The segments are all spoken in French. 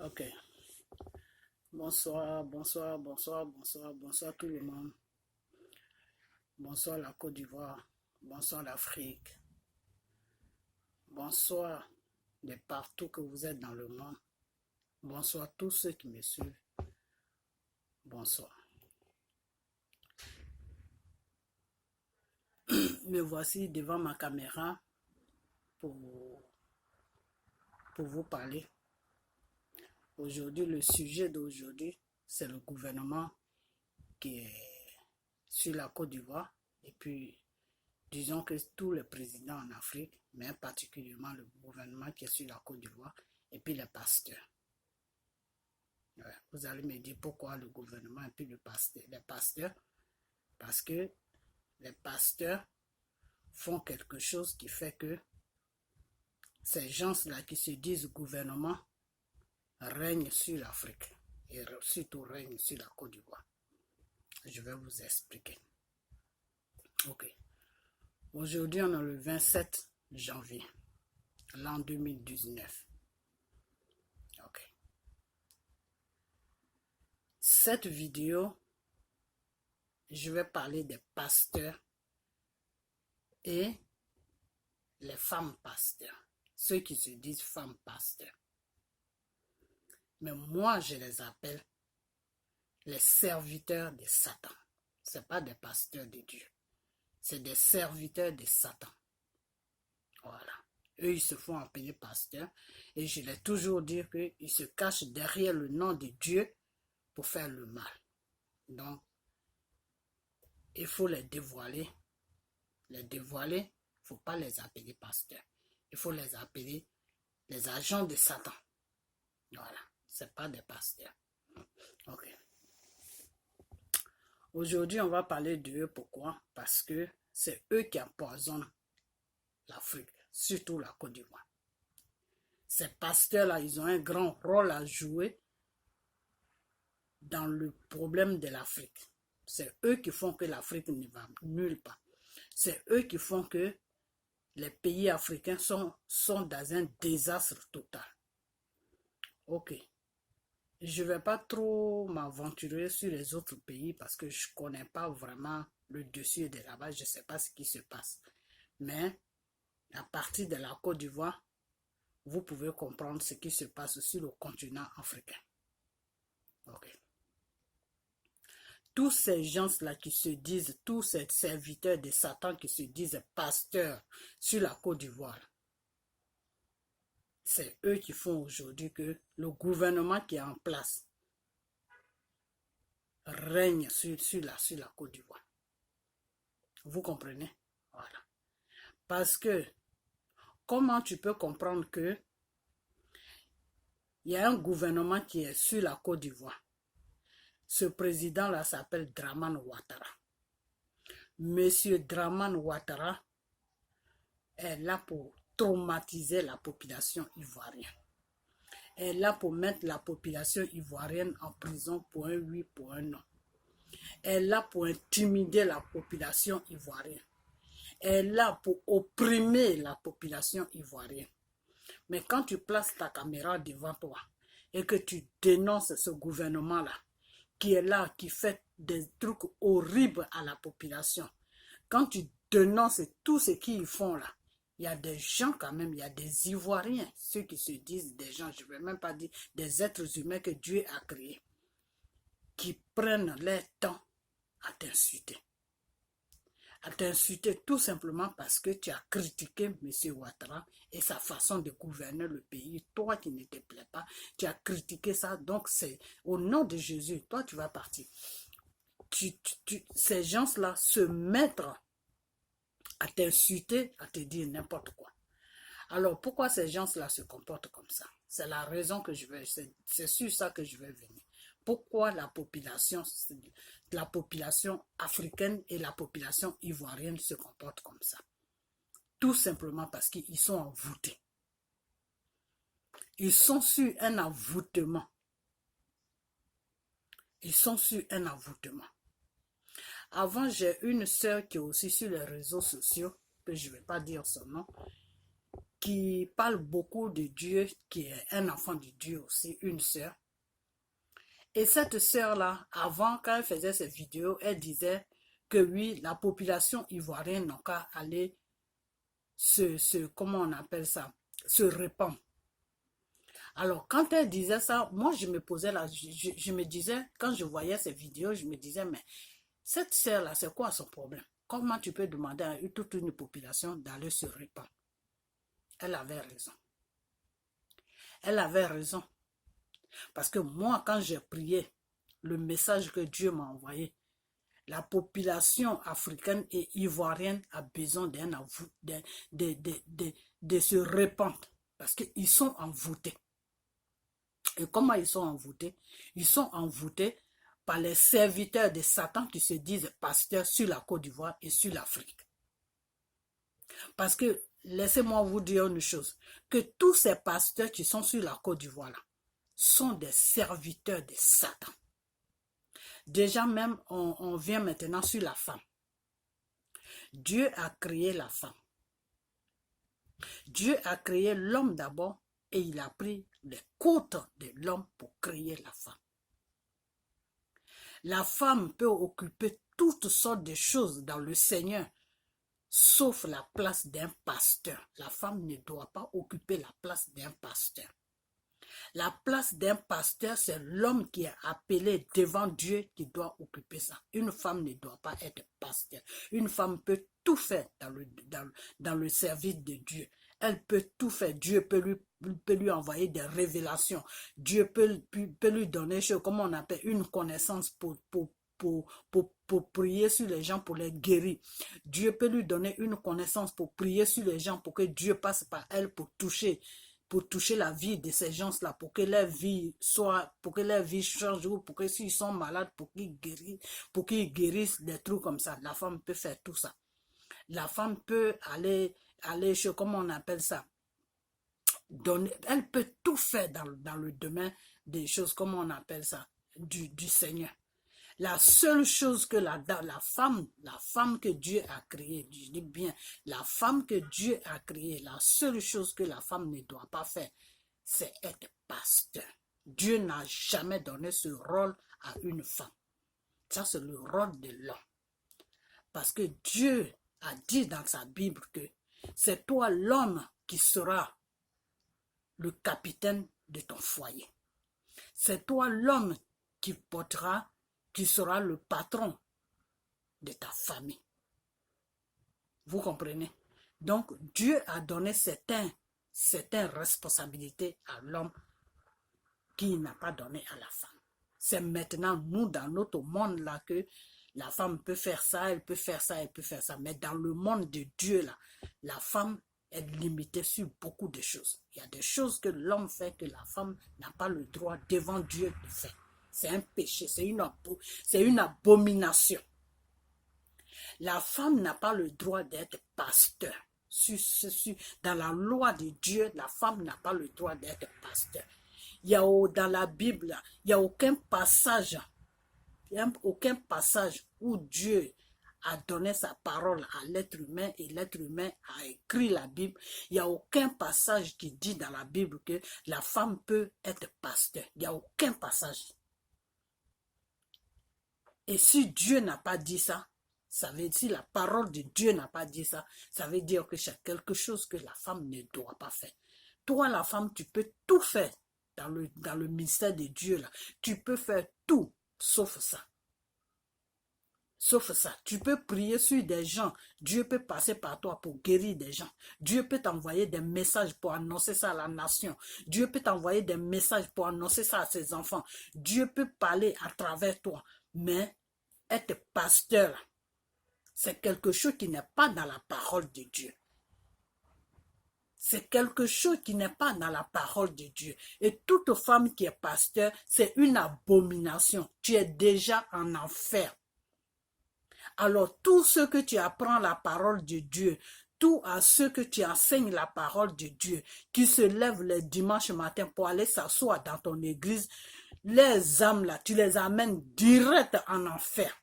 Ok. Bonsoir, bonsoir, bonsoir, bonsoir, bonsoir tout le monde. Bonsoir la Côte d'Ivoire. Bonsoir l'Afrique. Bonsoir de partout que vous êtes dans le monde. Bonsoir tous ceux qui me suivent. Bonsoir. Me voici devant ma caméra pour vous parler. Aujourd'hui, le sujet d'aujourd'hui, c'est le gouvernement qui est sur la Côte d'Ivoire. Et puis, disons que tous les présidents en Afrique, mais particulièrement le gouvernement qui est sur la Côte d'Ivoire, et puis les pasteurs. Ouais, vous allez me dire pourquoi le gouvernement et puis les pasteurs. Parce que les pasteurs font quelque chose qui fait que ces gens-là qui se disent gouvernement règnent sur l'Afrique et surtout règnent sur la Côte d'Ivoire. Je vais vous expliquer. Ok. Aujourd'hui, on est le 27 janvier, l'an 2019. Ok. Cette vidéo, je vais parler des pasteurs et les femmes pasteurs, ceux qui se disent femmes pasteurs. Mais moi, je les appelle les serviteurs de Satan. Ce n'est pas des pasteurs de Dieu. C'est des serviteurs de Satan. Voilà. Eux, ils se font appeler pasteurs. Et je l'ai toujours dit qu'ils se cachent derrière le nom de Dieu pour faire le mal. Donc, il faut les dévoiler. Les dévoiler, il ne faut pas les appeler pasteurs. Il faut les appeler les agents de Satan. Voilà. Ce n'est pas des pasteurs. Ok. Aujourd'hui, on va parler d'eux. Pourquoi? Parce que c'est eux qui empoisonnent l'Afrique, surtout la Côte d'Ivoire. Ces pasteurs-là, ils ont un grand rôle à jouer dans le problème de l'Afrique. C'est eux qui font que l'Afrique ne va nulle part. C'est eux qui font que les pays africains sont dans un désastre total. Ok. Je ne vais pas trop m'aventurer sur les autres pays parce que je ne connais pas vraiment le dessus de là-bas. Je ne sais pas ce qui se passe. Mais à partir de la Côte d'Ivoire, vous pouvez comprendre ce qui se passe sur le continent africain. Ok. Tous ces gens-là qui se disent, tous ces serviteurs de Satan qui se disent pasteurs sur la Côte d'Ivoire, c'est eux qui font aujourd'hui que le gouvernement qui est en place règne sur la Côte d'Ivoire. Vous comprenez? Voilà. Parce que, comment tu peux comprendre que il y a un gouvernement qui est sur la Côte d'Ivoire? Ce président-là s'appelle Dramane Ouattara. Monsieur Dramane Ouattara est là pour traumatiser la population ivoirienne. Elle est là pour mettre la population ivoirienne en prison pour un oui, pour un non. Elle est là pour intimider la population ivoirienne. Elle est là pour opprimer la population ivoirienne. Mais quand tu places ta caméra devant toi et que tu dénonces ce gouvernement-là, qui est là, qui fait des trucs horribles à la population, quand tu dénonces tout ce qu'ils font là, il y a des gens quand même, il y a des Ivoiriens, ceux qui se disent des gens, je ne vais même pas dire des êtres humains que Dieu a créés, qui prennent leur temps à t'insulter. À t'insulter tout simplement parce que tu as critiqué M. Ouattara et sa façon de gouverner le pays. Toi qui ne te plaît pas, tu as critiqué ça. Donc c'est au nom de Jésus, toi tu vas partir. Ces gens-là se mettent à t'insulter, à te dire n'importe quoi. Alors pourquoi ces gens-là se comportent comme ça? C'est la raison que c'est sur ça que je vais venir. Pourquoi la population africaine et la population ivoirienne se comportent comme ça? Tout simplement parce qu'ils sont envoûtés. Ils sont sur un envoûtement. Ils sont sur un envoûtement. Avant, j'ai une sœur qui est aussi sur les réseaux sociaux, que je ne vais pas dire son nom, qui parle beaucoup de Dieu, qui est un enfant de Dieu aussi, une sœur. Et cette sœur-là, avant, quand elle faisait ses vidéos, elle disait que oui, la population ivoirienne n'a qu'à aller comment on appelle ça, se répandre. Alors, quand elle disait ça, moi, je me posais là, je me disais, quand je voyais ces vidéos, je me disais, mais cette sœur-là, c'est quoi son problème? Comment tu peux demander à toute une population d'aller se répandre? Elle avait raison. Elle avait raison. Parce que moi, quand j'ai prié, le message que Dieu m'a envoyé, la population africaine et ivoirienne a besoin de se répandre. Parce qu'ils sont envoûtés. Et comment ils sont envoûtés? Ils sont envoûtés par les serviteurs de Satan qui se disent pasteurs sur la Côte d'Ivoire et sur l'Afrique. Parce que, laissez-moi vous dire une chose, que tous ces pasteurs qui sont sur la Côte d'Ivoire là, sont des serviteurs de Satan. Déjà même, on vient maintenant sur la femme. Dieu a créé la femme. Dieu a créé l'homme d'abord et il a pris les côtes de l'homme pour créer la femme. La femme peut occuper toutes sortes de choses dans le Seigneur, sauf la place d'un pasteur. La femme ne doit pas occuper la place d'un pasteur. La place d'un pasteur, c'est l'homme qui est appelé devant Dieu qui doit occuper ça. Une femme ne doit pas être pasteur. Une femme peut tout faire dans le service de Dieu. Elle peut tout faire. Dieu peut lui envoyer des révélations. Dieu peut lui donner, comment on appelle, une connaissance pour prier sur les gens, pour les guérir. Dieu peut lui donner une connaissance pour prier sur les gens, pour que Dieu passe par elle pour toucher la vie de ces gens-là, pour que leur vie change, ou pour que s'ils sont malades, pour qu'ils guérissent des trucs comme ça. La femme peut faire tout ça. La femme peut aller comment on appelle ça, elle peut tout faire dans le domaine des choses, comment on appelle ça, du Seigneur. La seule chose que la femme que Dieu a créée, je dis bien, la femme que Dieu a créée, la seule chose que la femme ne doit pas faire, c'est être pasteur. Dieu n'a jamais donné ce rôle à une femme. Ça, c'est le rôle de l'homme. Parce que Dieu a dit dans sa Bible que c'est toi l'homme qui sera le capitaine de ton foyer. C'est toi l'homme qui sera le patron de ta famille. Vous comprenez? Donc, Dieu a donné certaines responsabilités à l'homme qu'il n'a pas donné à la femme. C'est maintenant, nous, dans notre monde là, que la femme peut faire ça, elle peut faire ça, elle peut faire ça. Mais dans le monde de Dieu là, la femme est limitée sur beaucoup de choses. Il y a des choses que l'homme fait que la femme n'a pas le droit devant Dieu de faire. C'est un péché, c'est une abomination. La femme n'a pas le droit d'être pasteur. Dans la loi de Dieu, la femme n'a pas le droit d'être pasteur. Dans la Bible, il n'y a aucun passage où Dieu a donné sa parole à l'être humain et l'être humain a écrit la Bible. Il n'y a aucun passage qui dit dans la Bible que la femme peut être pasteur. Il n'y a aucun passage. Et si Dieu n'a pas dit ça, si la parole de Dieu n'a pas dit ça, ça veut dire que c'est quelque chose que la femme ne doit pas faire. Toi, la femme, tu peux tout faire dans le ministère de Dieu là. Tu peux faire tout, sauf ça. Sauf ça. Tu peux prier sur des gens. Dieu peut passer par toi pour guérir des gens. Dieu peut t'envoyer des messages pour annoncer ça à la nation. Dieu peut t'envoyer des messages pour annoncer ça à ses enfants. Dieu peut parler à travers toi. Mais être pasteur, c'est quelque chose qui n'est pas dans la parole de Dieu. C'est quelque chose qui n'est pas dans la parole de Dieu. Et toute femme qui est pasteur, c'est une abomination. Tu es déjà en enfer. Alors, tout ce que tu apprends la parole de Dieu, tout à ceux que tu enseignes la parole de Dieu, qui se lèvent le dimanche matin pour aller s'asseoir dans ton église, les âmes là, tu les amènes direct en enfer.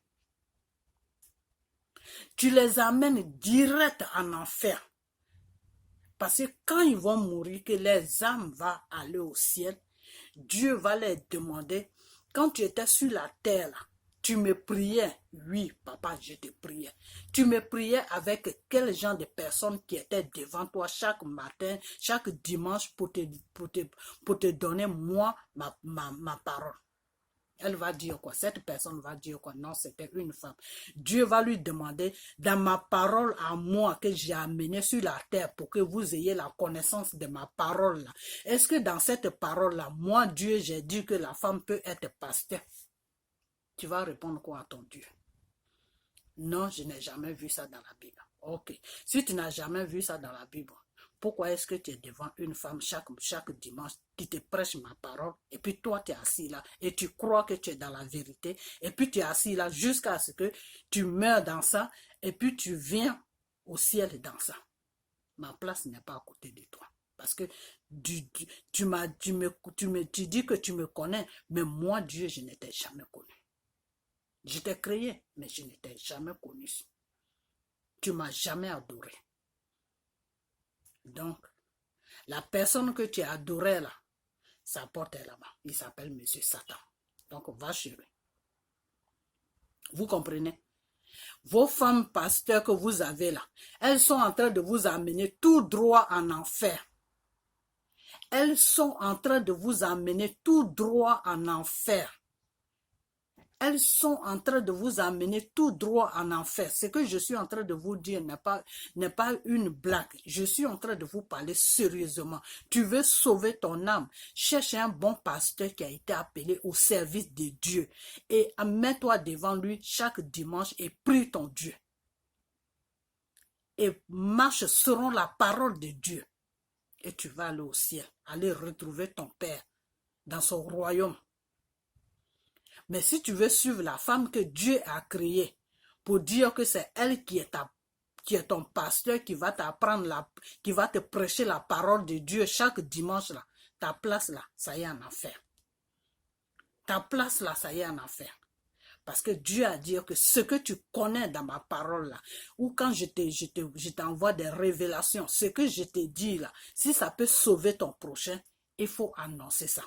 Tu les amènes direct en enfer. Parce que quand ils vont mourir, que les âmes vont aller au ciel, Dieu va leur demander, quand tu étais sur la terre, là, tu me priais. Oui, papa, je te priais. Tu me priais avec quel genre de personnes qui étaient devant toi chaque matin, chaque dimanche pour te donner moi ma parole. Elle va dire quoi? Cette personne va dire quoi? Non, c'était une femme. Dieu va lui demander, dans ma parole à moi que j'ai amenée sur la terre pour que vous ayez la connaissance de ma parole là. Est-ce que dans cette parole là, moi Dieu, j'ai dit que la femme peut être pasteur? Tu vas répondre quoi à ton Dieu? Non, je n'ai jamais vu ça dans la Bible. Ok. Si tu n'as jamais vu ça dans la Bible, pourquoi est-ce que tu es devant une femme chaque dimanche qui te prêche ma parole et puis toi tu es assis là et tu crois que tu es dans la vérité et puis tu es assis là jusqu'à ce que tu meurs dans ça et puis tu viens au ciel dans ça. Ma place n'est pas à côté de toi. Parce que tu dis que tu me connais, mais moi Dieu je ne t'ai jamais connu. Je t'ai créé, mais je ne t'ai jamais connu. Tu ne m'as jamais adoré. Donc, la personne que tu as adorée là, sa porte est là-bas. Il s'appelle Monsieur Satan. Donc, va chez lui. Vous comprenez? Vos femmes pasteurs que vous avez là, elles sont en train de vous amener tout droit en enfer. Elles sont en train de vous amener tout droit en enfer. Elles sont en train de vous amener tout droit en enfer. Ce que je suis en train de vous dire n'est pas une blague. Je suis en train de vous parler sérieusement. Tu veux sauver ton âme. Cherche un bon pasteur qui a été appelé au service de Dieu. Et mets-toi devant lui chaque dimanche et prie ton Dieu. Et marche selon la parole de Dieu. Et tu vas aller au ciel. Aller retrouver ton Père dans son royaume. Mais si tu veux suivre la femme que Dieu a créée pour dire que c'est elle qui est ton pasteur, qui va t'apprendre, qui va te prêcher la parole de Dieu chaque dimanche, là, ta place là, ça y est en enfer. Ta place là, ça y est en enfer. Parce que Dieu a dit que ce que tu connais dans ma parole là, ou quand je t'envoie des révélations, ce que je te dis là, si ça peut sauver ton prochain, il faut annoncer ça.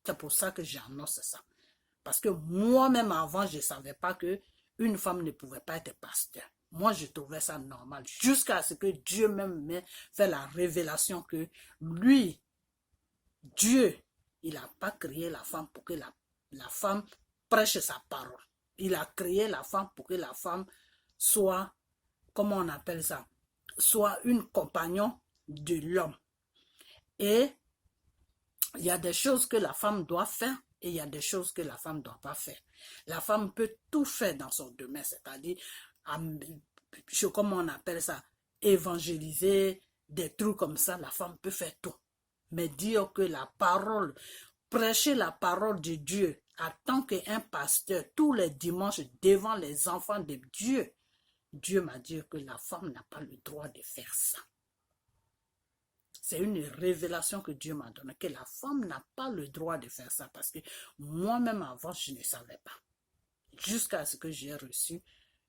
C'est pour ça que j'annonce ça. Parce que moi-même avant, je ne savais pas qu'une femme ne pouvait pas être pasteur. Moi, je trouvais ça normal. Jusqu'à ce que Dieu même m'ait fait la révélation que lui, Dieu, il n'a pas créé la femme pour que la femme prêche sa parole. Il a créé la femme pour que la femme soit, comment on appelle ça, soit une compagnon de l'homme. Et il y a des choses que la femme doit faire. Et il y a des choses que la femme ne doit pas faire. La femme peut tout faire dans son domaine, c'est-à-dire, comment on appelle ça, évangéliser, des trucs comme ça, la femme peut faire tout. Mais dire que la parole, prêcher la parole de Dieu, en tant qu'un pasteur, tous les dimanches, devant les enfants de Dieu, Dieu m'a dit que la femme n'a pas le droit de faire ça. C'est une révélation que Dieu m'a donnée, que la femme n'a pas le droit de faire ça. Parce que moi-même avant, je ne savais pas. Jusqu'à ce que j'ai reçu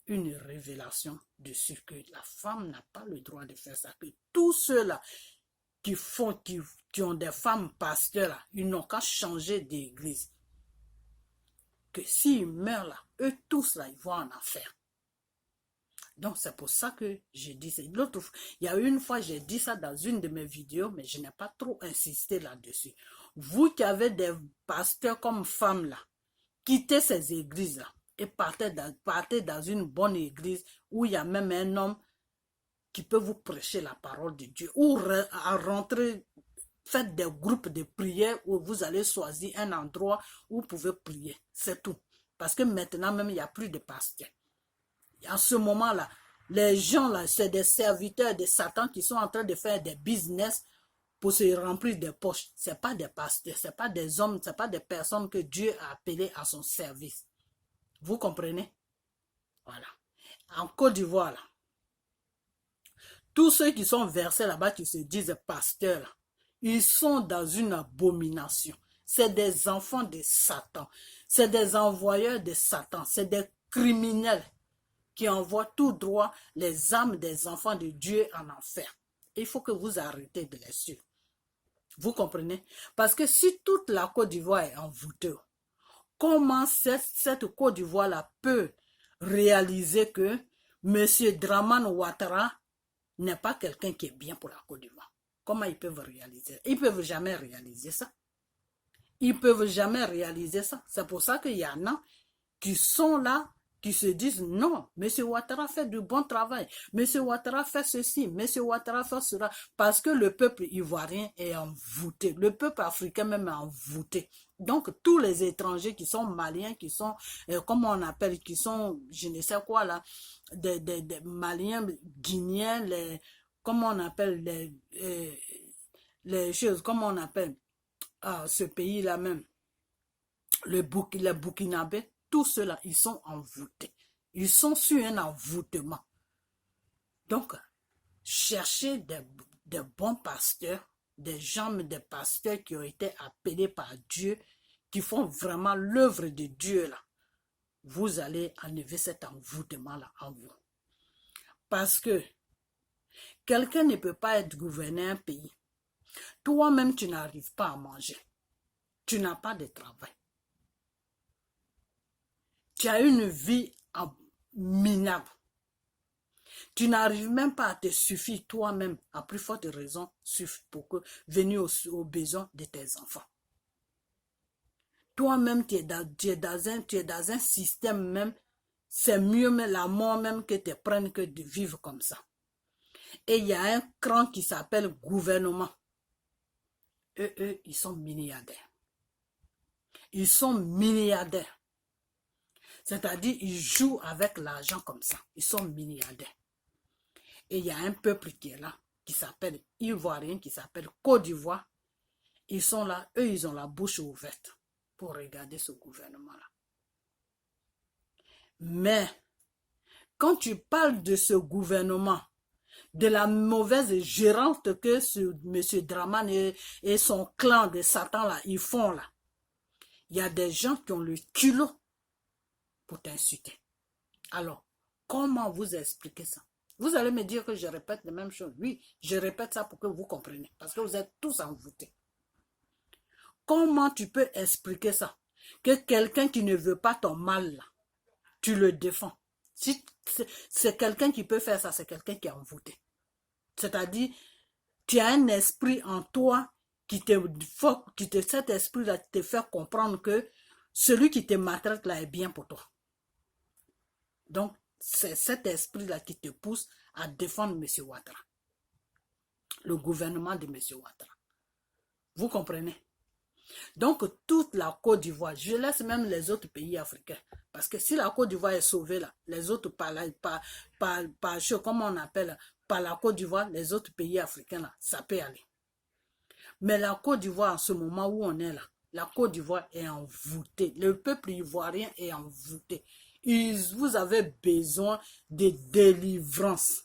une révélation dessus, que la femme n'a pas le droit de faire ça. Que tous ceux-là qui ont des femmes pasteurs, là, ils n'ont qu'à changer d'église. Que s'ils meurent là, eux tous là, ils vont en enfer. Donc, c'est pour ça que j'ai dit ça. Il y a une fois, j'ai dit ça dans une de mes vidéos, mais je n'ai pas trop insisté là-dessus. Vous qui avez des pasteurs comme femmes là, quittez ces églises-là et partez dans une bonne église où il y a même un homme qui peut vous prêcher la parole de Dieu. Ou rentrer, faites des groupes de prière où vous allez choisir un endroit où vous pouvez prier. C'est tout. Parce que maintenant même, il n'y a plus de pasteurs. En ce moment-là, les gens là, c'est des serviteurs de Satan qui sont en train de faire des business pour se remplir des poches. Ce n'est pas des pasteurs, ce n'est pas des hommes, ce n'est pas des personnes que Dieu a appelées à son service. Vous comprenez? Voilà. En Côte d'Ivoire, là, tous ceux qui sont versés là-bas, qui se disent pasteurs, là, ils sont dans une abomination. C'est des enfants de Satan. C'est des envoyeurs de Satan. C'est des criminels qui envoient tout droit les âmes des enfants de Dieu en enfer. Il faut que vous arrêtez de les suivre. Vous comprenez? Parce que si toute la Côte d'Ivoire est envoûtée, comment cette Côte d'Ivoire-là peut réaliser que M. Dramane Ouattara n'est pas quelqu'un qui est bien pour la Côte d'Ivoire? Comment ils peuvent réaliser? Ils ne peuvent jamais réaliser ça. Ils ne peuvent jamais réaliser ça. C'est pour ça qu'il y en a qui sont là, qui se disent non, M. Ouattara fait du bon travail, M. Ouattara fait ceci, M. Ouattara fait cela, parce que le peuple ivoirien est envoûté, le peuple africain même est envoûté. Donc tous les étrangers qui sont maliens, qui sont, comment on appelle, qui sont, je ne sais quoi là, des maliens, guinéens, comment on appelle, les choses, comment on appelle, ce pays-là même, les Burkinabés, tous ceux-là, ils sont envoûtés. Ils sont sur un envoûtement. Donc, cherchez des bons pasteurs, des gens, des pasteurs qui ont été appelés par Dieu, qui font vraiment l'œuvre de Dieu là. Vous allez enlever cet envoûtement-là en vous. Parce que quelqu'un ne peut pas être gouverné un pays. Toi-même, tu n'arrives pas à manger. Tu n'as pas de travail. Tu as une vie minable. Tu n'arrives même pas à te suffire toi-même, à plus forte raison, pour venir aux besoins de tes enfants. Toi-même, tu es dans un système même, c'est mieux mais la mort même que te prenne que de vivre comme ça. Et il y a un cran qui s'appelle gouvernement. Eux, ils sont milliardaires. Ils sont milliardaires. C'est-à-dire, ils jouent avec l'argent comme ça. Ils sont milliardaires. Et il y a un peuple qui est là, qui s'appelle Ivoirien, qui s'appelle Côte d'Ivoire. Ils sont là, eux, ils ont la bouche ouverte pour regarder ce gouvernement-là. Mais, quand tu parles de ce gouvernement, de la mauvaise gérante que ce M. Dramane et son clan de Satan, là, ils font là, il y a des gens qui ont le culot pour t'insulter. Alors, comment vous expliquer ça? Vous allez me dire que je répète les mêmes choses. Oui, je répète ça pour que vous compreniez. Parce que vous êtes tous envoûtés. Comment tu peux expliquer ça? Que quelqu'un qui ne veut pas ton mal, là, tu le défends. Si c'est quelqu'un qui peut faire ça, c'est quelqu'un qui est envoûté. C'est-à-dire, tu as un esprit en toi cet esprit-là te fait comprendre que celui qui te maltraite là est bien pour toi. Donc, c'est cet esprit-là qui te pousse à défendre M. Ouattara. Le gouvernement de M. Ouattara. Vous comprenez? Donc, toute la Côte d'Ivoire, je laisse même les autres pays africains. Parce que si la Côte d'Ivoire est sauvée là, les autres par comment on appelle, par la Côte d'Ivoire, les autres pays africains là, ça peut aller. Mais la Côte d'Ivoire, en ce moment où on est là, la Côte d'Ivoire est envoûtée. Le peuple ivoirien est envoûté. Vous avez besoin de délivrance.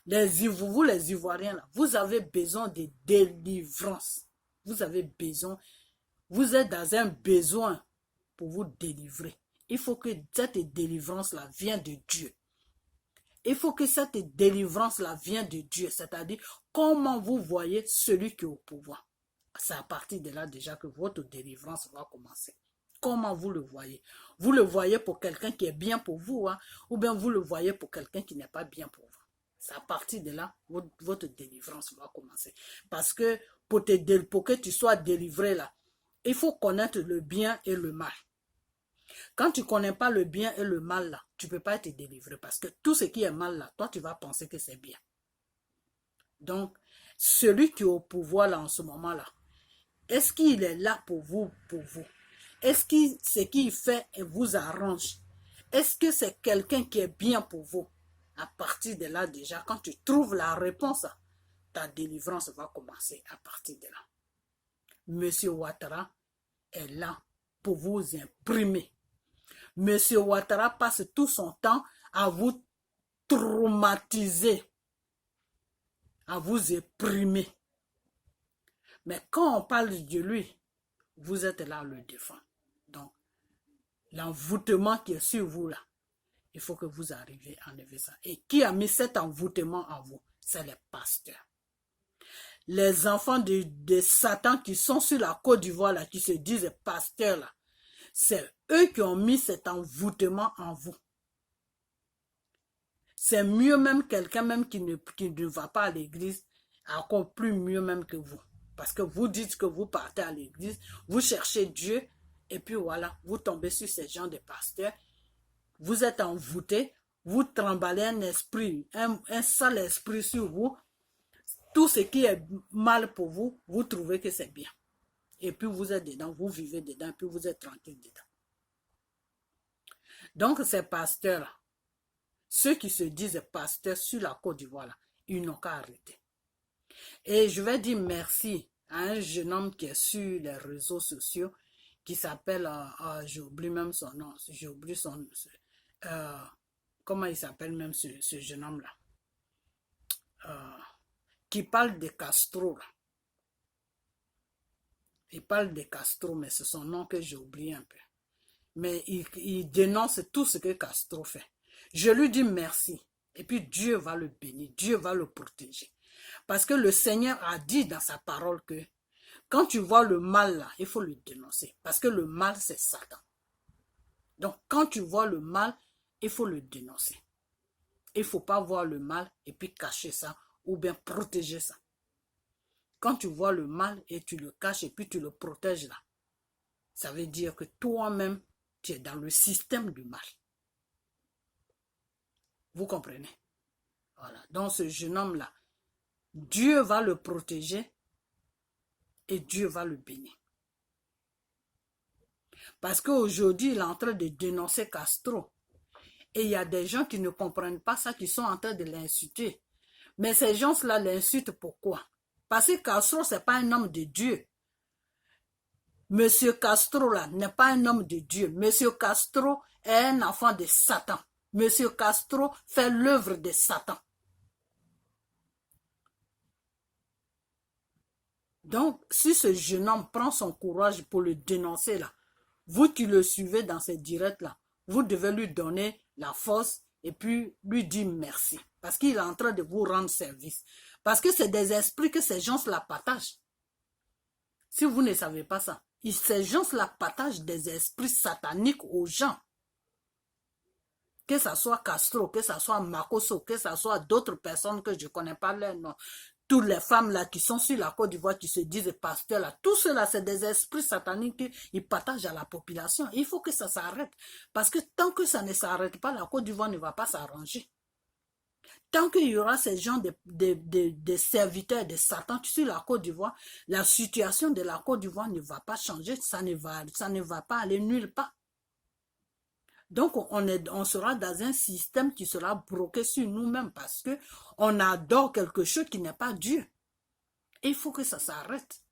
Vous les Ivoiriens, là, vous avez besoin de délivrance. Vous avez besoin, vous êtes dans un besoin pour vous délivrer. Il faut que cette délivrance-là vienne de Dieu. Il faut que cette délivrance-là vienne de Dieu. C'est-à-dire, comment vous voyez celui qui est au pouvoir. C'est à partir de là déjà que votre délivrance va commencer. Comment vous le voyez? Vous le voyez pour quelqu'un qui est bien pour vous, hein, ou bien vous le voyez pour quelqu'un qui n'est pas bien pour vous. C'est à partir de là, votre délivrance va commencer. Parce que pour que tu sois délivré là, il faut connaître le bien et le mal. Quand tu ne connais pas le bien et le mal là, tu ne peux pas être délivré. Parce que tout ce qui est mal là, toi tu vas penser que c'est bien. Donc, celui qui est au pouvoir là en ce moment là, est-ce qu'il est là pour vous, Est-ce que ce qu'il fait vous arrange? Est-ce que c'est quelqu'un qui est bien pour vous? À partir de là déjà, quand tu trouves la réponse, ta délivrance va commencer à partir de là. Monsieur Ouattara est là pour vous imprimer. Monsieur Ouattara passe tout son temps à vous traumatiser, à vous imprimer. Mais quand on parle de lui, vous êtes là à le défendre. Donc, l'envoûtement qui est sur vous là, il faut que vous arriviez à enlever ça. Et qui a mis cet envoûtement en vous? C'est les pasteurs. les enfants de Satan qui sont sur la Côte d'Ivoire, là, qui se disent pasteurs, là, c'est eux qui ont mis cet envoûtement en vous. C'est mieux même quelqu'un même qui ne va pas à l'église, encore plus mieux même que vous. Parce que vous dites que vous partez à l'église, vous cherchez Dieu, et puis voilà, vous tombez sur ces gens de pasteurs, vous êtes envoûtés, vous tremballez un esprit, un sale esprit sur vous, tout ce qui est mal pour vous, vous trouvez que c'est bien. Et puis vous êtes dedans, vous vivez dedans, et puis vous êtes tranquille dedans. Donc ces pasteurs-là, ceux qui se disent pasteurs sur la Côte d'Ivoire, ils n'ont qu'à arrêter. Et je vais dire merci à un jeune homme qui est sur les réseaux sociaux, qui s'appelle, j'oublie même son nom, j'oublie son... comment il s'appelle même ce jeune homme-là, qui parle de Castro. Là. Il parle de Castro, mais c'est son nom que j'ai oublié un peu. Mais il dénonce tout ce que Castro fait. Je lui dis merci. Et puis Dieu va le bénir, Dieu va le protéger. Parce que le Seigneur a dit dans sa parole que quand tu vois le mal là, il faut le dénoncer. Parce que le mal, c'est Satan. Donc quand tu vois le mal, il faut le dénoncer. Il ne faut pas voir le mal et puis cacher ça ou bien protéger ça. Quand tu vois le mal et tu le caches et puis tu le protèges là, ça veut dire que toi-même, tu es dans le système du mal. Vous comprenez? Voilà. Donc ce jeune homme-là, Dieu va le protéger et Dieu va le bénir. Parce qu'aujourd'hui, il est en train de dénoncer Castro. Et il y a des gens qui ne comprennent pas ça, qui sont en train de l'insulter. Mais ces gens-là l'insultent pourquoi? Parce que Castro, ce n'est pas un homme de Dieu. Monsieur Castro, là, n'est pas un homme de Dieu. Monsieur Castro est un enfant de Satan. Monsieur Castro fait l'œuvre de Satan. Donc, si ce jeune homme prend son courage pour le dénoncer, là, vous qui le suivez dans ces directs-là, vous devez lui donner la force et puis lui dire merci. Parce qu'il est en train de vous rendre service. Parce que c'est des esprits que ces gens-là partagent. Si vous ne savez pas ça, ces gens-là partagent des esprits sataniques aux gens. Que ce soit Castro, que ce soit Makosso, que ce soit d'autres personnes que je ne connais pas leur nom. Toutes les femmes là qui sont sur la Côte d'Ivoire qui se disent pasteurs là, tout cela c'est des esprits sataniques qu'ils partagent à la population. Il faut que ça s'arrête. Parce que tant que ça ne s'arrête pas, la Côte d'Ivoire ne va pas s'arranger. Tant qu'il y aura ces gens des serviteurs de Satan sur la Côte d'Ivoire, la situation de la Côte d'Ivoire ne va pas changer, ça ne va pas aller nulle part. Donc, on sera dans un système qui sera bloqué sur nous-mêmes parce qu'on adore quelque chose qui n'est pas Dieu. Et il faut que ça s'arrête.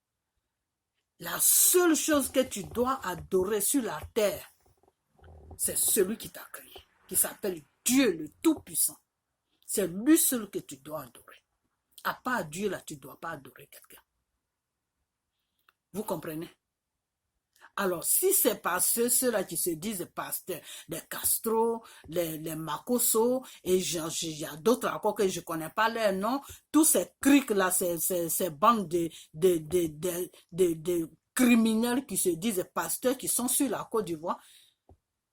La seule chose que tu dois adorer sur la terre, c'est celui qui t'a créé, qui s'appelle Dieu le Tout-Puissant. C'est lui seul que tu dois adorer. À part Dieu, là, tu ne dois pas adorer quelqu'un. Vous comprenez? Alors, si c'est pas ceux-là qui se disent pasteurs, les Castro, les Makosso, et il y a d'autres encore que je ne connais pas leur nom, tous ces crics-là, ces bandes de criminels qui se disent pasteurs, qui sont sur la Côte d'Ivoire,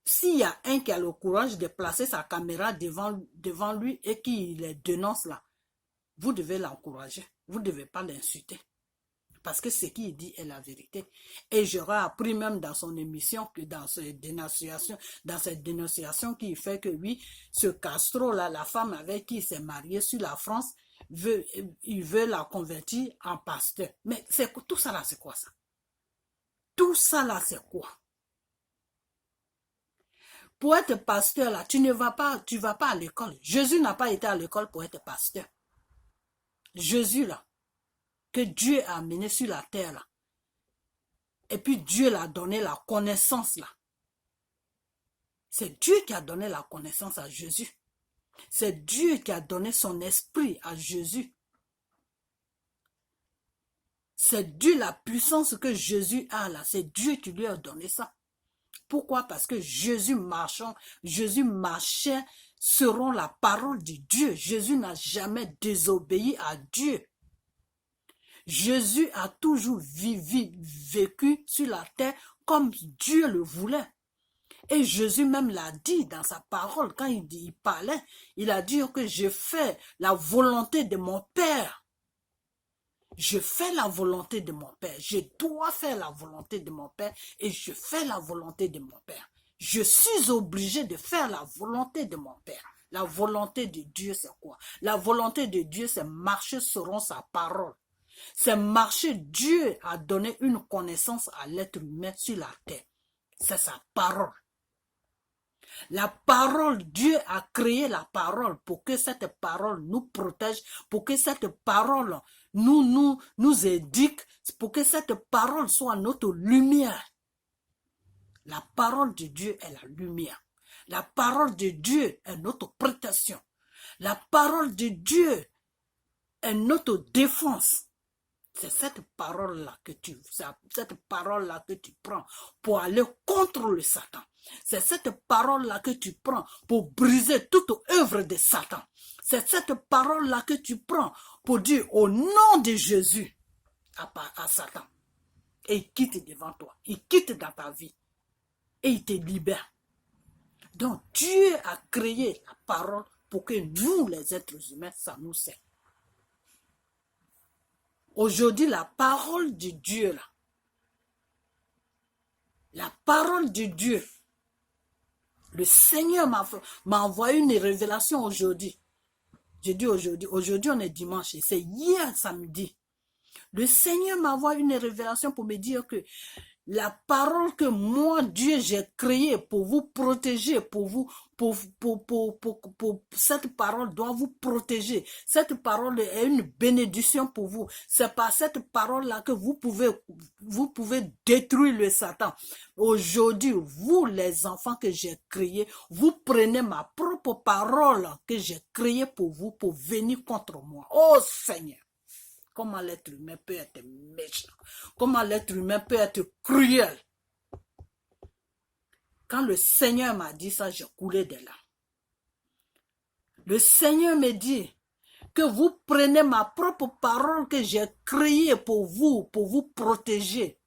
s'il y a un qui a le courage de placer sa caméra devant lui et qui les dénonce là, vous devez l'encourager, vous ne devez pas l'insulter. Parce que ce qu'il dit est la vérité. Et j'aurais appris même dans son émission, que dans cette dénonciation qui fait que oui, ce Castro-là, la femme avec qui il s'est marié sur la France, il veut la convertir en pasteur. Mais tout ça là, c'est quoi ça? Tout ça là, c'est quoi? Pour être pasteur là, tu vas pas à l'école. Jésus n'a pas été à l'école pour être pasteur. Jésus là, que Dieu a amené sur la terre là. Et puis Dieu l'a donné la connaissance là. C'est Dieu qui a donné la connaissance à Jésus. C'est Dieu qui a donné son esprit à Jésus. C'est Dieu la puissance que Jésus a là. C'est Dieu qui lui a donné ça. Pourquoi? Parce que Jésus marchait selon la parole de Dieu. Jésus n'a jamais désobéi à Dieu. Jésus a toujours vécu sur la terre comme Dieu le voulait. Et Jésus même l'a dit dans sa parole, quand il parlait, il a dit que je fais la volonté de mon Père. Je fais la volonté de mon Père. Je dois faire la volonté de mon Père et je fais la volonté de mon Père. Je suis obligé de faire la volonté de mon Père. La volonté de Dieu, c'est quoi? La volonté de Dieu, c'est marcher selon sa parole. C'est marcher. Dieu a donné une connaissance à l'être humain sur la terre. C'est sa parole. La parole, Dieu a créé la parole pour que cette parole nous protège, pour que cette parole nous éduque, pour que cette parole soit notre lumière. La parole de Dieu est la lumière. La parole de Dieu est notre protection. La parole de Dieu est notre défense. C'est cette parole-là que tu prends pour aller contre le Satan. C'est cette parole-là que tu prends pour briser toute œuvre de Satan. C'est cette parole-là que tu prends pour dire au nom de Jésus à Satan. Et il quitte devant toi. Il quitte dans ta vie. Et il te libère. Donc Dieu a créé la parole pour que nous, les êtres humains, ça nous sert. Aujourd'hui, la parole de Dieu, là, la parole de Dieu, le Seigneur m'a envoyé une révélation aujourd'hui. J'ai dit aujourd'hui on est dimanche, et c'est hier samedi. Le Seigneur m'a envoyé une révélation pour me dire que la parole que moi, Dieu, j'ai créée pour vous protéger, cette parole doit vous protéger. Cette parole est une bénédiction pour vous. C'est par cette parole-là que vous pouvez détruire le Satan. Aujourd'hui, vous, les enfants que j'ai créés, vous prenez ma propre parole que j'ai créée pour vous, pour venir contre moi. Oh Seigneur! Comment l'être humain peut être méchant? Comment l'être humain peut être cruel? Quand le Seigneur m'a dit ça, j'ai coulé de larmes. Le Seigneur me dit que vous prenez ma propre parole que j'ai créée pour vous protéger,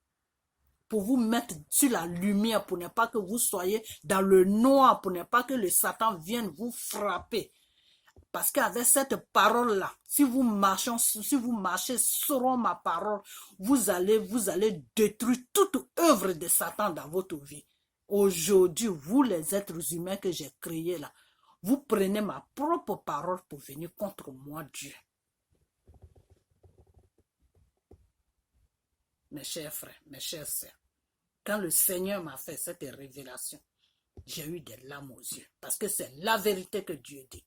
pour vous mettre sur la lumière, pour ne pas que vous soyez dans le noir, pour ne pas que le Satan vienne vous frapper. Parce qu'avec cette parole-là, si vous marchez selon ma parole, vous allez détruire toute œuvre de Satan dans votre vie. Aujourd'hui, vous les êtres humains que j'ai créés là, vous prenez ma propre parole pour venir contre moi, Dieu. Mes chers frères, mes chères sœurs, quand le Seigneur m'a fait cette révélation, j'ai eu des larmes aux yeux. Parce que c'est la vérité que Dieu dit.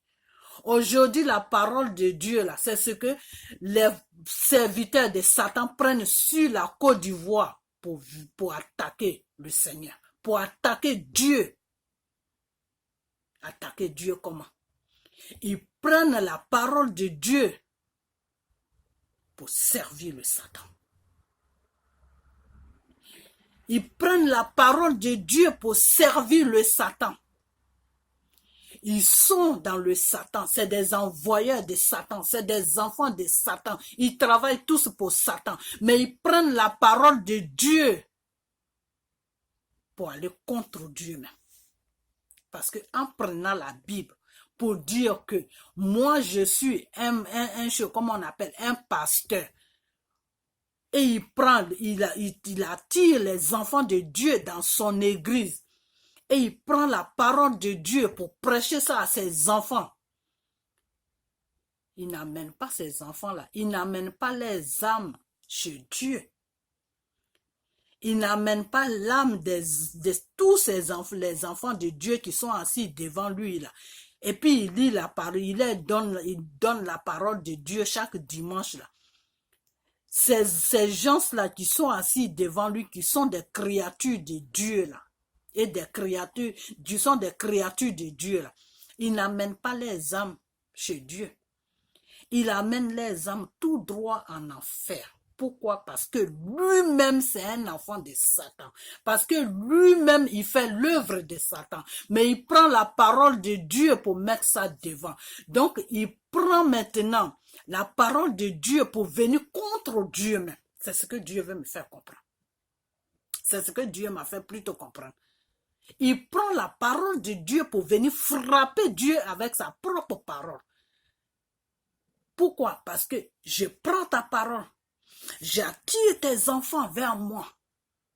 Aujourd'hui, la parole de Dieu, là, c'est ce que les serviteurs de Satan prennent sur la Côte d'Ivoire pour attaquer le Seigneur, pour attaquer Dieu. Attaquer Dieu comment? Ils prennent la parole de Dieu pour servir le Satan. Ils prennent la parole de Dieu pour servir le Satan. Ils sont dans le Satan, c'est des envoyeurs de Satan, c'est des enfants de Satan. Ils travaillent tous pour Satan, mais ils prennent la parole de Dieu pour aller contre Dieu même. Parce qu'en prenant la Bible pour dire que moi je suis comment on appelle, un pasteur, et il attire les enfants de Dieu dans son église. Et il prend la parole de Dieu pour prêcher ça à ses enfants. Il n'amène pas ces enfants-là. Il n'amène pas les âmes chez Dieu. Il n'amène pas l'âme de tous ces enfants, les enfants de Dieu qui sont assis devant lui là. Et puis il lit la parole, il donne la parole de Dieu chaque dimanche là. Ces gens-là qui sont assis devant lui, qui sont des créatures de Dieu là. Et des créatures, sont des créatures de Dieu là. Ils n'amènent pas les âmes chez Dieu. Ils amènent les âmes tout droit en enfer. Pourquoi? Parce que lui-même, c'est un enfant de Satan. Parce que lui-même, il fait l'œuvre de Satan. Mais il prend la parole de Dieu pour mettre ça devant. Donc, il prend maintenant la parole de Dieu pour venir contre Dieu même. C'est ce que Dieu veut me faire comprendre. C'est ce que Dieu m'a fait plutôt comprendre. Il prend la parole de Dieu pour venir frapper Dieu avec sa propre parole. Pourquoi? Parce que je prends ta parole. J'attire tes enfants vers moi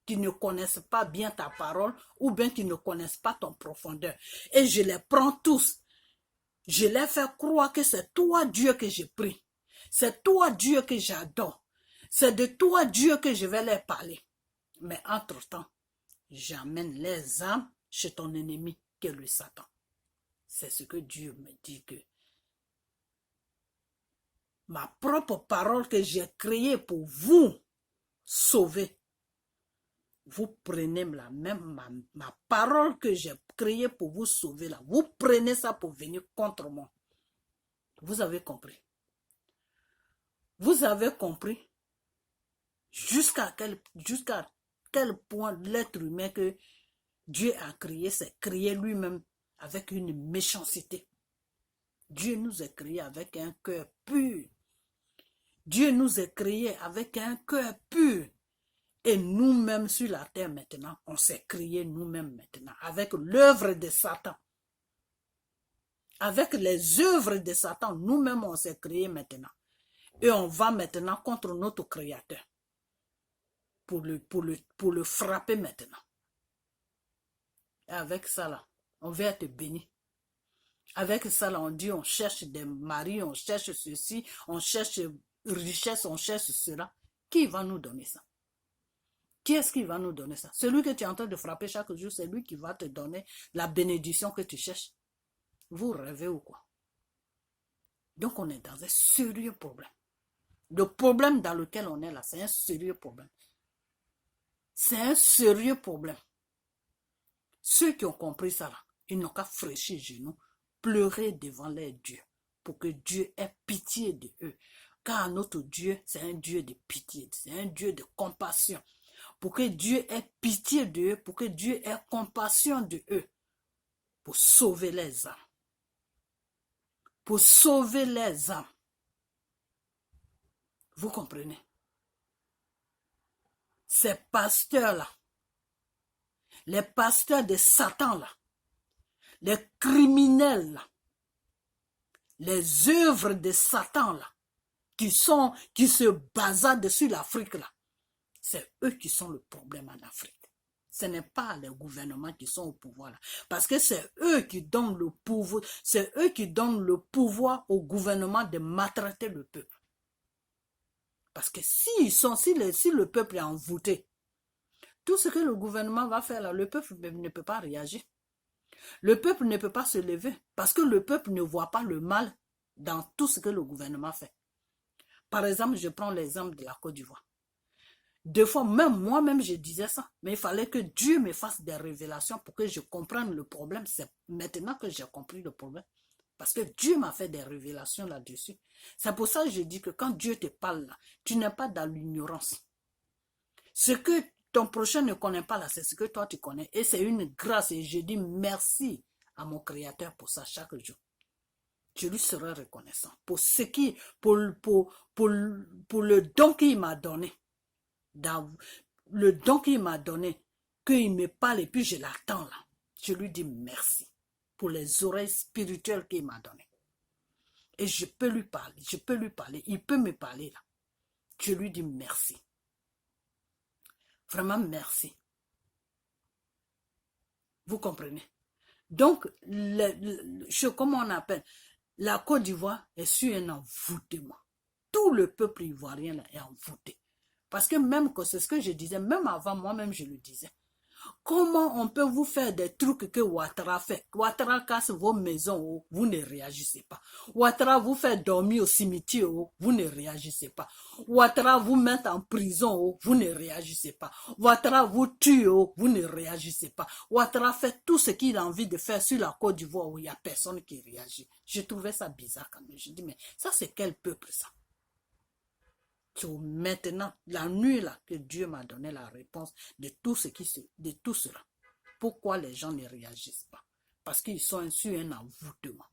qui ne connaissent pas bien ta parole ou bien qui ne connaissent pas ton profondeur. Et je les prends tous. Je les fais croire que c'est toi Dieu que je prie. C'est toi Dieu que j'adore. C'est de toi Dieu que je vais leur parler. Mais entre-temps, j'amène les âmes chez ton ennemi qui est le Satan. C'est ce que Dieu me dit que ma propre parole que j'ai créée pour vous sauver. Vous prenez la même, ma parole que j'ai créée pour vous sauver là. Vous prenez ça pour venir contre moi. Vous avez compris. Vous avez compris jusqu'à quel point l'être humain que Dieu a créé, c'est créé lui-même avec une méchanceté. Dieu nous a créés avec un cœur pur. Dieu nous a créés avec un cœur pur. Et nous-mêmes sur la terre maintenant, on s'est créés nous-mêmes maintenant avec l'œuvre de Satan. Avec les œuvres de Satan, nous-mêmes on s'est créés maintenant. Et on va maintenant contre notre Créateur pour le frapper maintenant. Et avec ça là, on va être béni. Avec ça là, on dit on cherche des maris, on cherche ceci, on cherche richesse, on cherche cela. Qui va nous donner ça? Qui est-ce qui va nous donner ça? Celui que tu es en train de frapper chaque jour, c'est lui qui va te donner la bénédiction que tu cherches. Vous rêvez ou quoi? Donc on est dans un sérieux problème. Le problème dans lequel on est là, c'est un sérieux problème. C'est un sérieux problème. Ceux qui ont compris ça là, ils n'ont qu'à fraîchir genoux, pleurer devant leur Dieu, pour que Dieu ait pitié de eux. Car notre Dieu, c'est un Dieu de pitié, c'est un Dieu de compassion. Pour que Dieu ait pitié d'eux, pour que Dieu ait compassion de eux, pour sauver les âmes. Pour sauver les âmes. Vous comprenez? Ces pasteurs-là, les pasteurs de Satan-là, les criminels-là, les œuvres de Satan-là, qui se basadent sur l'Afrique-là, c'est eux qui sont le problème en Afrique. Ce n'est pas les gouvernements qui sont au pouvoir là. Parce que c'est eux qui donnent le pouvoir, c'est eux qui donnent le pouvoir au gouvernement de maltraiter le peuple. Parce que si le peuple est envoûté, tout ce que le gouvernement va faire là, le peuple ne peut pas réagir. Le peuple ne peut pas se lever parce que le peuple ne voit pas le mal dans tout ce que le gouvernement fait. Par exemple, je prends l'exemple de la Côte d'Ivoire. Deux fois, même moi-même, je disais ça. Mais il fallait que Dieu me fasse des révélations pour que je comprenne le problème. C'est maintenant que j'ai compris le problème. Parce que Dieu m'a fait des révélations là-dessus. C'est pour ça que je dis que quand Dieu te parle là, tu n'es pas dans l'ignorance. Ce que ton prochain ne connaît pas là, c'est ce que toi tu connais. Et c'est une grâce. Et je dis merci à mon Créateur pour ça chaque jour. Je lui serai reconnaissant pour ce qui, pour le don qu'il m'a donné. Dans le don qu'il m'a donné, qu'il me parle et puis je l'attends là. Je lui dis merci pour les oreilles spirituelles qu'il m'a données. Et je peux lui parler, il peut me parler là. Je lui dis merci. Vraiment merci. Vous comprenez? Donc, comment on appelle? La Côte d'Ivoire est sur un envoûtement. Tout le peuple ivoirien là est envoûté. Parce que même que c'est ce que je disais, même avant moi-même je le disais. Comment on peut vous faire des trucs que Ouattara fait? Ouattara casse vos maisons, vous ne réagissez pas. Ouattara vous fait dormir au cimetière, vous ne réagissez pas. Ouattara vous met en prison, vous ne réagissez pas. Ouattara vous tue, vous ne réagissez pas. Ouattara fait tout ce qu'il a envie de faire sur la Côte d'Ivoire où il n'y a personne qui réagit. Je trouvais ça bizarre quand même. Je dis, mais ça c'est quel peuple ça? C'est maintenant, la nuit là, que Dieu m'a donné la réponse de de tout cela. Pourquoi les gens ne réagissent pas? Parce qu'ils sont sur un envoûtement.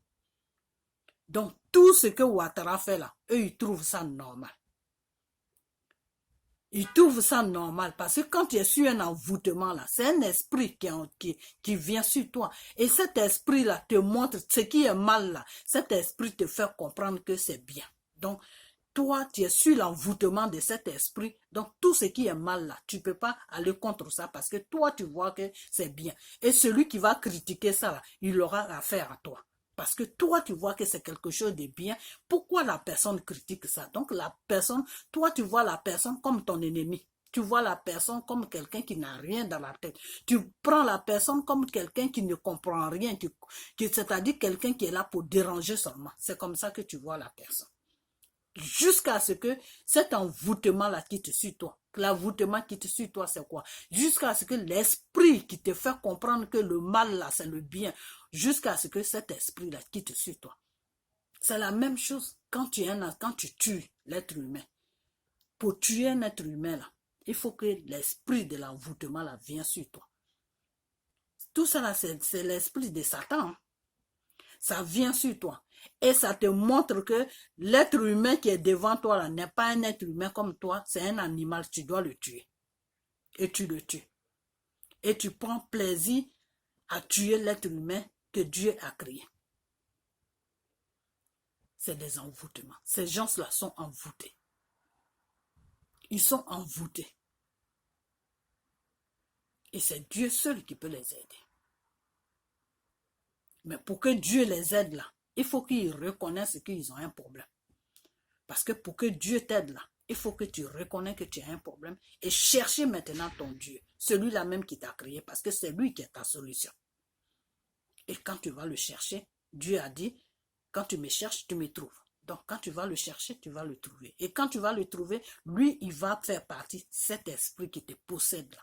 Donc, tout ce que Ouattara fait là, eux, ils trouvent ça normal. Ils trouvent ça normal parce que quand tu es sur un envoûtement là, c'est un esprit qui vient sur toi. Et cet esprit là te montre ce qui est mal là. Cet esprit te fait comprendre que c'est bien. Donc, toi, tu es sur l'envoûtement de cet esprit. Donc, tout ce qui est mal là, tu ne peux pas aller contre ça parce que toi, tu vois que c'est bien. Et celui qui va critiquer ça là, il aura affaire à toi. Parce que toi, tu vois que c'est quelque chose de bien. Pourquoi la personne critique ça? Donc, la personne, toi, tu vois la personne comme ton ennemi. Tu vois la personne comme quelqu'un qui n'a rien dans la tête. Tu prends la personne comme quelqu'un qui ne comprend rien. C'est-à-dire quelqu'un qui est là pour déranger seulement. C'est comme ça que tu vois la personne. Jusqu'à ce que cet envoûtement-là quitte sur toi. L'envoûtement quitte sur toi, c'est quoi? Jusqu'à ce que l'esprit qui te fait comprendre que le mal, là, c'est le bien. Jusqu'à ce que cet esprit-là quitte sur toi. C'est la même chose quand tu tues l'être humain. Pour tuer un être humain, là, il faut que l'esprit de l'envoûtement, là, vienne sur toi. Tout ça, là, c'est l'esprit de Satan. Hein. Ça vient sur toi. Et ça te montre que l'être humain qui est devant toi là n'est pas un être humain comme toi, c'est un animal, tu dois le tuer. Et tu le tues. Et tu prends plaisir à tuer l'être humain que Dieu a créé. C'est des envoûtements. Ces gens-là sont envoûtés. Ils sont envoûtés. Et c'est Dieu seul qui peut les aider. Mais pour que Dieu les aide là, il faut qu'ils reconnaissent qu'ils ont un problème. Parce que pour que Dieu t'aide là, il faut que tu reconnais que tu as un problème et chercher maintenant ton Dieu, celui-là même qui t'a créé, parce que c'est lui qui est ta solution. Et quand tu vas le chercher, Dieu a dit, quand tu me cherches, tu me trouves. Donc quand tu vas le chercher, tu vas le trouver. Et quand tu vas le trouver, lui, il va faire partie de cet esprit qui te possède là,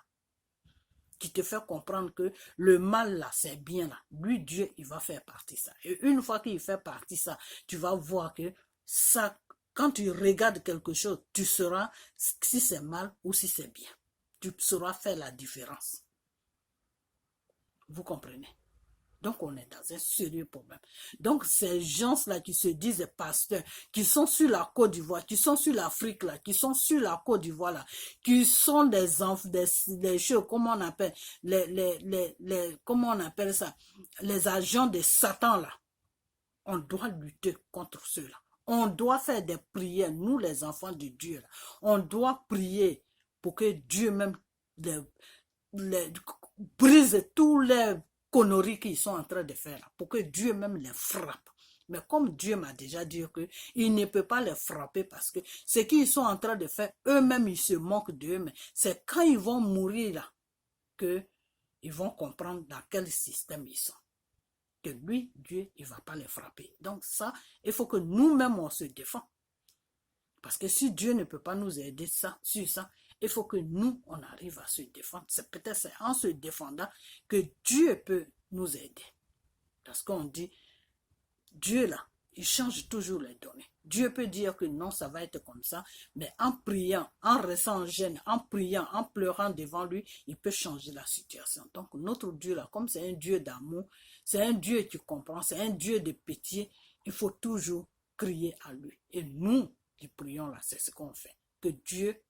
qui te fait comprendre que le mal là, c'est bien là. Lui, Dieu, il va faire partie de ça. Et une fois qu'il fait partie de ça, tu vas voir que ça, quand tu regardes quelque chose, tu sauras si c'est mal ou si c'est bien. Tu sauras faire la différence. Vous comprenez? Donc, on est dans un sérieux problème. Donc, ces gens-là qui se disent pasteurs, qui sont sur la Côte d'Ivoire, qui sont sur l'Afrique, là, qui sont sur la Côte d'Ivoire, là, qui sont des enfants, des choses, comment on appelle, comment on appelle ça, les agents de Satan, là. On doit lutter contre ceux-là. On doit faire des prières, nous, les enfants de Dieu, là. On doit prier pour que Dieu même brise tous les conneries qu'ils sont en train de faire, pour que Dieu même les frappe. Mais comme Dieu m'a déjà dit qu'il ne peut pas les frapper parce que ce qu'ils sont en train de faire, eux-mêmes, ils se moquent d'eux-mêmes. C'est quand ils vont mourir là qu'ils vont comprendre dans quel système ils sont. Que lui, Dieu, il ne va pas les frapper. Donc ça, il faut que nous-mêmes, on se défend. Parce que si Dieu ne peut pas nous aider sur ça, il faut que nous, on arrive à se défendre. C'est peut-être en se défendant que Dieu peut nous aider. Parce qu'on dit, Dieu là, il change toujours les données. Dieu peut dire que non, ça va être comme ça, mais en priant, en restant en gêne, en priant, en pleurant devant lui, il peut changer la situation. Donc notre Dieu là, comme c'est un Dieu d'amour, c'est un Dieu qui comprend, c'est un Dieu de pitié, il faut toujours crier à lui. Et nous, qui prions là, c'est ce qu'on fait. Que Dieu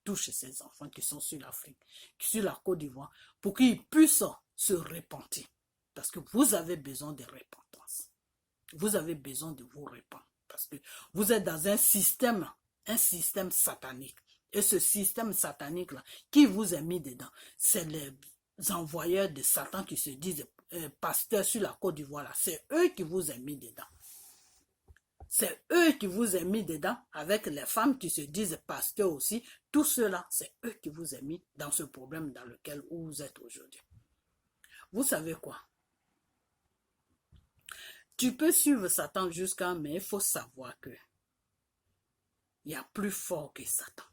touche ces enfants qui sont sur l'Afrique, sur la Côte d'Ivoire, pour qu'ils puissent se repentir. Parce que vous avez besoin de repentance. Vous avez besoin de vous répandre. Parce que vous êtes dans un système satanique. Et ce système satanique-là, qui vous a mis dedans? C'est les envoyeurs de Satan qui se disent pasteurs sur la Côte d'Ivoire. C'est eux qui vous ont mis dedans. C'est eux qui vous ont mis dedans, avec les femmes qui se disent pasteurs aussi. Tout cela, c'est eux qui vous ont mis dans ce problème dans lequel vous êtes aujourd'hui. Vous savez quoi? Tu peux suivre Satan jusqu'à, mais il faut savoir que il y a plus fort que Satan.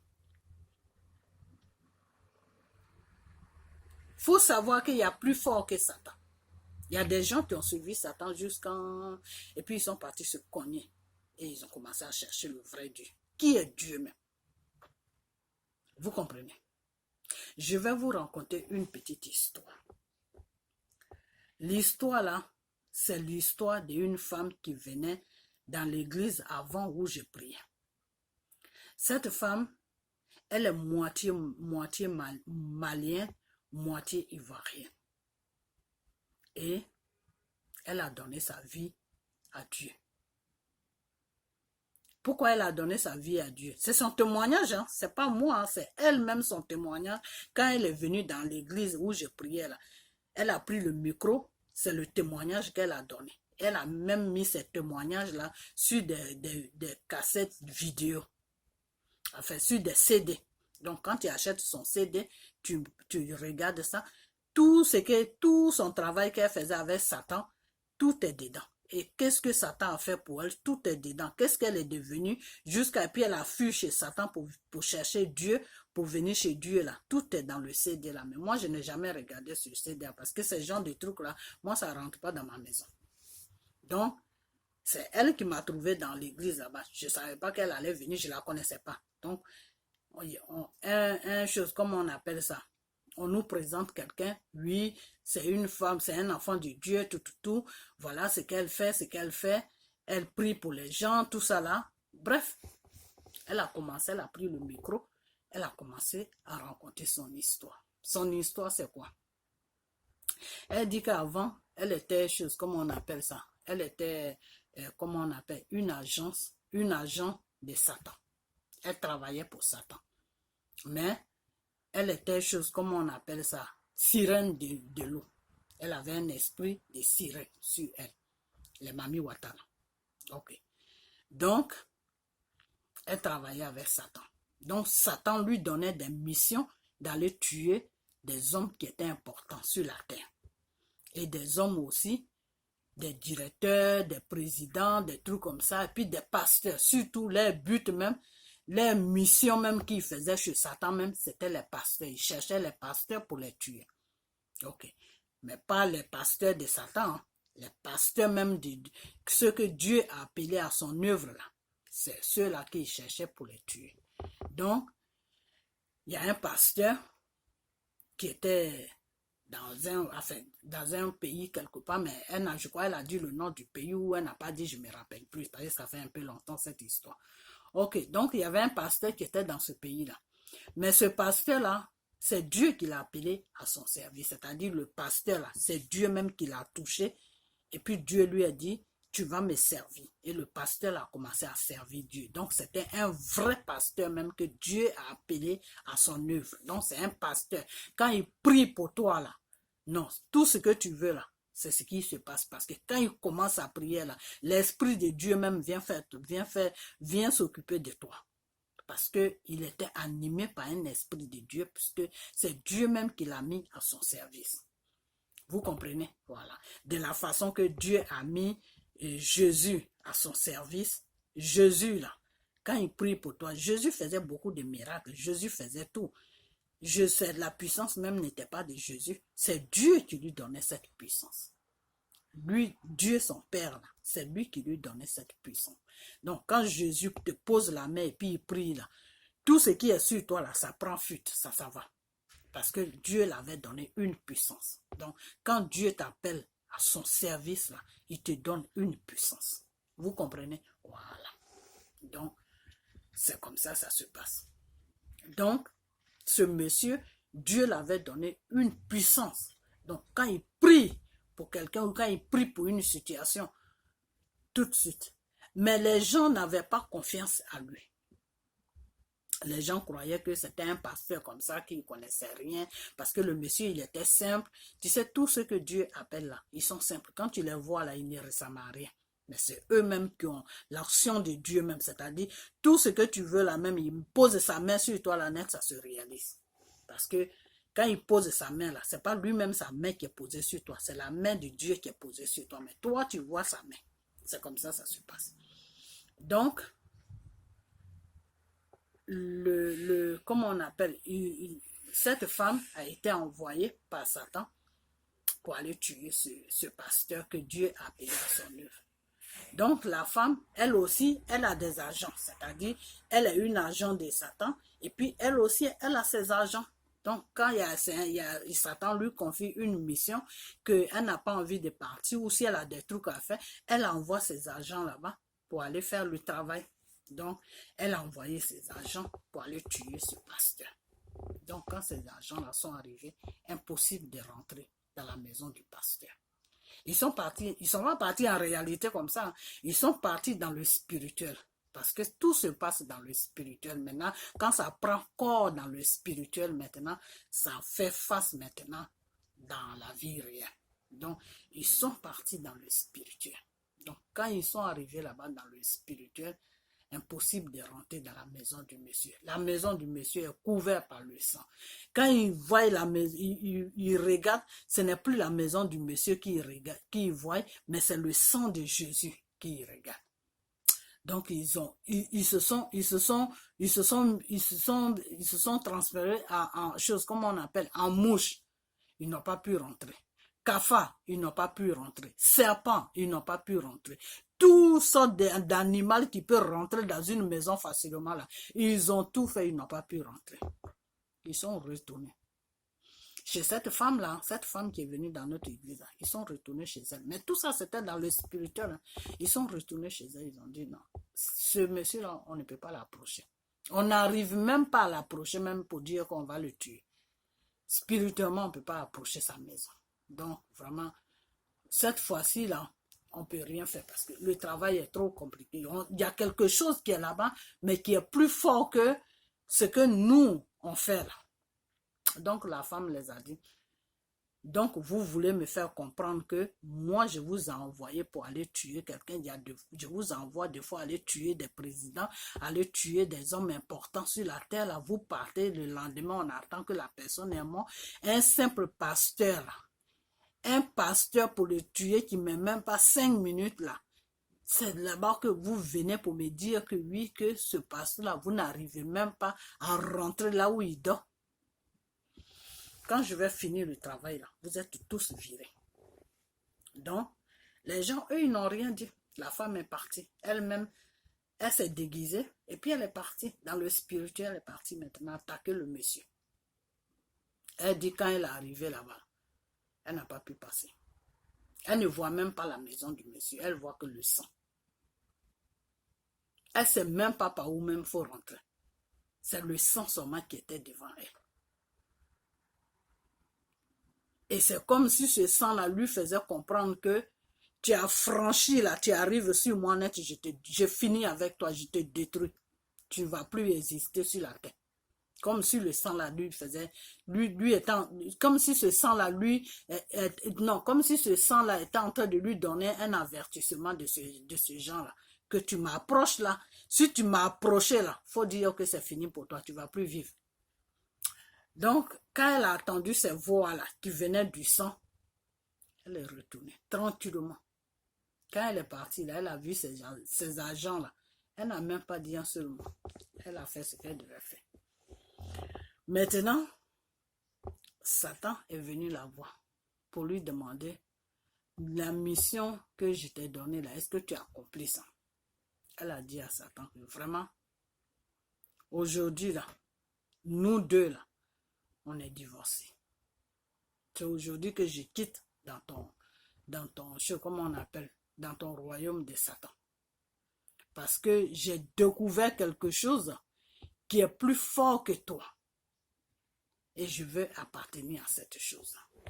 Il faut savoir qu'il y a plus fort que Satan. Il y a des gens qui ont suivi Satan jusqu'en... Et puis ils sont partis se cogner. Et ils ont commencé à chercher le vrai Dieu. Qui est Dieu même? Vous comprenez? Je vais vous raconter une petite histoire. L'histoire là, c'est l'histoire d'une femme qui venait dans l'église avant où je priais. Cette femme, elle est moitié malienne, moitié ivoirienne. Et elle a donné sa vie à Dieu. Pourquoi elle a donné sa vie à Dieu? C'est son témoignage, hein? C'est pas moi, hein? C'est elle-même son témoignage. Quand elle est venue dans l'église où je priais, là, elle a pris le micro, c'est le témoignage qu'elle a donné. Elle a même mis ces témoignages-là sur des cassettes vidéo, enfin sur des CD. Donc quand tu achètes son CD, tu regardes ça, tout son travail qu'elle faisait avec Satan, tout est dedans. Et qu'est-ce que Satan a fait pour elle? Tout est dedans. Qu'est-ce qu'elle est devenue? Jusqu'à puis elle a fui chez Satan pour chercher Dieu, pour venir chez Dieu là. Tout est dans le CD là. Mais moi, je n'ai jamais regardé ce CD là, parce que ce genre de trucs là, moi, ça ne rentre pas dans ma maison. Donc, c'est elle qui m'a trouvé dans l'église là-bas. Je ne savais pas qu'elle allait venir, je ne la connaissais pas. Donc, un chose, comment on appelle ça? On nous présente quelqu'un, oui, c'est une femme, c'est un enfant de Dieu, tout. Voilà ce qu'elle fait. Elle prie pour les gens, tout ça là. Bref, elle a pris le micro, elle a commencé à raconter son histoire. Son histoire, c'est quoi? Elle dit qu'avant, elle était chose, comment on appelle ça? Elle était, comment on appelle, une agent de Satan. Elle travaillait pour Satan. Mais elle était chose, comment on appelle ça, sirène de l'eau. Elle avait un esprit de sirène sur elle, les mamies Ouattara. Ok. Donc, elle travaillait avec Satan. Donc, Satan lui donnait des missions d'aller tuer des hommes qui étaient importants sur la terre. Et des hommes aussi, des directeurs, des présidents, des trucs comme ça, et puis des pasteurs, surtout les buts même, les missions même qu'ils faisaient chez Satan même, c'était les pasteurs. Ils cherchaient les pasteurs pour les tuer. Ok. Mais pas les pasteurs de Satan, hein. Les pasteurs même, ceux que Dieu a appelés à son œuvre là. C'est ceux-là qu'il cherchait pour les tuer. Donc, il y a un pasteur qui était dans un pays quelque part, mais je crois qu'elle a dit le nom du pays ou elle n'a pas dit, je ne me rappelle plus, parce que ça fait un peu longtemps cette histoire. Ok, donc il y avait un pasteur qui était dans ce pays-là. Mais ce pasteur-là, c'est Dieu qui l'a appelé à son service. C'est-à-dire le pasteur-là, c'est Dieu même qui l'a touché. Et puis Dieu lui a dit, tu vas me servir. Et le pasteur a commencé à servir Dieu. Donc c'était un vrai pasteur même que Dieu a appelé à son œuvre. Donc c'est un pasteur. Quand il prie pour toi là, non, tout ce que tu veux là, c'est ce qui se passe. Parce que quand il commence à prier là, l'Esprit de Dieu même vient s'occuper de toi. Parce qu'il était animé par un esprit de Dieu, puisque c'est Dieu même qui l'a mis à son service. Vous comprenez? Voilà. De la façon que Dieu a mis Jésus à son service, Jésus là, quand il prie pour toi, Jésus faisait beaucoup de miracles, Jésus faisait tout. La puissance même n'était pas de Jésus, c'est Dieu qui lui donnait cette puissance. Lui, Dieu son Père, c'est lui qui lui donnait cette puissance. Donc, quand Jésus te pose la main et puis il prie là, tout ce qui est sur toi là, ça prend fuite, ça va. Parce que Dieu l'avait donné une puissance. Donc, quand Dieu t'appelle à son service là, il te donne une puissance. Vous comprenez? Voilà. Donc, c'est comme ça se passe. Donc, ce monsieur, Dieu l'avait donné une puissance. Donc, quand il prie pour quelqu'un ou quand il prie pour une situation, tout de suite. Mais les gens n'avaient pas confiance à lui. Les gens croyaient que c'était un pasteur comme ça qui ne connaissait rien parce que le monsieur, il était simple. Tu sais, tout ce que Dieu appelle là, ils sont simples. Quand tu les vois là, ils ne ressemblent à rien. Mais c'est eux-mêmes qui ont l'action de Dieu même. C'est-à-dire, tout ce que tu veux là même, il pose sa main sur toi là, net, ça se réalise. Parce que quand il pose sa main là, c'est pas lui-même sa main qui est posée sur toi. C'est la main de Dieu qui est posée sur toi. Mais toi, tu vois sa main. C'est comme ça se passe. Donc, comment on appelle, cette femme a été envoyée par Satan pour aller tuer ce pasteur que Dieu a appelé à son œuvre. Donc la femme, elle aussi, elle a des agents, c'est-à-dire elle est une agent de Satan et puis elle aussi, elle a ses agents. Donc quand Satan lui confie une mission qu'elle n'a pas envie de partir ou si elle a des trucs à faire, elle envoie ses agents là-bas pour aller faire le travail. Donc elle a envoyé ses agents pour aller tuer ce pasteur. Donc quand ces agents-là sont arrivés, impossible de rentrer dans la maison du pasteur. Ils sont pas partis en réalité comme ça. Ils sont partis dans le spirituel. Parce que tout se passe dans le spirituel maintenant. Quand ça prend corps dans le spirituel maintenant, ça fait face maintenant dans la vie réelle. Donc, ils sont partis dans le spirituel. Donc, quand ils sont arrivés là-bas dans le spirituel, impossible de rentrer dans la maison du monsieur. La maison du monsieur est couverte par le sang. Quand ils voient la maison, ils regardent, ce n'est plus la maison du monsieur qu'ils voient, mais c'est le sang de Jésus qu'ils regardent. Donc ils se sont transférés en chose, comme on appelle, en mouche. Ils n'ont pas pu rentrer. Cafard, ils n'ont pas pu rentrer. Serpent, ils n'ont pas pu rentrer. Toutes sortes d'animaux qui peuvent rentrer dans une maison facilement là. Ils ont tout fait, ils n'ont pas pu rentrer. Ils sont retournés. Chez cette femme-là, cette femme qui est venue dans notre église, là, ils sont retournés chez elle. Mais tout ça, c'était dans le spirituel. Hein. Ils sont retournés chez elle, ils ont dit non. Ce monsieur-là, on ne peut pas l'approcher. On n'arrive même pas à l'approcher, même pour dire qu'on va le tuer. Spirituellement, on ne peut pas approcher sa maison. Donc, vraiment, cette fois-ci, là, on ne peut rien faire parce que le travail est trop compliqué. Il y a quelque chose qui est là-bas, mais qui est plus fort que ce que nous, on fait là. Donc, la femme les a dit, donc vous voulez me faire comprendre que moi, je vous ai envoyé pour aller tuer quelqu'un. Je vous envoie des fois aller tuer des présidents, aller tuer des hommes importants sur la terre. Là, vous partez le lendemain, on attend que la personne est morte. Un simple pasteur, là, un pasteur pour le tuer qui ne met même pas 5 minutes là. C'est là-bas que vous venez pour me dire que oui, que ce pasteur-là, vous n'arrivez même pas à rentrer là où il dort. Quand je vais finir le travail là, vous êtes tous virés. Donc, les gens, eux, ils n'ont rien dit. La femme est partie. Elle-même, elle s'est déguisée et puis elle est partie. Dans le spirituel, elle est partie maintenant attaquer le monsieur. Elle dit quand elle est arrivée là-bas, elle n'a pas pu passer. Elle ne voit même pas la maison du monsieur. Elle voit que le sang. Elle ne sait même pas par où même il faut rentrer. C'est le sang seulement qui était devant elle. Et c'est comme si ce sang-là lui faisait comprendre que tu as franchi là, tu arrives sur moi net, je finis avec toi, je te détruis. Tu ne vas plus exister sur la terre. Comme si le sang-là lui faisait, lui étant, comme si ce sang-là lui, non, comme si ce sang-là était en train de lui donner un avertissement de ce genre-là. Que tu m'approches là, si tu m'as approché là, faut dire que c'est fini pour toi, tu ne vas plus vivre. Donc, quand elle a entendu ces voix-là qui venaient du sang, elle est retournée tranquillement. Quand elle est partie, là, elle a vu ces agents-là. Elle n'a même pas dit un seul mot. Elle a fait ce qu'elle devait faire. Maintenant, Satan est venu la voir pour lui demander la mission que je t'ai donnée là. Est-ce que tu as accompli ça? Elle a dit à Satan que vraiment, aujourd'hui là, nous deux là, on est divorcés. C'est aujourd'hui que je quitte dans ton, comment on appelle, dans ton royaume de Satan. Parce que j'ai découvert quelque chose qui est plus fort que toi. Et je veux appartenir à cette chose-là.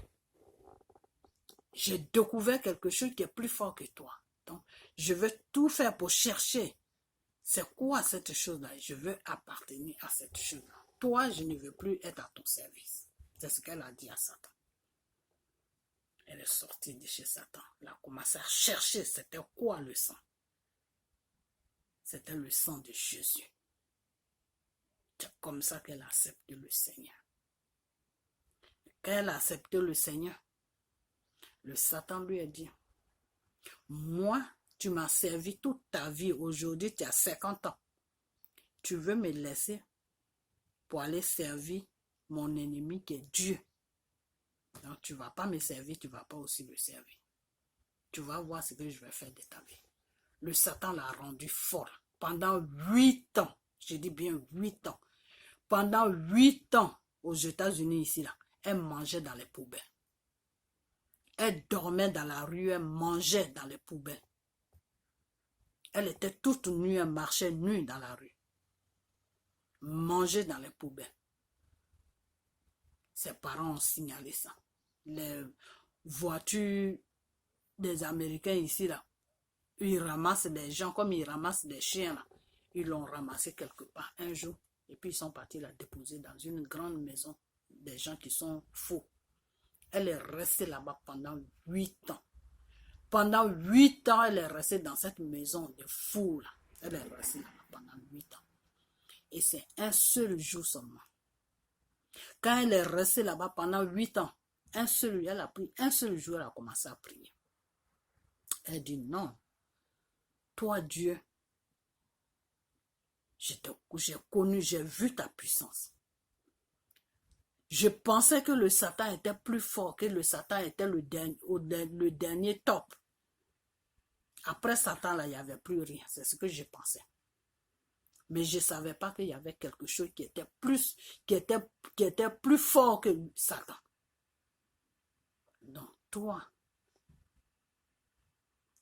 J'ai découvert quelque chose qui est plus fort que toi. Donc, je veux tout faire pour chercher. C'est quoi cette chose-là? Je veux appartenir à cette chose-là. Toi, je ne veux plus être à ton service. C'est ce qu'elle a dit à Satan. Elle est sortie de chez Satan. Elle a commencé à chercher c'était quoi le sang. C'était le sang de Jésus. C'est comme ça qu'elle a accepté le Seigneur. Quand elle a accepté le Seigneur, le Satan lui a dit, moi, tu m'as servi toute ta vie. Aujourd'hui, tu as 50 ans. Tu veux me laisser pour aller servir mon ennemi qui est Dieu. Donc, tu ne vas pas me servir, tu ne vas pas aussi me servir. Tu vas voir ce que je vais faire de ta vie. le Satan l'a rendue folle. Pendant 8 ans, je dis bien 8 ans, pendant 8 ans aux États-Unis ici, là, elle mangeait dans les poubelles. Elle dormait dans la rue, elle mangeait dans les poubelles. Elle était toute nue, elle marchait nue dans la rue. Mangeait dans les poubelles. Ses parents ont signalé ça. Les voitures des Américains ici, là, ils ramassent des gens comme ils ramassent des chiens, là. Ils l'ont ramassé quelque part un jour. Et puis ils sont partis la déposer dans une grande maison. Des gens qui sont faux. Elle est restée là-bas pendant 8 ans. Pendant 8 ans, elle est restée dans cette maison de fous là. Elle est restée là-bas pendant 8 ans. Et c'est un seul jour seulement. Quand elle est restée là-bas pendant 8 ans, elle a pris un seul jour, elle a commencé à prier. Elle dit non, toi Dieu, j'ai connu, j'ai vu ta puissance. Je pensais que le Satan était plus fort, que le Satan était le dernier top. Après Satan, là, il n'y avait plus rien. C'est ce que je pensais. Mais je ne savais pas qu'il y avait quelque chose qui était plus fort que Satan. Donc, toi,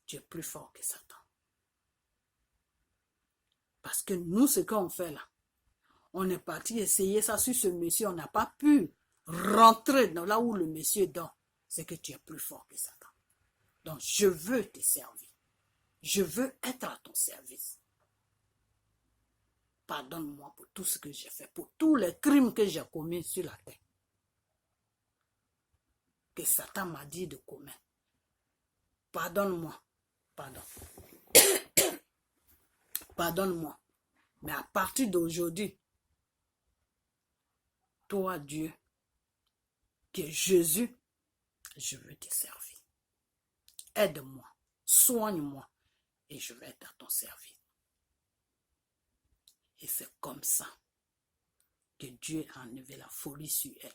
tu es plus fort que Satan. Parce que nous, ce qu'on fait là, on est parti essayer ça sur ce monsieur, on n'a pas pu rentrer dans là où le monsieur dort. C'est que tu es plus fort que Satan. Donc, je veux te servir. Je veux être à ton service. Pardonne-moi pour tout ce que j'ai fait, pour tous les crimes que j'ai commis sur la terre. Que Satan m'a dit de commettre. Pardonne-moi. Pardon. Pardonne-moi. Mais à partir d'aujourd'hui, toi, Dieu, qui est Jésus, je veux te servir. Aide-moi, soigne-moi, et je vais être à ton service. Et c'est comme ça que Dieu a enlevé la folie sur elle.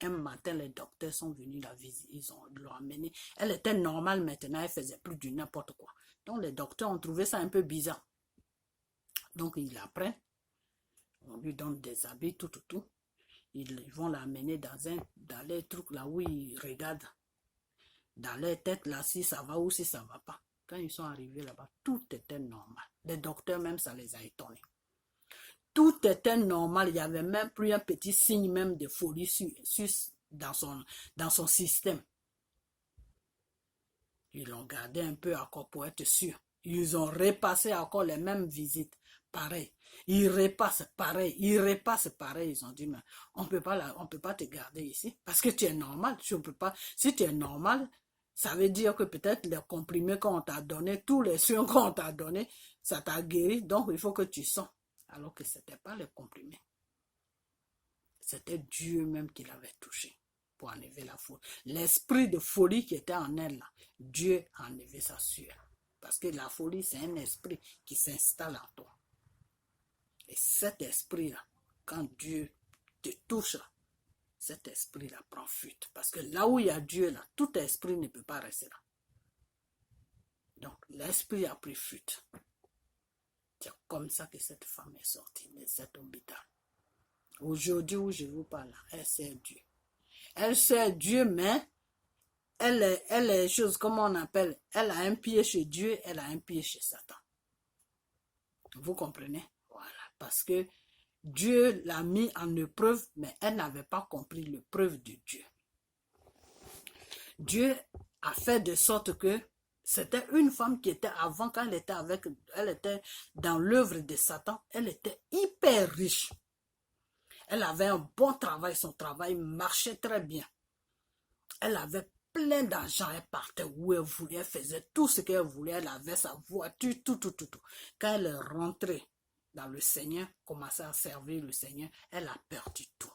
Un matin, les docteurs sont venus la visiter, ils l'ont amenée. Elle était normale maintenant, elle faisait plus du n'importe quoi. Donc les docteurs ont trouvé ça un peu bizarre. Donc ils la prennent, on lui donne des habits, tout. Ils vont l'amener dans les trucs là où ils regardent. Dans les têtes là, si ça va ou si ça va pas. Quand ils sont arrivés là-bas, tout était normal. Les docteurs même, ça les a étonnés. Tout était normal, il n'y avait même plus un petit signe même de folie dans son système. Ils l'ont gardé un peu encore pour être sûr. Ils ont repassé encore les mêmes visites. Pareil. Ils repassent pareil. Ils ont dit, mais on peut pas te garder ici. Parce que tu es normal. Si tu es normal, ça veut dire que peut-être les comprimés qu'on t'a donné, tous les soins qu'on t'a donné, ça t'a guéri. Donc il faut que tu sens. Alors que ce n'était pas les comprimés. C'était Dieu même qui l'avait touché pour enlever la folie. L'esprit de folie qui était en elle, là, Dieu a enlevé ça sur elle. Parce que la folie, c'est un esprit qui s'installe en toi. Et cet esprit-là, quand Dieu te touche, là, cet esprit-là prend fuite. Parce que là où il y a Dieu, là, tout esprit ne peut pas rester là. Donc, l'esprit a pris fuite. C'est comme ça que cette femme est sortie de cet hôpital. Aujourd'hui où je vous parle, elle sert Dieu. Elle sert Dieu, mais elle est chose, comme on appelle, elle a un pied chez Dieu, elle a un pied chez Satan. Vous comprenez? Voilà, parce que Dieu l'a mis en épreuve, mais elle n'avait pas compris l'épreuve de Dieu. Dieu a fait de sorte que c'était une femme qui était avant, quand elle était dans l'œuvre de Satan, elle était hyper riche. Elle avait un bon travail, son travail marchait très bien. Elle avait plein d'argent, elle partait où elle voulait, elle faisait tout ce qu'elle voulait, elle avait sa voiture, tout. Quand elle est rentrée dans le Seigneur, commençait à servir le Seigneur, elle a perdu tout.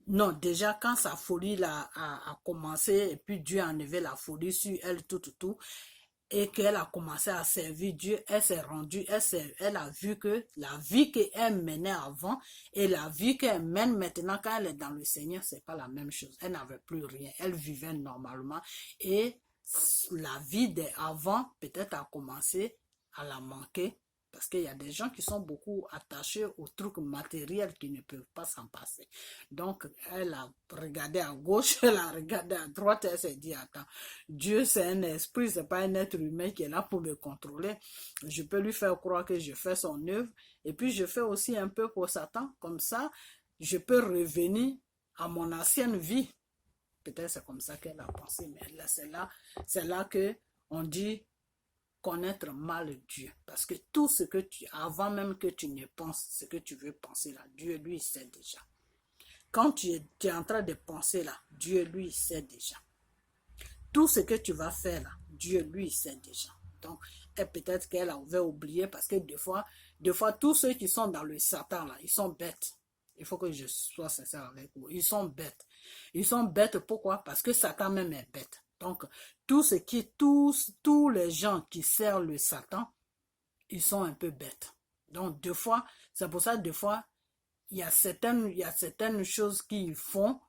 Non, déjà quand sa folie a commencé, et puis Dieu a enlevé la folie sur elle, tout, et qu'elle a commencé à servir Dieu, elle s'est rendue, elle a vu que la vie qu'elle menait avant et la vie qu'elle mène maintenant quand elle est dans le Seigneur, c'est pas la même chose. Elle n'avait plus rien, elle vivait normalement et la vie d'avant peut-être a commencé à la manquer. Parce qu'il y a des gens qui sont beaucoup attachés aux trucs matériels qui ne peuvent pas s'en passer. Donc, elle a regardé à gauche, elle a regardé à droite, elle s'est dit, attends, Dieu c'est un esprit, c'est pas un être humain qui est là pour me contrôler. Je peux lui faire croire que je fais son œuvre. Et puis, je fais aussi un peu pour Satan. Comme ça, je peux revenir à mon ancienne vie. Peut-être c'est comme ça qu'elle a pensé, mais là, c'est là que on dit connaître mal Dieu. Parce que tout ce que avant même que tu ne penses, ce que tu veux penser là, Dieu lui sait déjà. Quand tu es en train de penser là, Dieu lui sait déjà. Tout ce que tu vas faire là, Dieu lui sait déjà. Donc, peut-être qu'elle avait oublié parce que des fois, tous ceux qui sont dans le Satan là, ils sont bêtes. Il faut que je sois sincère avec vous. Ils sont bêtes. Ils sont bêtes pourquoi? Parce que Satan même est bête. Donc, tous les gens qui servent le Satan, ils sont un peu bêtes. Donc, des fois, c'est pour ça, des fois, il y a certaines choses qu'ils font,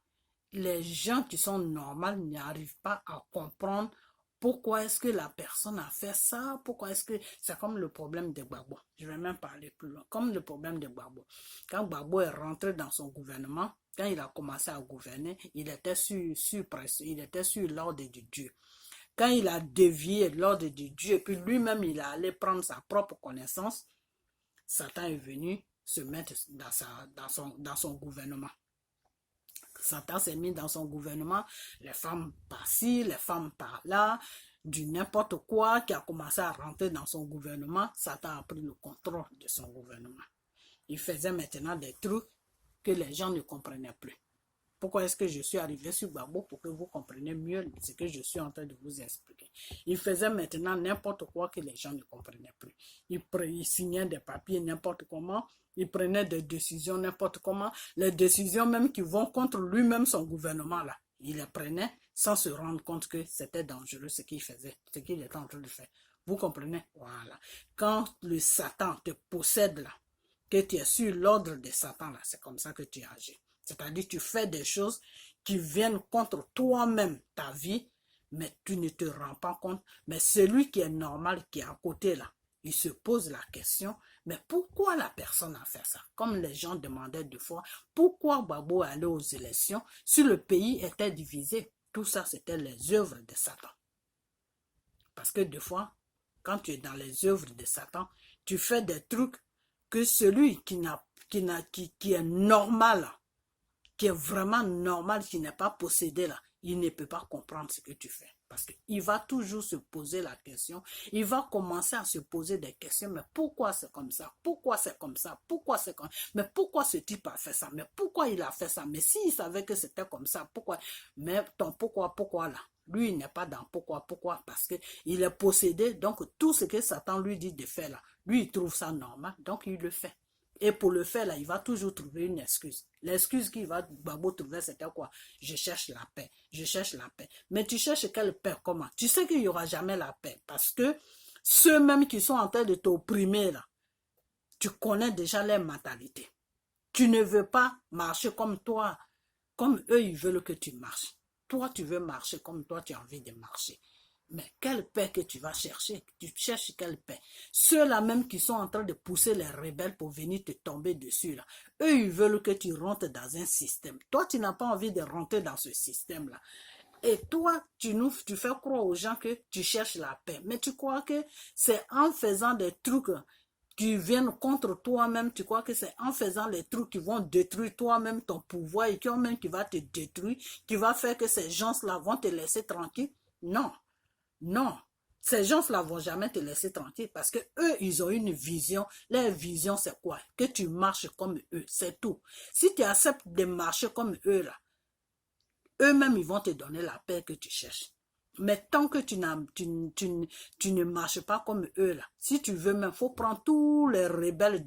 les gens qui sont normaux n'arrivent pas à comprendre pourquoi est-ce que la personne a fait ça, pourquoi est-ce que c'est comme le problème de Gbagbo. Je vais même parler plus loin. Comme le problème de Gbagbo. Quand Gbagbo est rentré dans son gouvernement, quand il a commencé à gouverner, il était sur l'ordre de Dieu. Quand il a dévié l'ordre de Dieu, et puis lui-même il a allé prendre sa propre connaissance, Satan est venu se mettre dans son gouvernement. Satan s'est mis dans son gouvernement, les femmes par-ci, les femmes par-là, du n'importe quoi qui a commencé à rentrer dans son gouvernement. Satan a pris le contrôle de son gouvernement. Il faisait maintenant des trucs que les gens ne comprenaient plus. Pourquoi est-ce que je suis arrivé sur Gbagbo? Pour que vous compreniez mieux ce que je suis en train de vous expliquer. Il faisait maintenant n'importe quoi que les gens ne comprenaient plus. Il signait des papiers n'importe comment. Il prenait des décisions n'importe comment. Les décisions même qui vont contre lui-même, son gouvernement là. Il les prenait sans se rendre compte que c'était dangereux ce qu'il faisait, ce qu'il était en train de faire. Vous comprenez? Voilà. Quand le Satan te possède là, que tu es sur l'ordre de Satan là, c'est comme ça que tu agis. C'est-à-dire que tu fais des choses qui viennent contre toi-même, ta vie, mais tu ne te rends pas compte. Mais celui qui est normal, qui est à côté là, il se pose la question, mais pourquoi la personne a fait ça? Comme les gens demandaient deux fois, pourquoi Gbagbo allait aux élections si le pays était divisé? Tout ça, c'était les œuvres de Satan. Parce que des fois, quand tu es dans les œuvres de Satan, tu fais des trucs que celui qui est normal, qui est vraiment normal, qui n'est pas possédé là, il ne peut pas comprendre ce que tu fais. Parce qu'il va toujours se poser la question, il va commencer à se poser des questions, mais pourquoi c'est comme ça? Pourquoi c'est comme ça? Pourquoi c'est comme ça? Mais pourquoi ce type a fait ça? Mais pourquoi il a fait ça? Mais s'il savait que c'était comme ça, pourquoi? Mais ton pourquoi là? Lui, il n'est pas dans pourquoi, parce qu'il est possédé, donc tout ce que Satan lui dit de faire là, lui, il trouve ça normal, donc il le fait. Et pour le faire, là, il va toujours trouver une excuse. L'excuse qu'il va Gbagbo trouver, c'était quoi? Je cherche la paix. Je cherche la paix. Mais tu cherches quelle paix? Comment? Tu sais qu'il n'y aura jamais la paix. Parce que ceux-mêmes qui sont en train de t'opprimer, là, tu connais déjà leur mentalité. Tu ne veux pas marcher comme toi, comme eux, ils veulent que tu marches. Toi, tu veux marcher comme toi, tu as envie de marcher. Mais quelle paix que tu vas chercher? Tu cherches quelle paix? Ceux-là même qui sont en train de pousser les rebelles pour venir te tomber dessus, là, eux, ils veulent que tu rentres dans un système. Toi, tu n'as pas envie de rentrer dans ce système-là. Et toi, tu fais croire aux gens que tu cherches la paix. Mais tu crois que c'est en faisant des trucs qui viennent contre toi-même, tu crois que c'est en faisant les trucs qui vont détruire toi-même ton pouvoir et qui va te détruire, qui va faire que ces gens-là vont te laisser tranquille? Non. Non, ces gens-là ne vont jamais te laisser tranquille parce que eux, ils ont une vision. Leur vision, c'est quoi? Que tu marches comme eux, c'est tout. Si tu acceptes de marcher comme eux, là, eux-mêmes, ils vont te donner la paix que tu cherches. Mais tant que tu ne marches pas comme eux, là, si tu veux même, il faut prendre tous les rebelles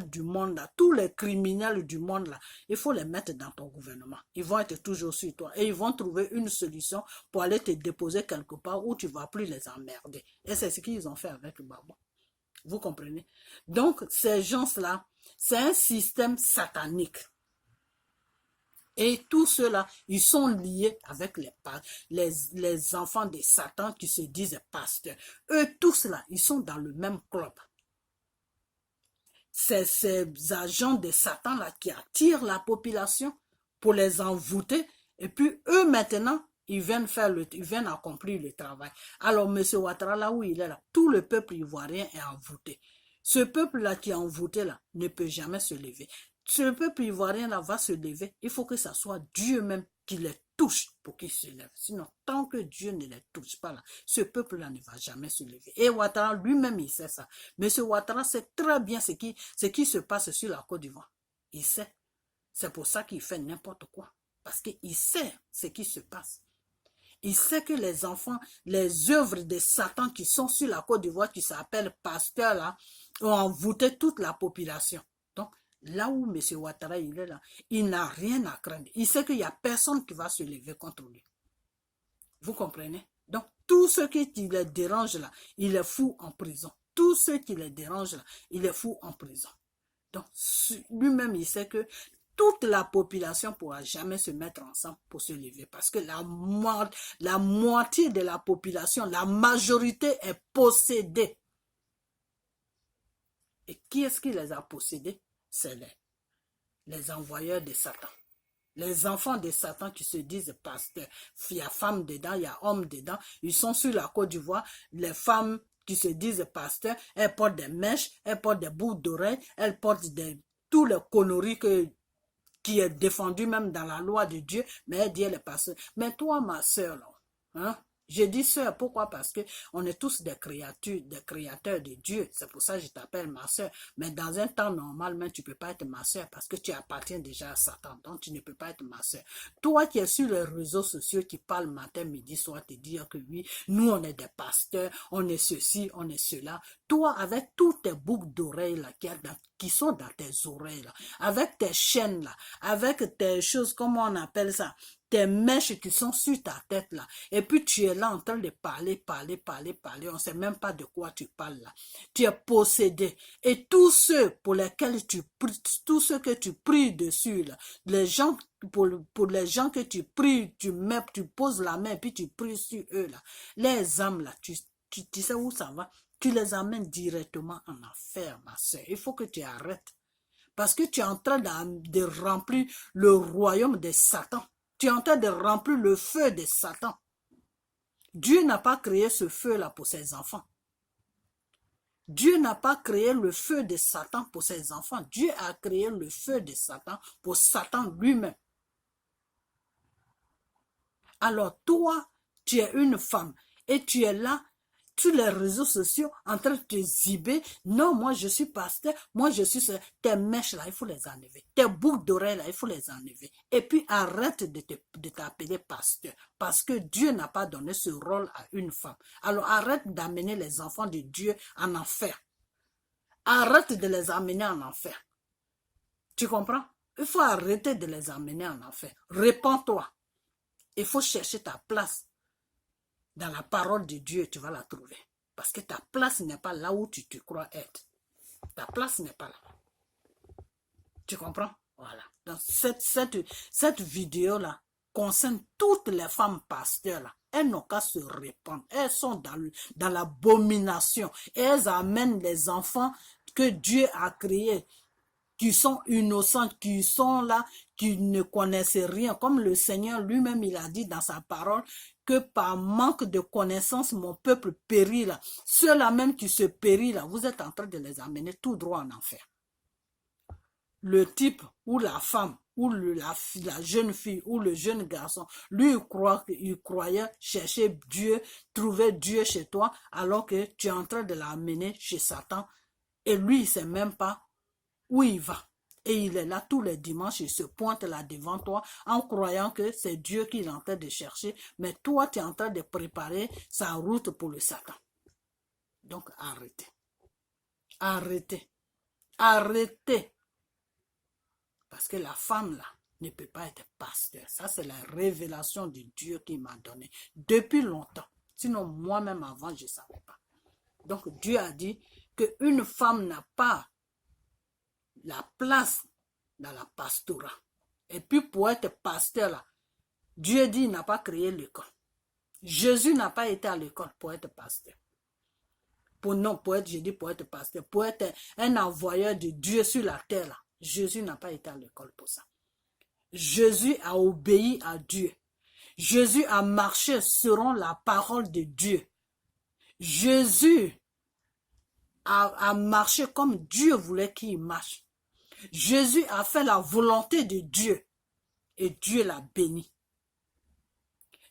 du monde, là, tous les criminels du monde, là, il faut les mettre dans ton gouvernement. Ils vont être toujours sur toi et ils vont trouver une solution pour aller te déposer quelque part où tu ne vas plus les emmerder. Et c'est ce qu'ils ont fait avec Gbagbo. Vous comprenez? Donc, ces gens-là, c'est un système satanique. Et tous ceux-là, ils sont liés avec les enfants de Satan qui se disent pasteurs. Eux tous là, ils sont dans le même club. C'est ces agents de Satan là qui attirent la population pour les envoûter. Et puis eux maintenant, ils viennent accomplir le travail. Alors M. Ouattara, là où il est là, tout le peuple ivoirien est envoûté. Ce peuple-là qui est envoûté là ne peut jamais se lever. Ce peuple ivoirien-là va se lever. Il faut que ce soit Dieu même qui les touche pour qu'ils se lèvent. Sinon, tant que Dieu ne les touche pas, là, ce peuple-là ne va jamais se lever. Et Ouattara lui-même, il sait ça. Mais ce Ouattara sait très bien ce qui se passe sur la Côte d'Ivoire. Il sait. C'est pour ça qu'il fait n'importe quoi. Parce qu'il sait ce qui se passe. Il sait que les enfants, les œuvres de Satan qui sont sur la Côte d'Ivoire, qui s'appellent pasteurs, là, ont envoûté toute la population. Donc, là où M. Ouattara, il est là, il n'a rien à craindre. Il sait qu'il n'y a personne qui va se lever contre lui. Vous comprenez? Donc, tous ceux qui les dérangent là, il les fout en prison. Tous ceux qui les dérangent là, il les fout en prison. Donc, lui-même, il sait que toute la population ne pourra jamais se mettre ensemble pour se lever. Parce que la moitié de la population, la majorité est possédée. Et qui est-ce qui les a possédés? C'est les envoyeurs de Satan. Les enfants de Satan qui se disent pasteurs. Il y a femmes dedans, il y a hommes dedans. Ils sont sur la Côte d'Ivoire. Les femmes qui se disent pasteurs, elles portent des mèches, elles portent des boucles d'oreilles, elles portent tous les conneries qui est défendu même dans la loi de Dieu, mais elle dit elle est pasteur. Mais toi, ma soeur, là, hein? Je dis sœur, pourquoi? Parce que on est tous des créatures, des créateurs de Dieu. C'est pour ça que je t'appelle ma sœur. Mais dans un temps normal, même, tu ne peux pas être ma sœur parce que tu appartiens déjà à Satan. Donc, tu ne peux pas être ma sœur. Toi qui es sur les réseaux sociaux, qui parles matin, midi, soir, te dire que oui, nous, on est des pasteurs, on est ceci, on est cela. Toi, avec toutes tes boucles d'oreilles là, qui sont dans tes oreilles, là, avec tes chaînes, là, avec tes choses, comment on appelle ça? Tes mèches qui sont sur ta tête là, et puis tu es là en train de parler, on ne sait même pas de quoi tu parles là. Tu es possédé. Et tous ceux pour lesquels tu pries, tous ceux que tu pries dessus là, les gens, pour les gens que tu pries, tu poses la main et puis tu pries sur eux là, les âmes là, tu sais où ça va? Tu les amènes directement en enfer, ma soeur. Il faut que tu arrêtes. Parce que tu es en train de remplir le royaume de Satan. Tu es en train de remplir le feu de Satan. Dieu n'a pas créé ce feu-là pour ses enfants. Dieu n'a pas créé le feu de Satan pour ses enfants. Dieu a créé le feu de Satan pour Satan lui-même. Alors toi, tu es une femme et tu es là sur les réseaux sociaux en train de te ziber. Non, moi je suis pasteur, moi je suis... Tes mèches là, il faut les enlever. Tes boucles d'oreilles là, il faut les enlever. Et puis arrête de t'appeler pasteur. Parce que Dieu n'a pas donné ce rôle à une femme. Alors arrête d'amener les enfants de Dieu en enfer. Arrête de les amener en enfer. Tu comprends? Il faut arrêter de les amener en enfer. Répands-toi. Il faut chercher ta place. Dans la parole de Dieu, tu vas la trouver. Parce que ta place n'est pas là où tu te crois être. Ta place n'est pas là. Tu comprends? Voilà. Donc, cette vidéo-là concerne toutes les femmes pasteurs là. Elles n'ont qu'à se répandre. Elles sont dans l'abomination. Et elles amènent les enfants que Dieu a créés, qui sont innocentes, qui sont là, qui ne connaissent rien. Comme le Seigneur lui-même, il a dit dans sa parole que par manque de connaissance, mon peuple périt là. Ceux-là même qui se périssent là, vous êtes en train de les amener tout droit en enfer. Le type ou la femme, ou la jeune fille, ou le jeune garçon, lui, il croyait chercher Dieu, trouver Dieu chez toi, alors que tu es en train de l'amener chez Satan. Et lui, il ne sait même pas où il va. Et il est là tous les dimanches, il se pointe là devant toi en croyant que c'est Dieu qu'il est en train de chercher. Mais toi, tu es en train de préparer sa route pour le Satan. Donc arrêtez. Arrêtez. Arrêtez. Parce que la femme là ne peut pas être pasteur. Ça, c'est la révélation de Dieu qui m'a donné depuis longtemps. Sinon, moi-même avant, je ne savais pas. Donc Dieu a dit qu'une femme n'a pas la place dans la pastorat. Et puis pour être pasteur là, Dieu dit qu'il n'a pas créé l'école. Jésus n'a pas été à l'école pour être pasteur. Pour être pasteur, pour être un envoyeur de Dieu sur la terre là. Jésus n'a pas été à l'école pour ça. Jésus a obéi à Dieu. Jésus a marché selon la parole de Dieu. Jésus a marché comme Dieu voulait qu'il marche. Jésus a fait la volonté de Dieu et Dieu l'a béni.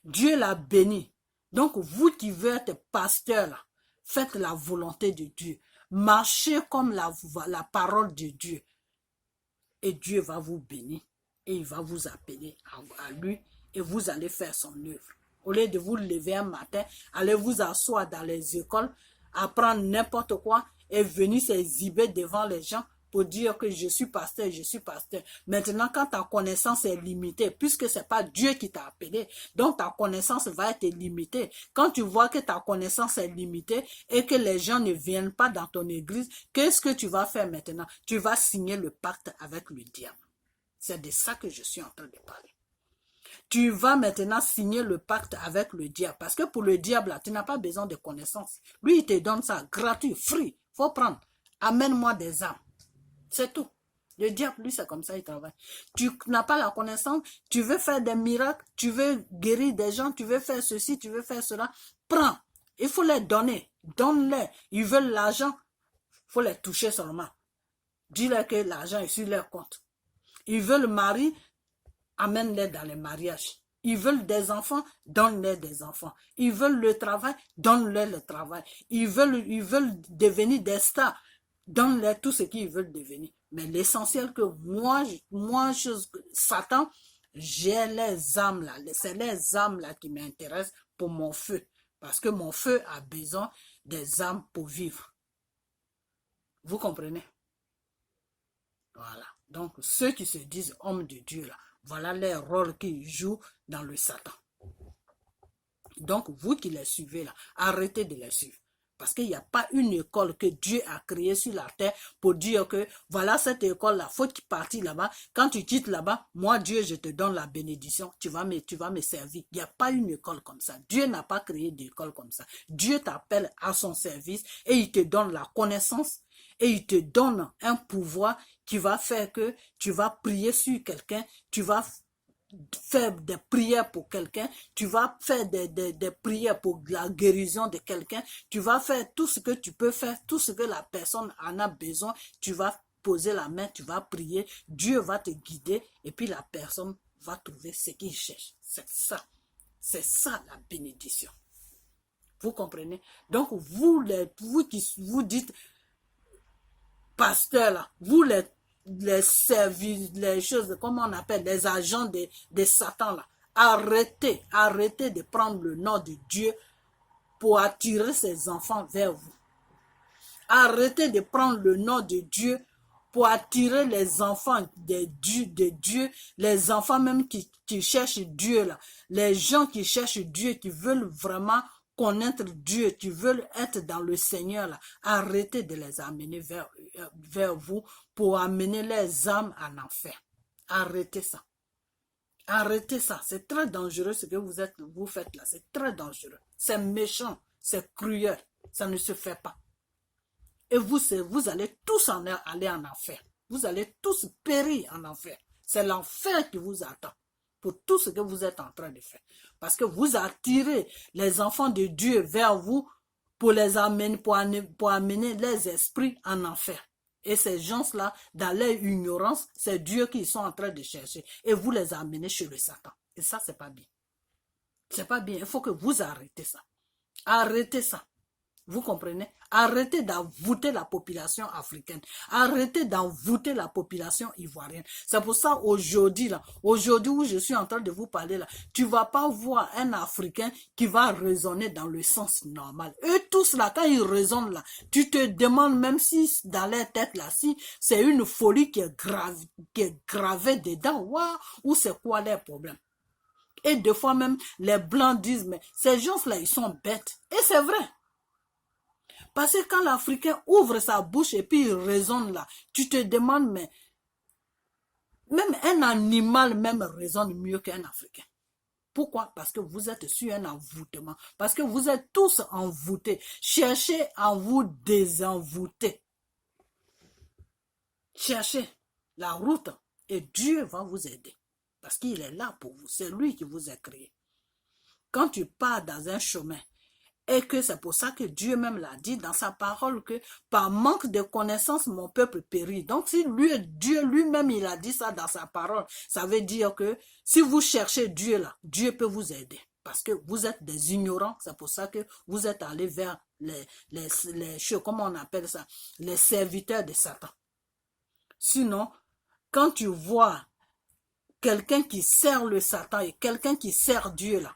Dieu l'a béni. Donc vous qui voulez être pasteur là, faites la volonté de Dieu. Marchez comme la parole de Dieu. Et Dieu va vous bénir. Et il va vous appeler à lui. Et vous allez faire son œuvre. Au lieu de vous lever un matin, allez vous asseoir dans les écoles, apprendre n'importe quoi et venir s'exhiber devant les gens pour dire que je suis pasteur, je suis pasteur. Maintenant, quand ta connaissance est limitée, puisque ce n'est pas Dieu qui t'a appelé, donc ta connaissance va être limitée. Quand tu vois que ta connaissance est limitée et que les gens ne viennent pas dans ton église, qu'est-ce que tu vas faire maintenant? Tu vas signer le pacte avec le diable. C'est de ça que je suis en train de parler. Tu vas maintenant signer le pacte avec le diable. Parce que pour le diable, là, tu n'as pas besoin de connaissances. Lui, il te donne ça gratuit, free. Faut prendre. Amène-moi des âmes. C'est tout. Le diable, lui, c'est comme ça, il travaille. Tu n'as pas la connaissance, tu veux faire des miracles, tu veux guérir des gens, tu veux faire ceci, tu veux faire cela. Prends. Il faut les donner. Donne-les. Ils veulent l'argent. Il faut les toucher seulement. Dis-leur que l'argent est sur leur compte. Ils veulent le mari, amène-les dans les mariages. Ils veulent des enfants, donne-les des enfants. Ils veulent le travail, donne-les le travail. Ils veulent devenir des stars, donne-les tout ce qu'ils veulent devenir. Mais l'essentiel que Satan, j'ai les âmes là. C'est les âmes là qui m'intéressent pour mon feu. Parce que mon feu a besoin des âmes pour vivre. Vous comprenez? Voilà. Donc, ceux qui se disent hommes de Dieu là, voilà les rôles qu'ils jouent dans le Satan. Donc, vous qui les suivez là, arrêtez de les suivre. Parce qu'il n'y a pas une école que Dieu a créée sur la terre pour dire que voilà cette école-là, faut que tu partes là-bas. Quand tu quittes là-bas, moi Dieu, je te donne la bénédiction, tu vas me servir. Il n'y a pas une école comme ça. Dieu n'a pas créé d'école comme ça. Dieu t'appelle à son service et il te donne la connaissance et il te donne un pouvoir qui va faire que tu vas prier sur quelqu'un, tu vas faire des prières pour quelqu'un, tu vas faire des prières pour la guérison de quelqu'un, tu vas faire tout ce que tu peux faire, tout ce que la personne en a besoin, tu vas poser la main, tu vas prier, Dieu va te guider et puis la personne va trouver ce qu'il cherche. C'est ça la bénédiction. Vous comprenez? Donc vous qui vous dites pasteur là, vous les services, les choses, comment on appelle, les agents de Satan là. Arrêtez de prendre le nom de Dieu pour attirer ses enfants vers vous. Arrêtez de prendre le nom de Dieu pour attirer les enfants de Dieu, les enfants même qui cherchent Dieu là, les gens qui cherchent Dieu, qui veulent vraiment connaître Dieu, qui veulent être dans le Seigneur là, arrêtez de les amener vers vous pour amener les âmes en enfer. Arrêtez ça. Arrêtez ça. C'est très dangereux ce que vous faites là. C'est très dangereux. C'est méchant. C'est cruel. Ça ne se fait pas. Et vous allez tous aller en enfer. Vous allez tous périr en enfer. C'est l'enfer qui vous attend pour tout ce que vous êtes en train de faire. Parce que vous attirez les enfants de Dieu vers vous pour les amener, pour amener les esprits en enfer. Et ces gens-là, dans leur ignorance, c'est Dieu qu'ils sont en train de chercher. Et vous les amenez chez le Satan. Et ça, c'est pas bien. C'est pas bien. Il faut que vous arrêtez ça. Arrêtez ça. Vous comprenez? Arrêtez d'envoûter la population africaine. Arrêtez d'envoûter la population ivoirienne. C'est pour ça aujourd'hui où je suis en train de vous parler là, tu vas pas voir un Africain qui va raisonner dans le sens normal. Eux tous là, quand ils raisonnent là, tu te demandes même si dans leur tête là, si c'est une folie qui est gravée dedans, wow, ou c'est quoi leur problème? Et des fois même, les Blancs disent, mais ces gens-là, ils sont bêtes. Et c'est vrai. Parce que quand l'Africain ouvre sa bouche et puis il raisonne là, tu te demandes, mais Même un animal même raisonne mieux qu'un Africain. Pourquoi? Parce que vous êtes sur un envoûtement. Parce que vous êtes tous envoûtés. Cherchez à vous désenvoûter. Cherchez la route et Dieu va vous aider. Parce qu'il est là pour vous. C'est lui qui vous a créé. Quand tu pars dans un chemin, et que c'est pour ça que Dieu même l'a dit dans sa parole que par manque de connaissance, mon peuple périt. Donc si Dieu lui-même il a dit ça dans sa parole, ça veut dire que si vous cherchez Dieu là, Dieu peut vous aider. Parce que vous êtes des ignorants, c'est pour ça que vous êtes allés vers comment on appelle ça, les serviteurs de Satan. Sinon, quand tu vois quelqu'un qui sert le Satan et quelqu'un qui sert Dieu là,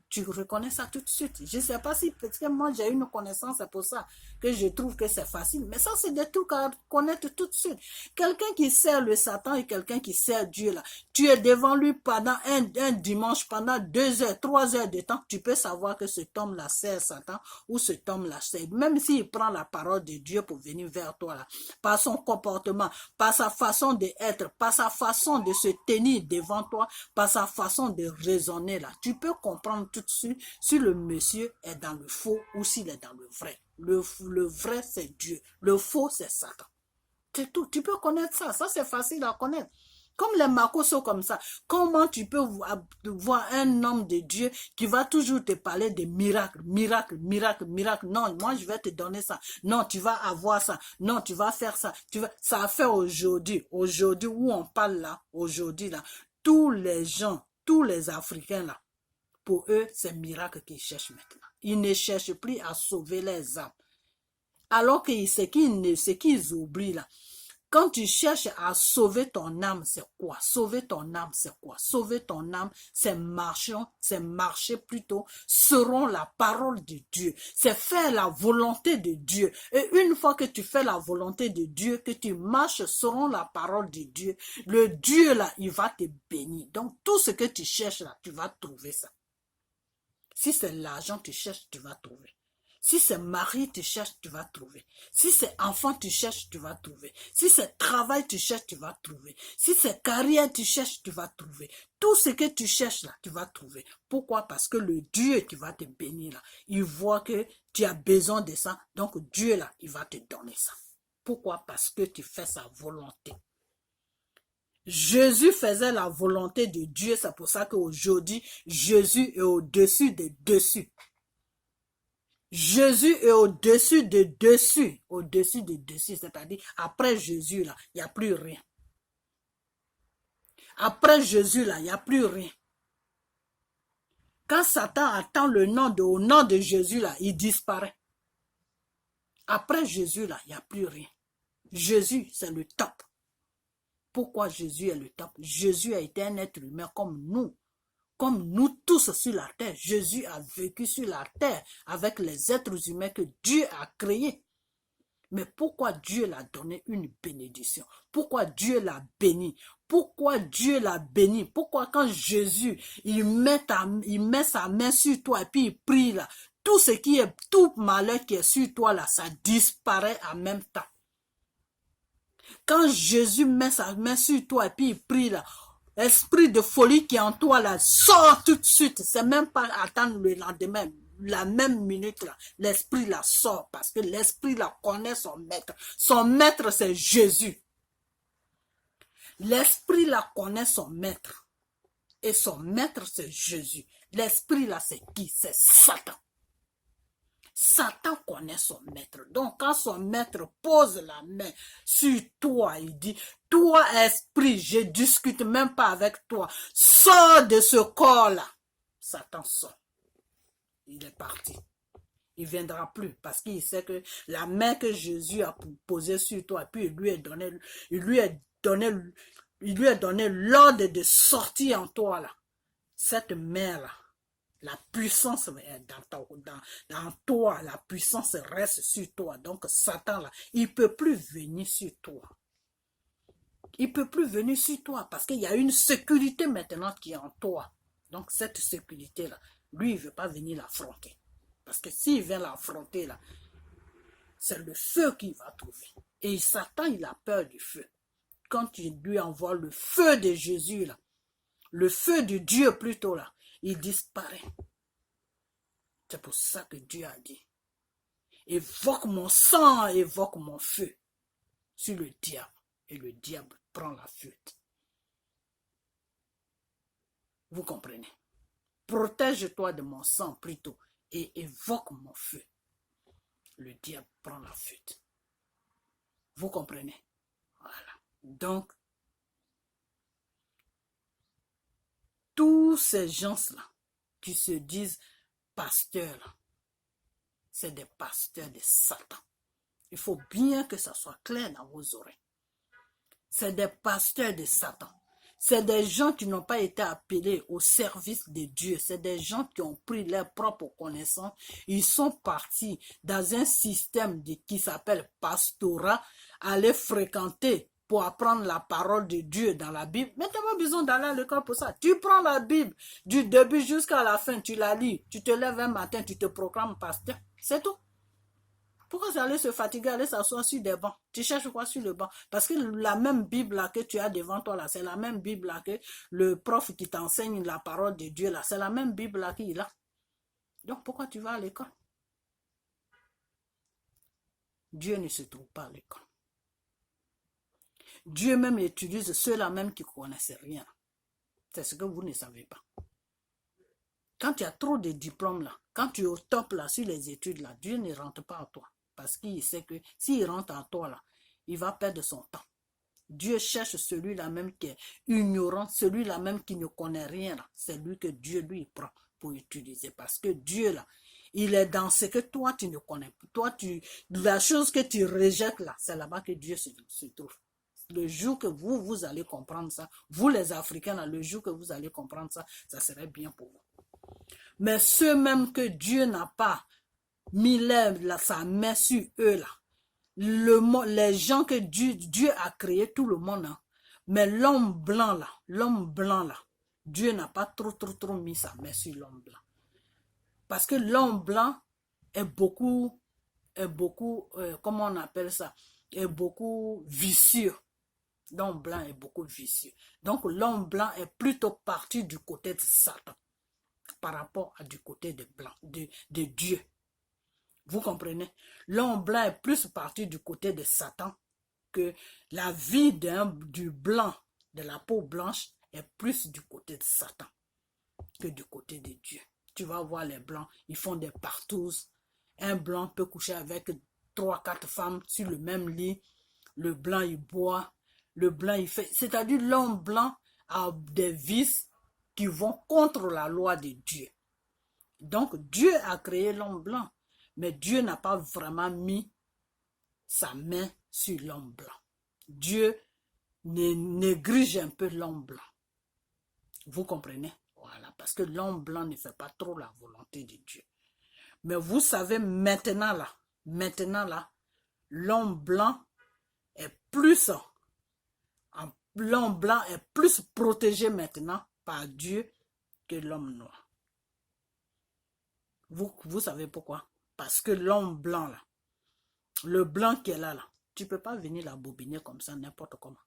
tu reconnais ça tout de suite. Je ne sais pas si, parce que moi j'ai une connaissance, c'est pour ça que je trouve que c'est facile. Mais ça, c'est des trucs à connaître tout de suite. Quelqu'un qui sert le Satan et quelqu'un qui sert Dieu, là, tu es devant lui pendant un dimanche, pendant 2 heures, 3 heures de temps, tu peux savoir que cet homme-là sert Satan ou cet homme-là sert. Même s'il prend la parole de Dieu pour venir vers toi, là, par son comportement, par sa façon d'être, par sa façon de se tenir devant toi, par sa façon de raisonner, là, tu peux comprendre tout de suite si le monsieur est dans le faux ou s'il est dans le vrai. Le vrai, c'est Dieu. Le faux, c'est Satan. C'est tout. Tu peux connaître ça. Ça, c'est facile à connaître. Comme les Marcos sont comme ça. Comment tu peux voir un homme de Dieu qui va toujours te parler de miracles, miracles, miracles, miracles. Non, moi, je vais te donner ça. Non, tu vas avoir ça. Non, tu vas faire ça. Ça a fait aujourd'hui. Aujourd'hui, où on parle là, aujourd'hui là, tous les gens, tous les Africains là, pour eux, c'est miracle qu'ils cherchent maintenant. Ils ne cherchent plus à sauver les âmes. Alors que ce qu'ils oublient là, quand tu cherches à sauver ton âme, c'est quoi? Sauver ton âme, c'est quoi? Sauver ton âme, c'est marcher plutôt selon la parole de Dieu. C'est faire la volonté de Dieu. Et une fois que tu fais la volonté de Dieu, que tu marches selon la parole de Dieu, le Dieu là, il va te bénir. Donc tout ce que tu cherches là, tu vas trouver ça. Si c'est l'argent que tu cherches, tu vas trouver. Si c'est mari tu cherches, tu vas trouver. Si c'est enfant tu cherches, tu vas trouver. Si c'est travail tu cherches, tu vas trouver. Si c'est carrière tu cherches, tu vas trouver. Tout ce que tu cherches là, tu vas trouver. Pourquoi? Parce que le Dieu qui va te bénir là, il voit que tu as besoin de ça. Donc Dieu là, il va te donner ça. Pourquoi? Parce que tu fais sa volonté. Jésus faisait la volonté de Dieu, c'est pour ça qu'aujourd'hui, Jésus est au-dessus des dessus. Jésus est au-dessus des dessus, c'est-à-dire après Jésus, là, il n'y a plus rien. Après Jésus, là, il n'y a plus rien. Quand Satan attend au nom de Jésus, là, il disparaît. Après Jésus, là, il n'y a plus rien. Jésus, c'est le top. Pourquoi Jésus est le top? Jésus a été un être humain comme nous tous sur la terre. Jésus a vécu sur la terre avec les êtres humains que Dieu a créés. Mais pourquoi Dieu l'a donné une bénédiction? Pourquoi Dieu l'a béni? Pourquoi Dieu l'a béni? Pourquoi quand Jésus, il met sa main sur toi et puis il prie là, tout malheur qui est sur toi là, ça disparaît en même temps. Quand Jésus met sa main sur toi et puis il prie là, l'esprit de folie qui est en toi là, sort tout de suite. C'est même pas attendre le lendemain. La même minute là, l'esprit là sort parce que l'esprit là connaît son maître. Son maître c'est Jésus. L'esprit là connaît son maître. Et son maître c'est Jésus. L'esprit là c'est qui? C'est Satan. Satan connaît son maître. Donc, quand son maître pose la main sur toi, il dit, toi, esprit, je ne discute même pas avec toi. Sors de ce corps-là. Satan sort. Il est parti. Il ne viendra plus parce qu'il sait que la main que Jésus a posée sur toi, puis il lui a donné l'ordre de sortir en toi, là. Cette main-là. La puissance est dans toi, la puissance reste sur toi. Donc Satan, là, il ne peut plus venir sur toi. Il ne peut plus venir sur toi parce qu'il y a une sécurité maintenant qui est en toi. Donc cette sécurité-là, lui, il ne veut pas venir l'affronter. Parce que s'il vient l'affronter, là, c'est le feu qu'il va trouver. Et Satan, il a peur du feu. quand tu lui envoies le feu de Jésus, là, le feu de Dieu plutôt, là, il disparaît. C'est pour ça que Dieu a dit, évoque mon sang, évoque mon feu sur le diable. Et le diable prend la fuite. Vous comprenez? Protège-toi de mon sang plutôt et évoque mon feu. Le diable prend la fuite. Vous comprenez? Voilà. Donc, tous ces gens-là qui se disent pasteurs, c'est des pasteurs de Satan. Il faut bien que ça soit clair dans vos oreilles. C'est des pasteurs de Satan. C'est des gens qui n'ont pas été appelés au service de Dieu. C'est des gens qui ont pris leur propre connaissance. Ils sont partis dans un système qui s'appelle pastorat, aller fréquenter pour apprendre la parole de Dieu dans la Bible. Mais tu n'as pas besoin d'aller à l'école pour ça. Tu prends la Bible du début jusqu'à la fin, tu la lis. Tu te lèves un matin, tu te proclames pasteur. C'est tout. Pourquoi aller se fatiguer, aller s'asseoir sur des bancs? Tu cherches quoi sur le banc? Parce que la même Bible là que tu as devant toi là, c'est la même Bible là que le prof qui t'enseigne la parole de Dieu là, c'est la même Bible là qu'il a. Donc pourquoi tu vas à l'école? Dieu ne se trouve pas à l'école. Dieu même utilise ceux-là même qui ne connaissent rien. C'est ce que vous ne savez pas. Quand tu as trop de diplômes là, quand tu es au top là sur les études là, Dieu ne rentre pas en toi. Parce qu'il sait que s'il rentre en toi là, il va perdre son temps. Dieu cherche celui-là même qui est ignorant, celui-là même qui ne connaît rien là. C'est lui que Dieu lui prend pour utiliser. Parce que Dieu là, il est dans ce que toi tu ne connais pas. Toi, la chose que tu rejettes là, c'est là-bas que Dieu se trouve. Le jour que vous allez comprendre ça, vous les Africains là, le jour que vous allez comprendre ça, ça serait bien pour vous. Mais ceux même que Dieu n'a pas mis sa main sur eux là, les gens que Dieu a créé, tout le monde, hein. Mais l'homme blanc là, Dieu n'a pas trop mis sa main sur l'homme blanc. Parce que l'homme blanc est beaucoup, comment on appelle ça, est beaucoup vicieux. L'homme blanc est beaucoup vicieux. Donc l'homme blanc est plutôt parti du côté de Satan par rapport à du côté de Dieu. Vous comprenez? L'homme blanc est plus parti du côté de Satan que la vie du blanc, de la peau blanche, est plus du côté de Satan que du côté de Dieu. Tu vas voir les blancs, ils font des partouzes. Un blanc peut coucher avec 3-4 femmes sur le même lit. Le blanc, il boit. Le blanc, il fait... C'est-à-dire l'homme blanc a des vices qui vont contre la loi de Dieu. Donc, Dieu a créé l'homme blanc. Mais Dieu n'a pas vraiment mis sa main sur l'homme blanc. Dieu néglige un peu l'homme blanc. Vous comprenez? Voilà, parce que l'homme blanc ne fait pas trop la volonté de Dieu. Mais vous savez, maintenant là, l'homme blanc est plus protégé maintenant par Dieu que l'homme noir. Vous savez pourquoi? Parce que l'homme blanc là, le blanc qui est là, tu ne peux pas venir la bobiner comme ça n'importe comment.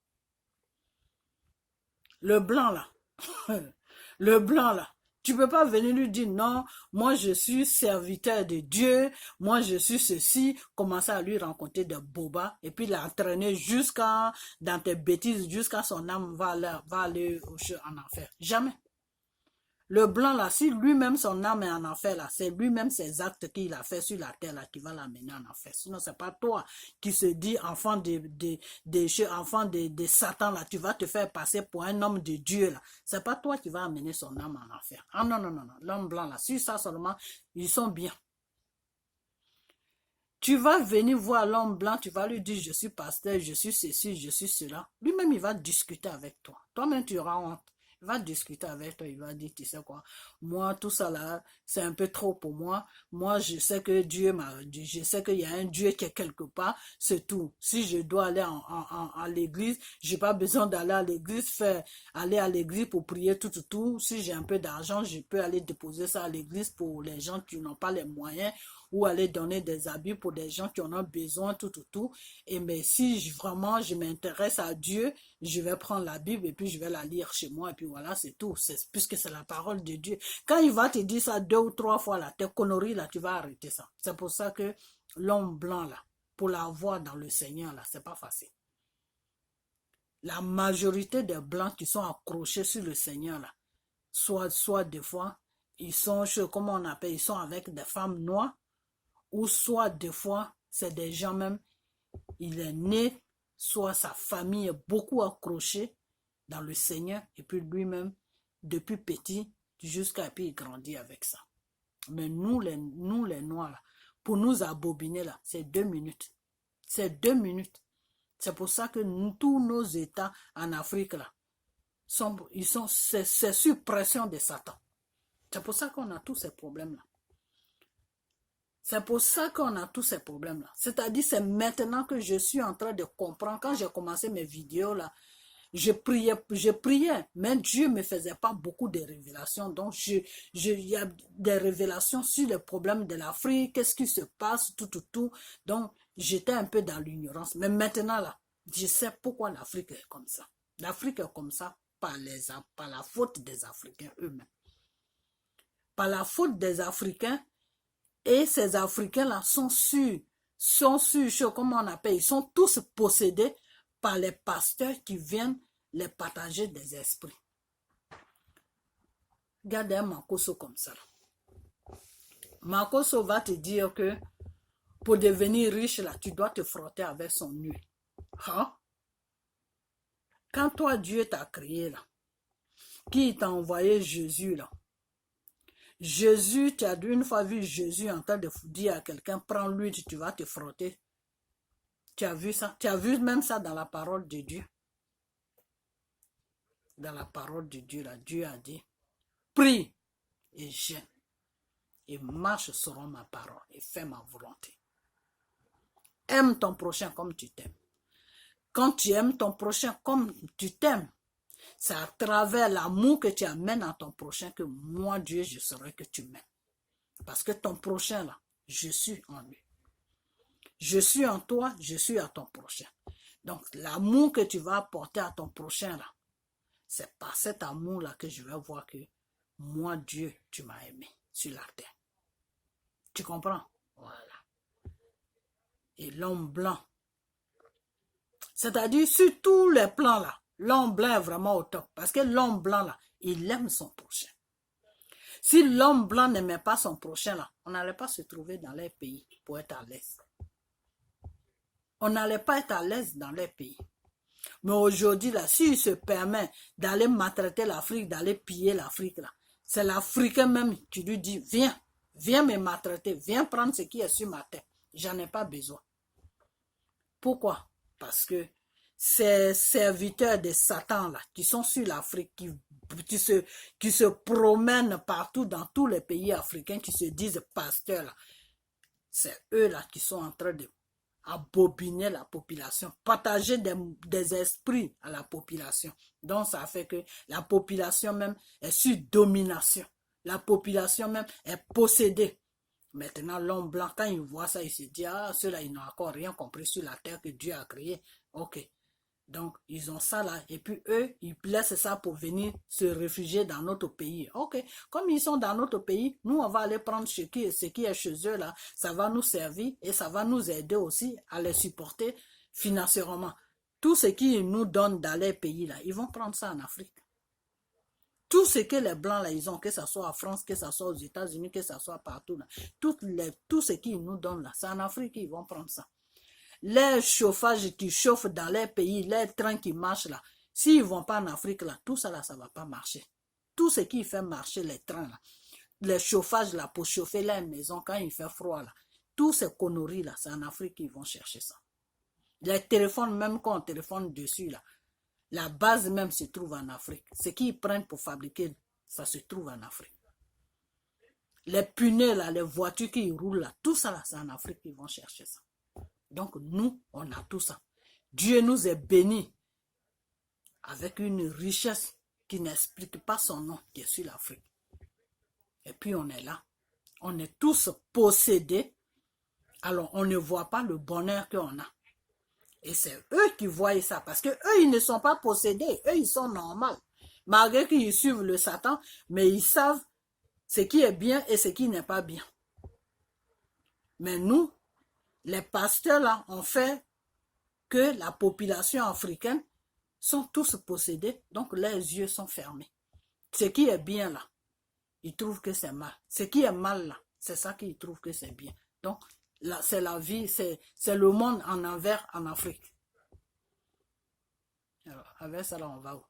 Le blanc là, tu ne peux pas venir lui dire non, moi je suis serviteur de Dieu, moi je suis ceci, commencer à lui rencontrer des bobas et puis l'entraîner dans tes bêtises, jusqu'à son âme va aller en enfer. Jamais. Le blanc là, si lui-même son âme est en enfer là, c'est lui-même ses actes qu'il a fait sur la terre là qui va l'amener en enfer. Sinon c'est pas toi qui se dis enfant de Satan là, tu vas te faire passer pour un homme de Dieu là. C'est pas toi qui vas amener son âme en enfer. Ah non, l'homme blanc là, sur ça seulement, ils sont bien. Tu vas venir voir l'homme blanc, tu vas lui dire je suis pasteur, je suis ceci, je suis cela. Lui-même il va discuter avec toi. Toi-même tu auras honte. Il va discuter avec toi, il va dire, tu sais quoi, moi, tout ça là, c'est un peu trop pour moi. Moi, je sais que Dieu je sais qu'il y a un Dieu qui est quelque part, c'est tout. Si je dois aller à l'église, j'ai pas besoin d'aller à l'église, aller à l'église pour prier tout. Si j'ai un peu d'argent, je peux aller déposer ça à l'église pour les gens qui n'ont pas les moyens, ou aller donner des habits pour des gens qui en ont besoin, tout. Et mais si vraiment je m'intéresse à Dieu, je vais prendre la Bible et puis je vais la lire chez moi et puis voilà, c'est tout. Puisque c'est la parole de Dieu. Quand il va te dire ça 2 ou 3 fois, là, tes conneries, là, tu vas arrêter ça. C'est pour ça que l'homme blanc, là, pour l'avoir dans le Seigneur, là, c'est pas facile. La majorité des blancs qui sont accrochés sur le Seigneur, là, soit des fois, ils sont, comment on appelle, ils sont avec des femmes noires, ou soit des fois, c'est des gens même, il est né, soit sa famille est beaucoup accrochée dans le Seigneur, et puis lui-même, depuis petit, jusqu'à puis il grandit avec ça. Mais nous les noirs, là, pour nous abobiner, là, c'est 2 minutes. C'est 2 minutes. C'est pour ça que tous nos États en Afrique, là, c'est sur pression de Satan. C'est pour ça qu'on a tous ces problèmes-là. C'est pour ça qu'on a tous ces problèmes-là. C'est-à-dire, c'est maintenant que je suis en train de comprendre. Quand j'ai commencé mes vidéos, là, je priais, mais Dieu ne me faisait pas beaucoup de révélations. Donc, il y a des révélations sur les problèmes de l'Afrique, qu'est-ce qui se passe, tout. Donc, j'étais un peu dans l'ignorance. Mais maintenant, là, je sais pourquoi l'Afrique est comme ça. L'Afrique est comme ça par la faute des Africains eux-mêmes. Par la faute des Africains, et ces Africains-là sont sûrs, comment on appelle, ils sont tous possédés par les pasteurs qui viennent les partager des esprits. Regardez un Makosso comme ça. Makosso va te dire que pour devenir riche, là, tu dois te frotter avec son huile. Hein? Quand toi, Dieu t'a créé, là, qui t'a envoyé Jésus, là, Jésus, tu as une fois vu Jésus en train de dire à quelqu'un, prends l'huile, tu vas te frotter. Tu as vu ça? Tu as vu même ça dans la parole de Dieu? Dans la parole de Dieu, là, Dieu a dit, prie et jeûne et marche selon ma parole et fais ma volonté. Aime ton prochain comme tu t'aimes. Quand tu aimes ton prochain comme tu t'aimes, c'est à travers l'amour que tu amènes à ton prochain que moi, Dieu, je saurai que tu m'aimes. Parce que ton prochain, là, je suis en lui. Je suis en toi, je suis à ton prochain. Donc, l'amour que tu vas apporter à ton prochain, là, c'est par cet amour-là que je vais voir que moi, Dieu, tu m'as aimé sur la terre. Tu comprends? Voilà. Et l'homme blanc, c'est-à-dire sur tous les plans, là, l'homme blanc est vraiment au top. Parce que l'homme blanc, là, il aime son prochain. Si l'homme blanc n'aimait pas son prochain, là, on n'allait pas se trouver dans les pays pour être à l'aise. On n'allait pas être à l'aise dans les pays. Mais aujourd'hui, là, s'il se permet d'aller maltraiter l'Afrique, d'aller piller l'Afrique, là, c'est l'Africain même qui lui dit, viens me maltraiter, viens prendre ce qui est sur ma tête. J'en ai pas besoin. Pourquoi? Parce que ces serviteurs de Satan, là, qui sont sur l'Afrique, qui se promènent partout dans tous les pays africains, qui se disent pasteurs, là, c'est eux là qui sont en train de abobiner la population, partager des esprits à la population. Donc ça fait que la population même est sur domination. La population même est possédée. Maintenant, l'homme blanc, quand il voit ça, il se dit, ah, ceux-là, ils n'ont encore rien compris sur la terre que Dieu a créée. Ok. Donc, ils ont ça là. Et puis, eux, ils laissent ça pour venir se réfugier dans notre pays. Ok. Comme ils sont dans notre pays, nous, on va aller prendre ce qui est chez eux là. Ça va nous servir et ça va nous aider aussi à les supporter financièrement. Tout ce qu'ils nous donnent dans les pays là, ils vont prendre ça en Afrique. Tout ce que les Blancs là, ils ont, que ce soit en France, que ce soit aux États-Unis, que ce soit partout là, tout ce qu'ils nous donnent là, c'est en Afrique qu'ils vont prendre ça. Les chauffages qui chauffent dans les pays, les trains qui marchent là, s'ils ne vont pas en Afrique là, tout ça là, ça ne va pas marcher. Tout ce qui fait marcher les trains là, les chauffages là, pour chauffer les maisons quand il fait froid là, tous ces conneries là, c'est en Afrique qu'ils vont chercher ça. Les téléphones, même quand on téléphone dessus là, la base même se trouve en Afrique. Ce qu'ils prennent pour fabriquer, ça se trouve en Afrique. Les pneus, là, les voitures qui roulent, là, tout ça, là, c'est en Afrique qu'ils vont chercher ça. Donc, nous, on a tout ça. Dieu nous est bénis avec une richesse qui n'explique pas son nom, qui est sur l'Afrique. Et puis, on est là. On est tous possédés Alors, on ne voit pas le bonheur qu'on a. Et c'est eux qui voient ça, parce que eux, ils ne sont pas possédés, eux, ils sont normaux. Malgré qu'ils suivent le Satan, mais ils savent ce qui est bien et ce qui n'est pas bien. Mais nous, les pasteurs là, on fait que la population africaine sont tous possédés, donc leurs yeux sont fermés. Ce qui est bien là, ils trouvent que c'est mal. Ce qui est mal là, c'est ça qu'ils trouvent que c'est bien. Donc, là, c'est la vie, c'est le monde en envers en Afrique. Alors, avec ça là, on va où?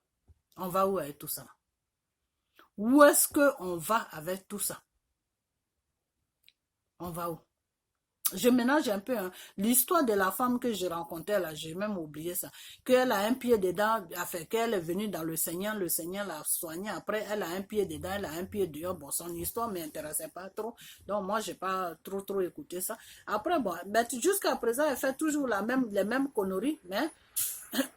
On va où avec tout ça? Où est-ce qu'on va avec tout ça? On va où? Je ménage un peu, hein. L'histoire de la femme que j'ai rencontrée là, j'ai même oublié ça. Qu'elle a un pied dedans, fait qu'elle est venue dans le Seigneur l'a soignée. Après, elle a un pied dedans, elle a un pied dehors. Bon, son histoire ne m'intéressait pas trop. Donc, moi, j'ai pas trop écouté ça. Après, bon, ben, jusqu'à présent, elle fait toujours les mêmes conneries, mais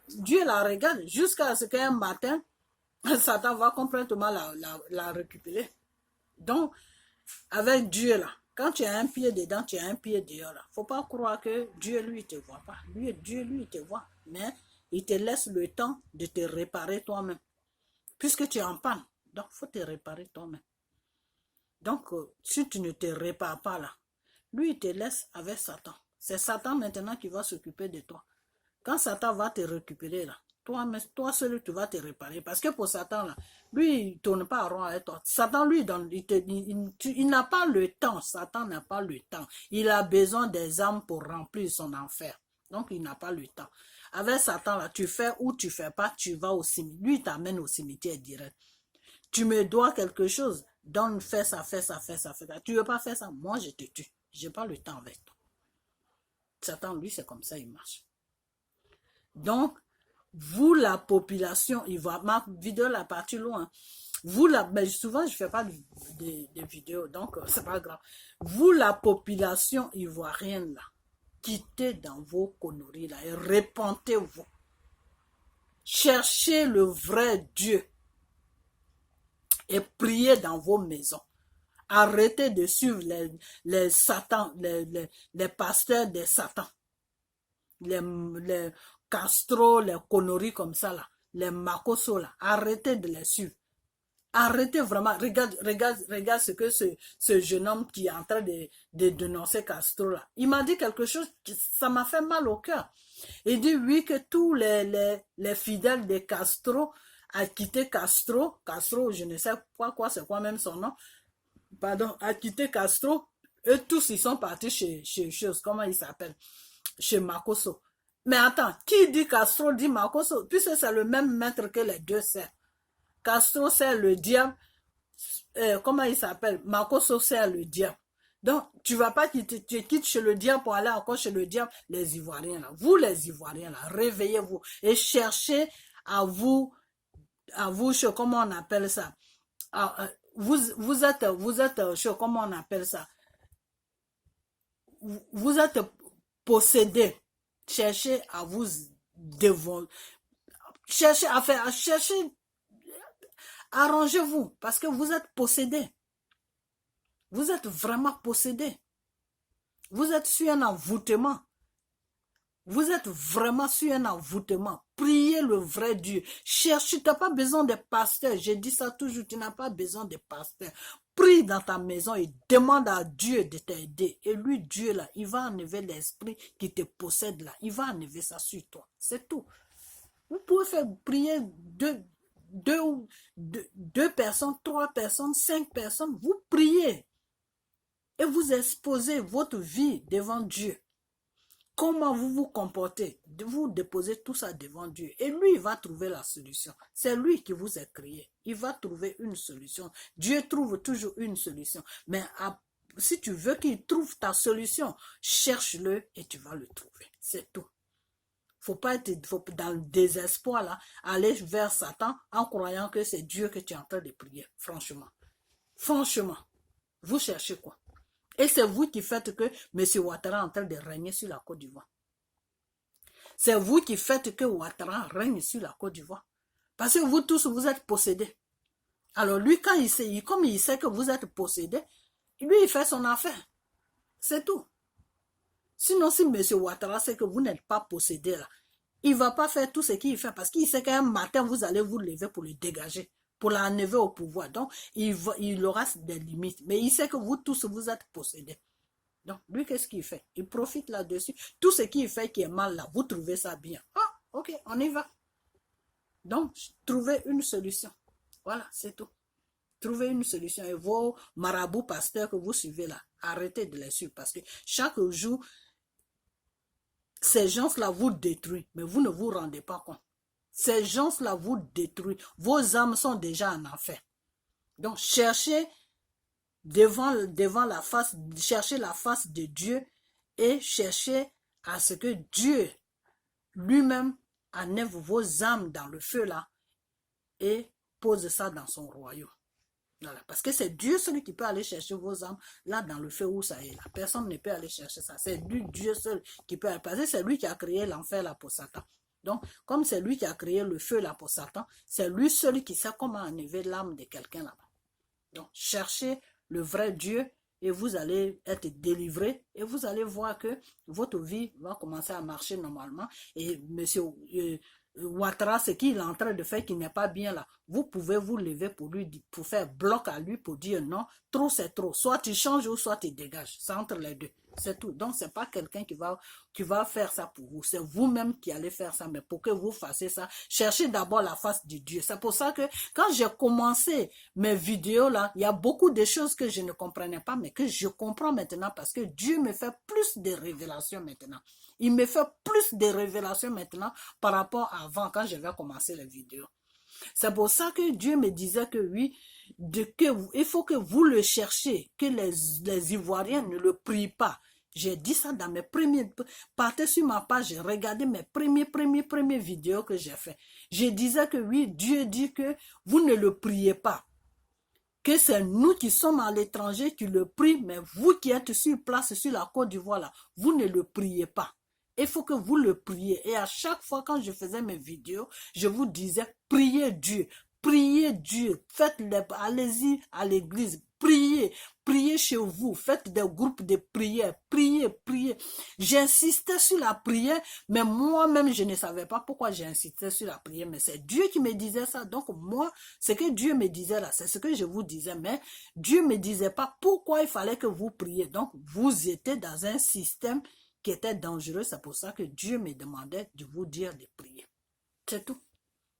Dieu la regarde jusqu'à ce qu'un matin, Satan va complètement la récupérer. Donc, avec Dieu là, quand tu as un pied dedans, tu as un pied dehors là. Faut pas croire que Dieu lui te voit pas. Dieu lui te voit, mais il te laisse le temps de te réparer toi-même. Puisque tu es en panne, donc faut te réparer toi-même. Donc, si tu ne te répares pas là, lui il te laisse avec Satan. C'est Satan maintenant qui va s'occuper de toi. Quand Satan va te récupérer là, toi seul tu vas te réparer. Parce que pour Satan là, lui il ne tourne pas en rond avec toi. Satan lui, il n'a pas le temps. Satan n'a pas le temps. Il a besoin des âmes pour remplir son enfer. Donc il n'a pas le temps. Avec Satan là, tu fais ou tu fais pas, tu vas au cimetière. Lui il t'amène au cimetière direct. Tu me dois quelque chose. Donc fais ça, fais ça, fais ça, fais ça. Tu veux pas faire ça, moi je te tue. J'ai pas le temps avec toi. Satan lui c'est comme ça il marche. Donc, vous, la population ivoirienne, ma vidéo la partie loin, vous, mais souvent je ne fais pas de vidéos, donc c'est pas grave. Vous, la population ivoirienne, là, quittez dans vos conneries, là, et répentez-vous. Cherchez le vrai Dieu et priez dans vos maisons. Arrêtez de suivre les satans, les pasteurs des satans. Les Castro, les conneries comme ça là, les Makoso là, arrêtez de les suivre. Arrêtez vraiment, regarde ce que ce jeune homme qui est en train de dénoncer Castro là. Il m'a dit quelque chose, ça m'a fait mal au cœur. Il dit oui que tous les fidèles de Castro a quitté Castro, je ne sais pas quoi, c'est quoi même son nom, pardon, a quitté Castro, et tous ils sont partis chez comment il s'appelle, chez Makoso. Mais attends, qui dit Castro dit Makoso, puisque c'est le même maître que les deux sert. Castro sert le diable, comment il s'appelle, Makoso sert le diable. Donc, tu vas pas quitter, tu quittes chez le diable pour aller encore chez le diable, les Ivoiriens là. Vous les Ivoiriens là, réveillez-vous et cherchez à vous, comment on appelle ça, vous êtes, comment on appelle ça, vous êtes possédés. Cherchez à vous dévoiler. Cherchez à faire, arrangez-vous parce que vous êtes possédés. Vous êtes vraiment possédés. Vous êtes sur un envoûtement. Vous êtes vraiment sur un envoûtement. Priez le vrai Dieu. Cherchez, tu n'as pas besoin de pasteurs. Je dis ça toujours, tu n'as pas besoin de pasteurs. Prie dans ta maison et demande à Dieu de t'aider. Et lui, Dieu, là, il va enlever l'esprit qui te possède là. Il va enlever ça sur toi. C'est tout. Vous pouvez faire prier deux personnes, 3 personnes, 5 personnes. Vous priez. Et vous exposez votre vie devant Dieu. Comment vous vous comportez, vous déposez tout ça devant Dieu. Et lui, il va trouver la solution. C'est lui qui vous a créé. Il va trouver une solution. Dieu trouve toujours une solution. Mais si tu veux qu'il trouve ta solution, cherche-le et tu vas le trouver. C'est tout. Faut pas être dans le désespoir là, aller vers Satan en croyant que c'est Dieu que tu es en train de prier. Franchement. Franchement. Vous cherchez quoi? Et c'est vous qui faites que M. Ouattara est en train de régner sur la Côte d'Ivoire. C'est vous qui faites que Ouattara règne sur la Côte d'Ivoire. Parce que vous tous, vous êtes possédés. Alors lui, quand comme il sait que vous êtes possédés, lui, il fait son affaire. C'est tout. Sinon, si M. Ouattara sait que vous n'êtes pas possédé là, il ne va pas faire tout ce qu'il fait parce qu'il sait qu'un matin, vous allez vous lever pour le dégager, pour l'enlever au pouvoir. Donc, il aura des limites. Mais il sait que vous tous, vous êtes possédés. Donc, lui, qu'est-ce qu'il fait? Il profite là-dessus. Tout ce qu'il fait qui est mal là, vous trouvez ça bien. Ah, ok, on y va. Donc, trouvez une solution. Voilà, c'est tout. Trouvez une solution. Et vos marabouts pasteurs que vous suivez là, arrêtez de les suivre parce que chaque jour, ces gens-là vous détruisent, mais vous ne vous rendez pas compte. Ces gens-là vous détruisent. Vos âmes sont déjà en enfer. Donc, cherchez devant la face, cherchez la face de Dieu et cherchez à ce que Dieu lui-même enlève vos âmes dans le feu là et pose ça dans son royaume. Voilà. Parce que c'est Dieu celui qui peut aller chercher vos âmes là dans le feu où ça est là. Personne ne peut aller chercher ça. C'est lui, Dieu seul qui peut aller. Parce que c'est lui qui a créé l'enfer là pour Satan. Donc, comme c'est lui qui a créé le feu là pour Satan, c'est lui seul qui sait comment enlever l'âme de quelqu'un là-bas. Donc, cherchez le vrai Dieu et vous allez être délivré et vous allez voir que votre vie va commencer à marcher normalement. Et monsieur Ouattara, ce qu'il est en train de faire qui n'est pas bien là, vous pouvez vous lever pour lui, pour faire bloc à lui, pour dire non, trop c'est trop. Soit tu changes ou soit tu dégages. C'est entre les deux. C'est tout. Donc, ce n'est pas quelqu'un qui va faire ça pour vous. C'est vous-même qui allez faire ça. Mais pour que vous fassiez ça, cherchez d'abord la face de Dieu. C'est pour ça que quand j'ai commencé mes vidéos là, il y a beaucoup de choses que je ne comprenais pas, mais que je comprends maintenant parce que Dieu me fait plus de révélations maintenant. Il me fait plus de révélations maintenant par rapport à avant quand j'avais commencé les vidéos. C'est pour ça que Dieu me disait que oui, il faut que vous le cherchiez, que les Ivoiriens ne le prient pas. J'ai dit ça dans mes premiers... Partez sur ma page, regardez mes premières vidéos que j'ai fait. Je disais que oui, Dieu dit que vous ne le priez pas. Que c'est nous qui sommes à l'étranger qui le prient, mais vous qui êtes sur place sur la Côte d'Ivoire, là, vous ne le priez pas. Il faut que vous le priez. Et à chaque fois quand je faisais mes vidéos, je vous disais, priez Dieu. Priez Dieu. Allez-y à l'église. Priez. Priez chez vous. Faites des groupes de prière. Priez, priez. J'insistais sur la prière, mais moi-même, je ne savais pas pourquoi j'insistais sur la prière. Mais c'est Dieu qui me disait ça. Donc moi, ce que Dieu me disait là, c'est ce que je vous disais. Mais Dieu ne me disait pas pourquoi il fallait que vous priez. Donc vous étiez dans un système qui était dangereux, c'est pour ça que Dieu me demandait de vous dire de prier. C'est tout.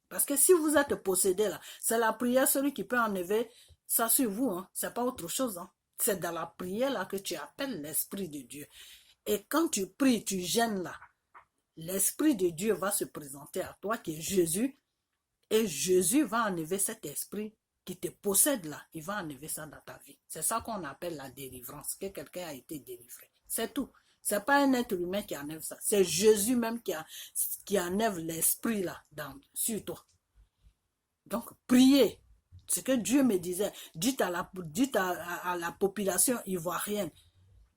Parce que si vous êtes possédé là, c'est la prière, celui qui peut enlever ça sur vous, hein. C'est pas autre chose. Hein. C'est dans la prière là que tu appelles l'Esprit de Dieu. Et quand tu pries, tu gênes là, l'Esprit de Dieu va se présenter à toi qui est Jésus, et Jésus va enlever cet esprit qui te possède là, il va enlever ça dans ta vie. C'est ça qu'on appelle la délivrance, que quelqu'un a été délivré. C'est tout. C'est pas un être humain qui enlève ça. C'est Jésus même qui enlève l'esprit là sur toi. Donc, priez. Ce que Dieu me disait, dites à la population ivoirienne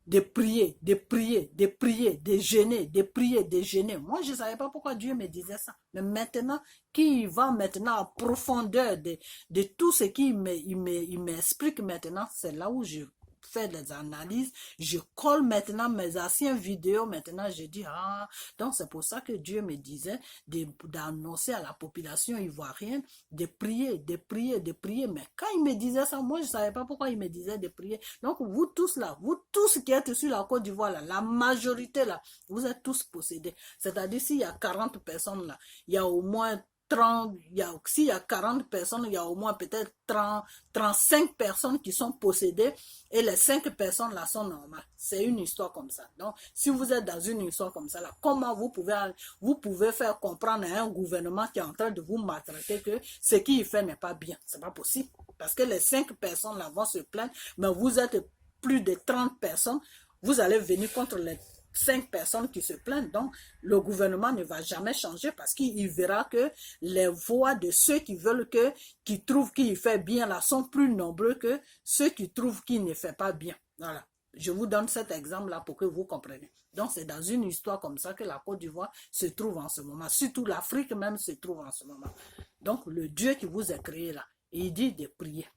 de prier, de prier, de prier, de jeûner, de prier, de jeûner. Moi, je ne savais pas pourquoi Dieu me disait ça. Mais maintenant, qui va maintenant en profondeur de tout ce qu'il m'explique maintenant, c'est là où je fais des analyses, je colle maintenant mes anciennes vidéos, maintenant je dis, ah, donc c'est pour ça que Dieu me disait d'annoncer à la population ivoirienne de prier, de prier, de prier, mais quand il me disait ça, moi je ne savais pas pourquoi il me disait de prier. Donc vous tous là, vous tous qui êtes sur la Côte d'Ivoire là, la majorité là, vous êtes tous possédés, c'est-à-dire s'il y a 40 personnes là, il y a au moins 30, s'il y a 40 personnes, il y a au moins peut-être 35 personnes qui sont possédées et les 5 personnes là sont normales. C'est une histoire comme ça. Donc, si vous êtes dans une histoire comme ça, là, comment vous pouvez faire comprendre à un gouvernement qui est en train de vous maltraiter que ce qu'il fait n'est pas bien? C'est pas possible. Parce que les 5 personnes là vont se plaindre, mais vous êtes plus de 30 personnes, vous allez venir contre les 5 personnes qui se plaignent. Donc, le gouvernement ne va jamais changer parce qu'il verra que les voix de ceux qui trouvent qu'il fait bien là sont plus nombreux que ceux qui trouvent qu'il ne fait pas bien. Voilà. Je vous donne cet exemple-là pour que vous compreniez. Donc, c'est dans une histoire comme ça que la Côte d'Ivoire se trouve en ce moment. Surtout l'Afrique même se trouve en ce moment. Donc, le Dieu qui vous a créé là, il dit de prier.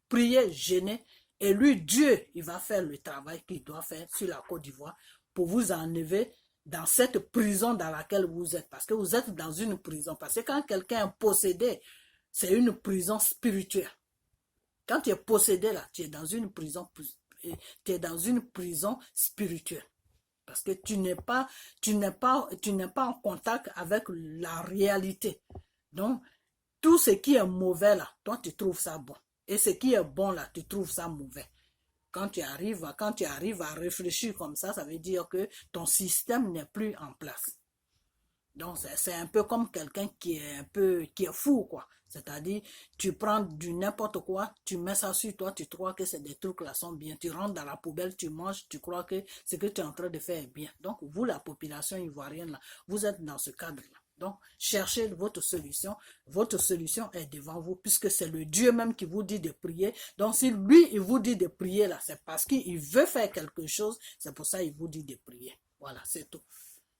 Prier, jeûner. Et lui, Dieu, il va faire le travail qu'il doit faire sur la Côte d'Ivoire pour vous enlever dans cette prison dans laquelle vous êtes. Parce que vous êtes dans une prison. Parce que quand quelqu'un est possédé, c'est une prison spirituelle. Quand tu es possédé là, tu es dans une prison, spirituelle. Parce que tu n'es pas en contact avec la réalité. Donc, tout ce qui est mauvais là, toi tu trouves ça bon. Et ce qui est bon là, tu trouves ça mauvais. Quand tu arrives à réfléchir comme ça veut dire que ton système n'est plus en place. Donc, c'est un peu comme quelqu'un qui est fou, quoi. C'est-à-dire, tu prends du n'importe quoi, tu mets ça sur toi, tu crois que c'est des trucs là sont bien. Tu rentres dans la poubelle, tu manges, tu crois que ce que tu es en train de faire est bien. Donc, vous, la population ivoirienne, là, vous êtes dans ce cadre-là. Donc, cherchez votre solution. Votre solution est devant vous, puisque c'est le Dieu même qui vous dit de prier. Donc, si lui, il vous dit de prier, là, c'est parce qu'il veut faire quelque chose. C'est pour ça qu'il vous dit de prier. Voilà, c'est tout.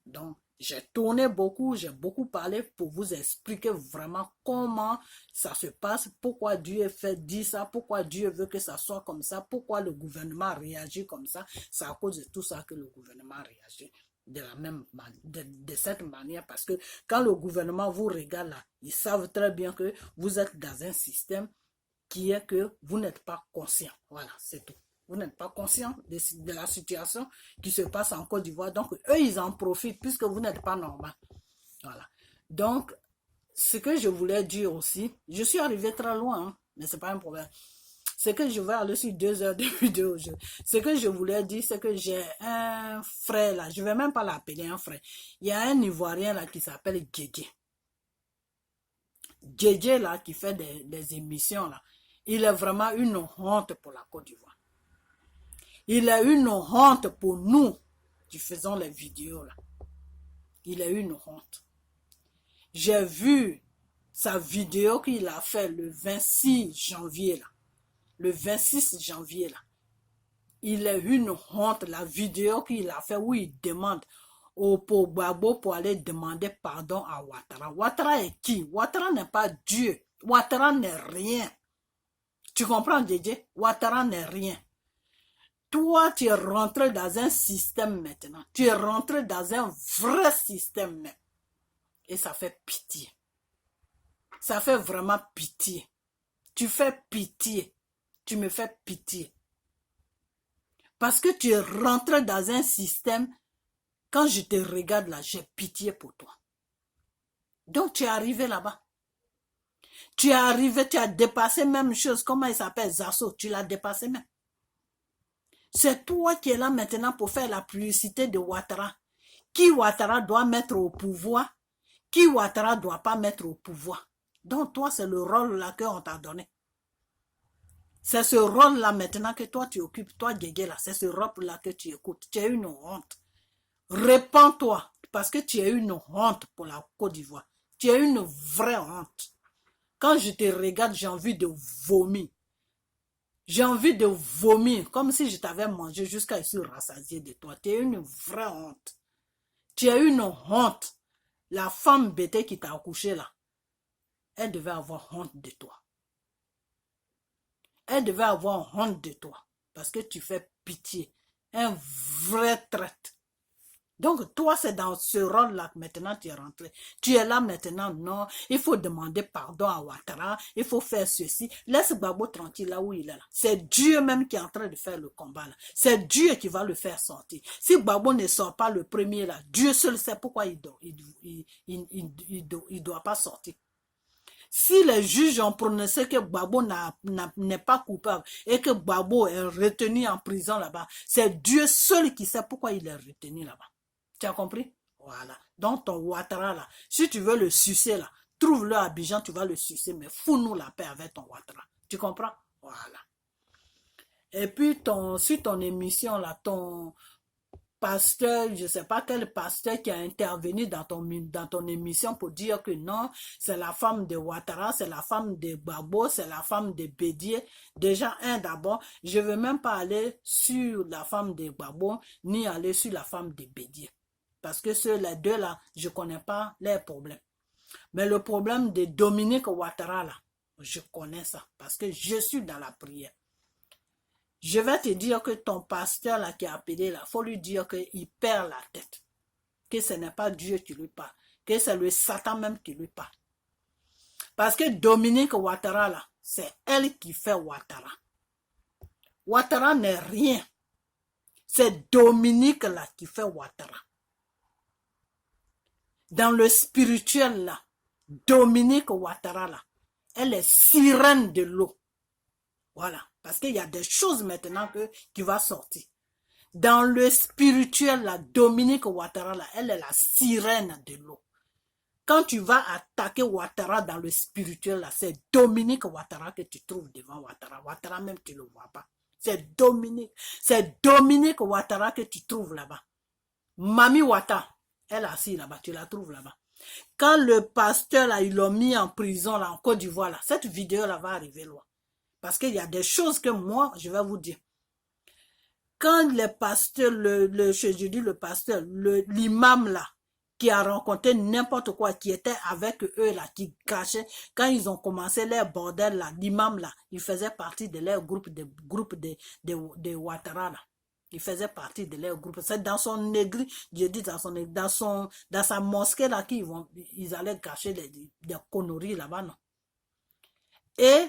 Donc, j'ai tourné beaucoup, j'ai beaucoup parlé pour vous expliquer vraiment comment ça se passe, pourquoi Dieu dit ça, pourquoi Dieu veut que ça soit comme ça, pourquoi le gouvernement réagit comme ça. C'est à cause de tout ça que le gouvernement réagit de cette manière, parce que quand le gouvernement vous regarde là, ils savent très bien que vous êtes dans un système qui est que vous n'êtes pas conscient. Voilà, c'est tout. Vous n'êtes pas conscient de la situation qui se passe en Côte d'Ivoire. Donc, eux, ils en profitent puisque vous n'êtes pas normal. Voilà. Donc, ce que je voulais dire aussi, je suis arrivé très loin, hein, mais ce n'est pas un problème. C'est que je vais aller sur 2 heures de vidéo. Ce que je voulais dire, c'est que j'ai un frère là. Je ne vais même pas l'appeler un frère. Il y a un Ivoirien là qui s'appelle Djedje. Djedje là qui fait des émissions là. Il est vraiment une honte pour la Côte d'Ivoire. Il est une honte pour nous qui faisons les vidéos là. Il est une honte. J'ai vu sa vidéo qu'il a fait le 26 janvier là. Le 26 janvier là. Il est une honte, la vidéo qu'il a fait où il demande au Gbagbo pour aller demander pardon à Ouattara. Ouattara est qui? Ouattara n'est pas Dieu. Ouattara n'est rien. Tu comprends, Djedje? Ouattara n'est rien. Toi, tu es rentré dans un système maintenant. Tu es rentré dans un vrai système même. Et ça fait pitié. Ça fait vraiment pitié. Tu fais pitié. Tu me fais pitié. Parce que tu es rentré dans un système, quand je te regarde là, j'ai pitié pour toi. Donc tu es arrivé là-bas. Tu es arrivé, tu as dépassé même chose. Comment il s'appelle? Zasso, tu l'as dépassé même. C'est toi qui es là maintenant pour faire la publicité de Ouattara. Qui Ouattara doit mettre au pouvoir, qui Ouattara ne doit pas mettre au pouvoir. Donc toi, c'est le rôle là qu'on t'a donné. C'est ce rôle-là maintenant que toi tu occupes, toi Djedje là, c'est ce rôle-là que tu écoutes. Tu as une honte. Répands-toi, parce que tu as une honte pour la Côte d'Ivoire. Tu as une vraie honte. Quand je te regarde, j'ai envie de vomir. J'ai envie de vomir, comme si je t'avais mangé jusqu'à être rassasié de toi. Tu as une vraie honte. Tu as une honte. La femme bêtée qui t'a accouché là, elle devait avoir honte de toi. Elle devait avoir honte de toi. Parce que tu fais pitié. Un vrai traître. Donc toi, c'est dans ce rôle-là que maintenant tu es rentré. Tu es là maintenant, non, il faut demander pardon à Ouattara, il faut faire ceci. Laisse Gbagbo tranquille là où il est là. C'est Dieu même qui est en train de faire le combat là. C'est Dieu qui va le faire sortir. Si Gbagbo ne sort pas le premier là, Dieu seul sait pourquoi il doit pas sortir. Si les juges ont prononcé que Gbagbo n'est pas coupable et que Gbagbo est retenu en prison là-bas, c'est Dieu seul qui sait pourquoi il est retenu là-bas. Tu as compris? Voilà. Donc ton Ouattara là, si tu veux le sucer là, trouve-le à Abidjan, tu vas le sucer, mais fous-nous la paix avec ton Ouattara. Tu comprends? Voilà. Et puis sur ton émission là, ton pasteur, je ne sais pas quel pasteur qui a intervenu dans ton émission pour dire que non, c'est la femme de Ouattara, c'est la femme de Gbagbo, c'est la femme de Bédié. Déjà, d'abord, je ne veux même pas aller sur la femme de Gbagbo, ni aller sur la femme de Bédié. Parce que les deux là, je ne connais pas leurs problèmes. Mais le problème de Dominique Ouattara là, je connais ça, parce que je suis dans la prière. je vais te dire que ton pasteur là qui a appelé là, il faut lui dire qu'il perd la tête. Que ce n'est pas Dieu qui lui parle. Que c'est le Satan même qui lui parle. Parce que Dominique Ouattara là, c'est elle qui fait Ouattara. Ouattara n'est rien. C'est Dominique là qui fait Ouattara. Dans le spirituel là, Dominique Ouattara là, elle est sirène de l'eau. Voilà. Parce qu'il y a des choses maintenant qui vont sortir. Dans le spirituel là, Dominique Ouattara là, elle est la sirène de l'eau. Quand tu vas attaquer Ouattara dans le spirituel là, c'est Dominique Ouattara que tu trouves devant Ouattara. Ouattara même tu ne le vois pas. C'est Dominique Ouattara que tu trouves là-bas. Mami Ouattara, elle est assise là-bas, tu la trouves là-bas. Quand le pasteur là, ils l'ont mis en prison là, en Côte d'Ivoire là, cette vidéo là va arriver loin. Parce qu'il y a des choses que moi, je vais vous dire. Quand les pasteurs, je dis le pasteur, l'imam là, qui a rencontré n'importe quoi, qui était avec eux là, qui cachait, quand ils ont commencé leur bordel là, l'imam là, il faisait partie de leur groupe de Ouattara là. Il faisait partie de leur groupe. C'est dans son église, je dis dans sa mosquée là, ils allaient cacher des conneries là-bas, non. Et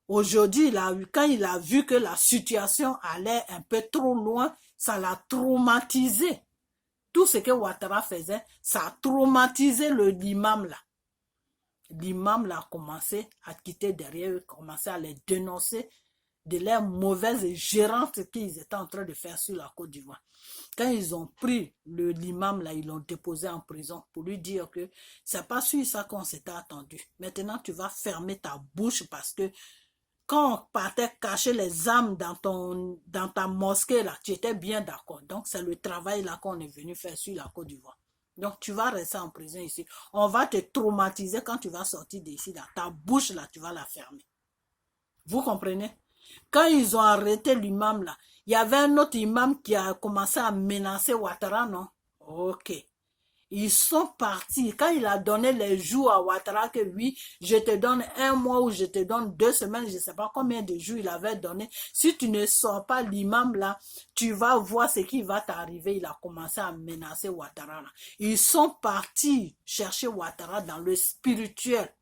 aujourd'hui, quand il a vu que la situation allait un peu trop loin, ça l'a traumatisé. Tout ce que Ouattara faisait, ça a traumatisé l'imam là. L'imam là a commencé à quitter derrière eux, commencé à les dénoncer de leurs mauvaises gérantes qu'ils étaient en train de faire sur la Côte d'Ivoire. Quand ils ont pris l'imam là, ils l'ont déposé en prison pour lui dire que c'est pas sur ça qu'on s'était attendu. Maintenant, tu vas fermer ta bouche parce que quand on partait cacher les âmes dans ta mosquée là, tu étais bien d'accord. Donc, c'est le travail là qu'on est venu faire sur la Côte d'Ivoire. Donc, tu vas rester en prison ici. On va te traumatiser quand tu vas sortir d'ici là. Ta bouche là, tu vas la fermer. Vous comprenez? Quand ils ont arrêté l'imam là, il y avait un autre imam qui a commencé à menacer Ouattara, non? Ok. Ils sont partis. Quand il a donné les jours à Ouattara, que oui, je te donne 1 mois ou je te donne 2 semaines, je ne sais pas combien de jours il avait donné. Si tu ne sors pas l'imam là, tu vas voir ce qui va t'arriver. Il a commencé à menacer Ouattara là. Ils sont partis chercher Ouattara dans le spirituel.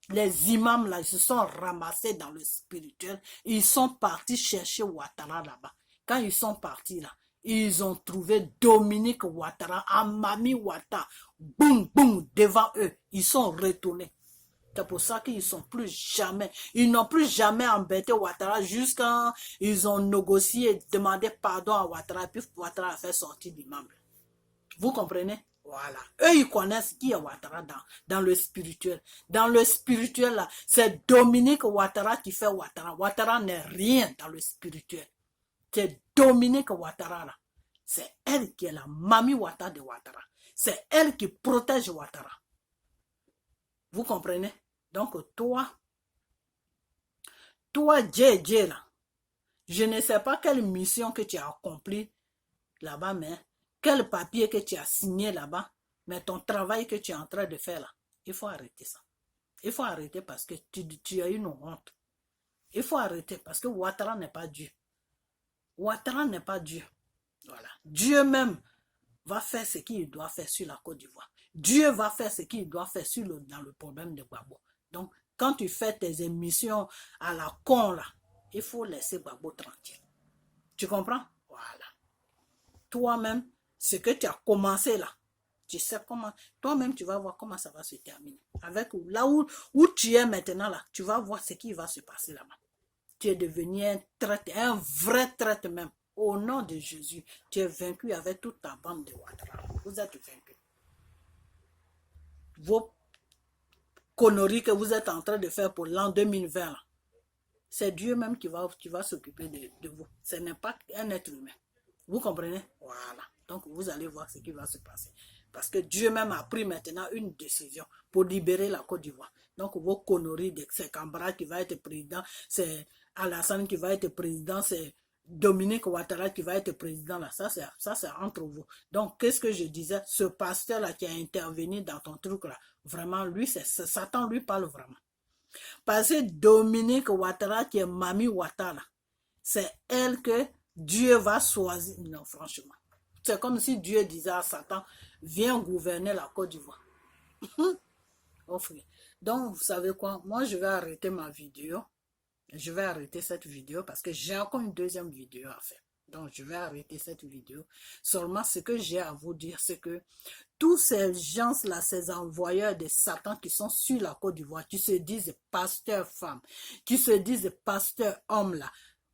Les imams là, ils se sont ramassés dans le spirituel. Ils sont partis chercher Ouattara là-bas. Quand ils sont partis là, ils ont trouvé Dominique Ouattara, Amami Ouattara, boum, boum, devant eux. Ils sont retournés. C'est pour ça qu'ils sont plus jamais, ils n'ont plus jamais embêté Ouattara jusqu'à ils ont négocié, demandé pardon à Ouattara, puis Ouattara a fait sortir l'imam. Vous comprenez? Voilà. Eux, ils connaissent qui est Ouattara dans le spirituel. Dans le spirituel, là, c'est Dominique Ouattara qui fait Ouattara. Ouattara n'est rien dans le spirituel. C'est Dominique Ouattara là. C'est elle qui est la Mami Ouattara de Ouattara. C'est elle qui protège Ouattara. Vous comprenez? Donc toi, JJ là, je ne sais pas quelle mission que tu as accomplie là-bas, mais quel papier que tu as signé là-bas, mais ton travail que tu es en train de faire là, il faut arrêter ça. Il faut arrêter parce que tu as une honte. Il faut arrêter parce que Ouattara n'est pas Dieu. Ouattara n'est pas Dieu. Voilà. Dieu même va faire ce qu'il doit faire sur la Côte d'Ivoire. Dieu va faire ce qu'il doit faire dans le problème de Gbagbo. Donc, quand tu fais tes émissions à la con là, il faut laisser Gbagbo tranquille. Tu comprends? Voilà. Toi-même, ce que tu as commencé là, tu sais comment, toi-même tu vas voir comment ça va se terminer. Avec là où tu es maintenant là, tu vas voir ce qui va se passer là-bas. Tu es devenu un vrai traître même. Au nom de Jésus, tu es vaincu avec toute ta bande de Ouattara. Vous êtes vaincus. Vos conneries que vous êtes en train de faire pour l'an 2020, c'est Dieu même qui va s'occuper de vous. Ce n'est pas un être humain. Vous comprenez? Voilà. Donc, vous allez voir ce qui va se passer. Parce que Dieu même a pris maintenant une décision pour libérer la Côte d'Ivoire. Donc, vos conneries, c'est Kambara qui va être président, c'est Alassane qui va être président, c'est Dominique Ouattara qui va être président. Là. Ça, c'est entre vous. Donc, qu'est-ce que je disais? Ce pasteur-là qui a intervenu dans ton truc, là, vraiment, lui, Satan lui parle vraiment. Parce que Dominique Ouattara qui est Mami Ouattara, c'est elle que Dieu va choisir. Non, franchement. C'est comme si Dieu disait à Satan, viens gouverner la Côte d'Ivoire. Oh, frère. Donc, vous savez quoi? Moi, je vais arrêter ma vidéo. Je vais arrêter cette vidéo parce que j'ai encore une deuxième vidéo à faire. Donc, je vais arrêter cette vidéo. Seulement, ce que j'ai à vous dire, c'est que tous ces gens-là, ces envoyeurs de Satan qui sont sur la Côte d'Ivoire, qui se disent pasteurs femmes, qui se disent pasteurs hommes là,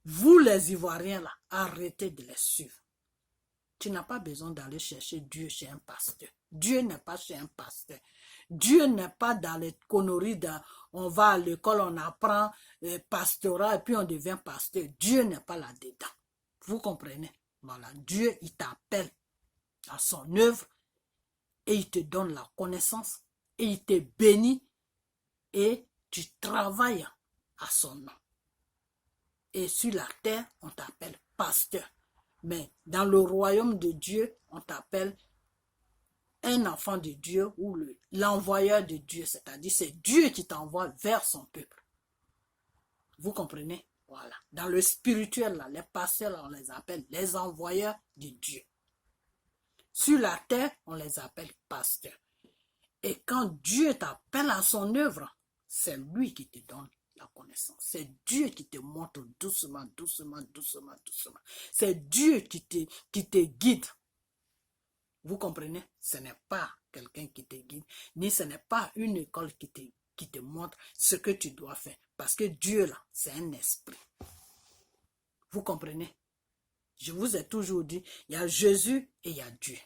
vous les Ivoiriens là, arrêtez de les suivre. Tu n'as pas besoin d'aller chercher Dieu chez un pasteur. Dieu n'est pas chez un pasteur. Dieu n'est pas dans les conneries on va à l'école, on apprend pastorat et puis on devient pasteur. Dieu n'est pas là-dedans. Vous comprenez? Voilà. Dieu, il t'appelle à son œuvre et il te donne la connaissance et il te bénit et tu travailles à son nom. Et sur la terre, on t'appelle pasteur. Mais dans le royaume de Dieu, on t'appelle un enfant de Dieu ou l'envoyeur de Dieu. C'est-à-dire, c'est Dieu qui t'envoie vers son peuple. Vous comprenez? Voilà. Dans le spirituel, là, les pasteurs, là, on les appelle les envoyeurs de Dieu. Sur la terre, on les appelle pasteurs. Et quand Dieu t'appelle à son œuvre, c'est lui qui te donne la connaissance. C'est Dieu qui te montre doucement, doucement, doucement, doucement. C'est Dieu qui te guide. Vous comprenez? Ce n'est pas quelqu'un qui te guide, ni ce n'est pas une école qui te montre ce que tu dois faire. Parce que Dieu, là, c'est un esprit. Vous comprenez? Je vous ai toujours dit, il y a Jésus et il y a Dieu.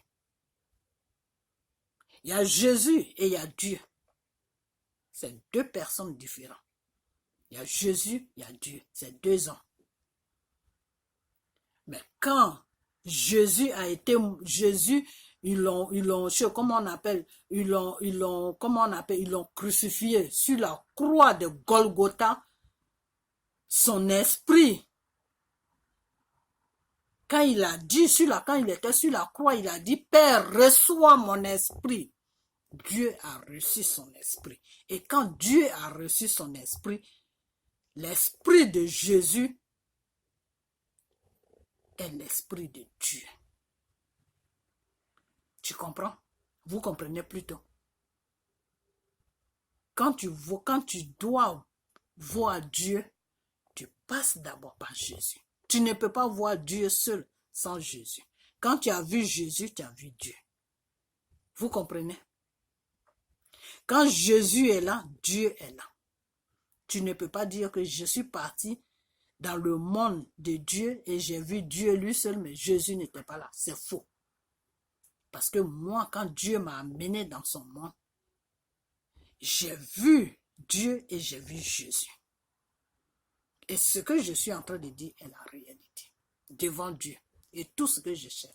Il y a Jésus et il y a Dieu. C'est deux personnes différentes. Il y a Jésus, il y a Dieu. C'est deux hommes. Mais quand Jésus a été, ils l'ont crucifié sur la croix de Golgotha. Son esprit, quand il était sur la croix, il a dit, Père, reçois mon esprit. Dieu a reçu son esprit. Et quand Dieu a reçu son esprit, l'esprit de Jésus est l'esprit de Dieu. Tu comprends? Vous comprenez plutôt. Quand tu dois voir Dieu, tu passes d'abord par Jésus. Tu ne peux pas voir Dieu seul sans Jésus. Quand tu as vu Jésus, tu as vu Dieu. Vous comprenez? Quand Jésus est là, Dieu est là. Tu ne peux pas dire que je suis parti dans le monde de Dieu et j'ai vu Dieu lui seul, mais Jésus n'était pas là. C'est faux. Parce que moi, quand Dieu m'a amené dans son monde, j'ai vu Dieu et j'ai vu Jésus. Et ce que je suis en train de dire est la réalité. Devant Dieu. Et tout ce que je cherche.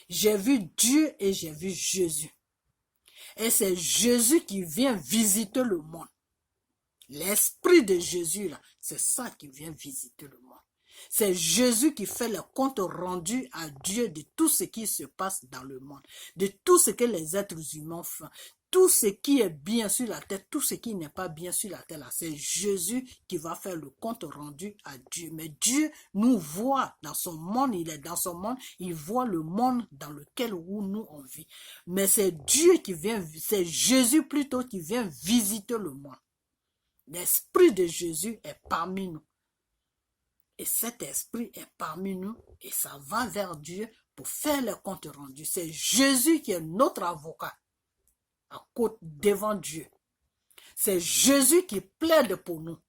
J'ai vu Dieu et j'ai vu Jésus. Et c'est Jésus qui vient visiter le monde. L'esprit de Jésus, là, c'est ça qui vient visiter le monde. C'est Jésus qui fait le compte rendu à Dieu de tout ce qui se passe dans le monde, de tout ce que les êtres humains font, tout ce qui est bien sur la terre, tout ce qui n'est pas bien sur la terre. C'est Jésus qui va faire le compte rendu à Dieu. Mais Dieu nous voit dans son monde, il est dans son monde, il voit le monde dans lequel nous on vit. Mais c'est Dieu qui vient, c'est Jésus plutôt qui vient visiter le monde. L'esprit de Jésus est parmi nous. Et cet esprit est parmi nous et ça va vers Dieu pour faire le compte rendu. C'est Jésus qui est notre avocat à côté devant Dieu. C'est Jésus qui plaide pour nous.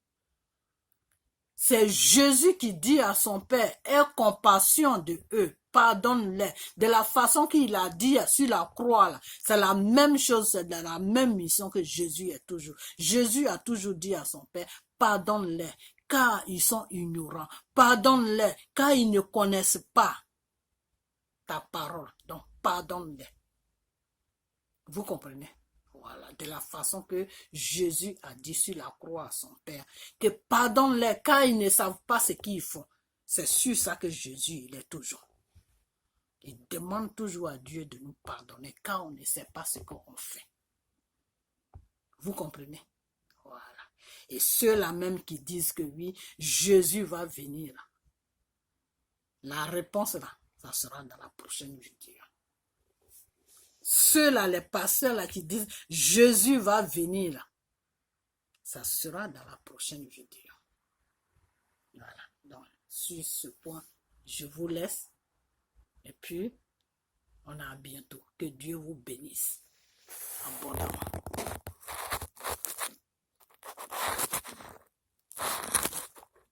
C'est Jésus qui dit à son Père, aie compassion de eux, pardonne-les. De la façon qu'il a dit sur la croix, c'est la même chose, c'est de la même mission que Jésus est toujours. Jésus a toujours dit à son Père, pardonne-les, car ils sont ignorants. Pardonne-les, car ils ne connaissent pas ta parole. Donc, pardonne-les. Vous comprenez? Voilà, de la façon que Jésus a dit sur la croix à son Père, que pardonne-les, car ils ne savent pas ce qu'ils font. C'est sur ça que Jésus, il est toujours. Il demande toujours à Dieu de nous pardonner, car on ne sait pas ce qu'on fait. Vous comprenez? Voilà. Et ceux-là même qui disent que oui, Jésus va venir. La réponse là, ça sera dans la prochaine vidéo. Ceux-là, les pasteurs là qui disent Jésus va venir là, ça sera dans la prochaine vidéo. Voilà. Donc, sur ce point, je vous laisse. Et puis, on a à bientôt. Que Dieu vous bénisse abondamment.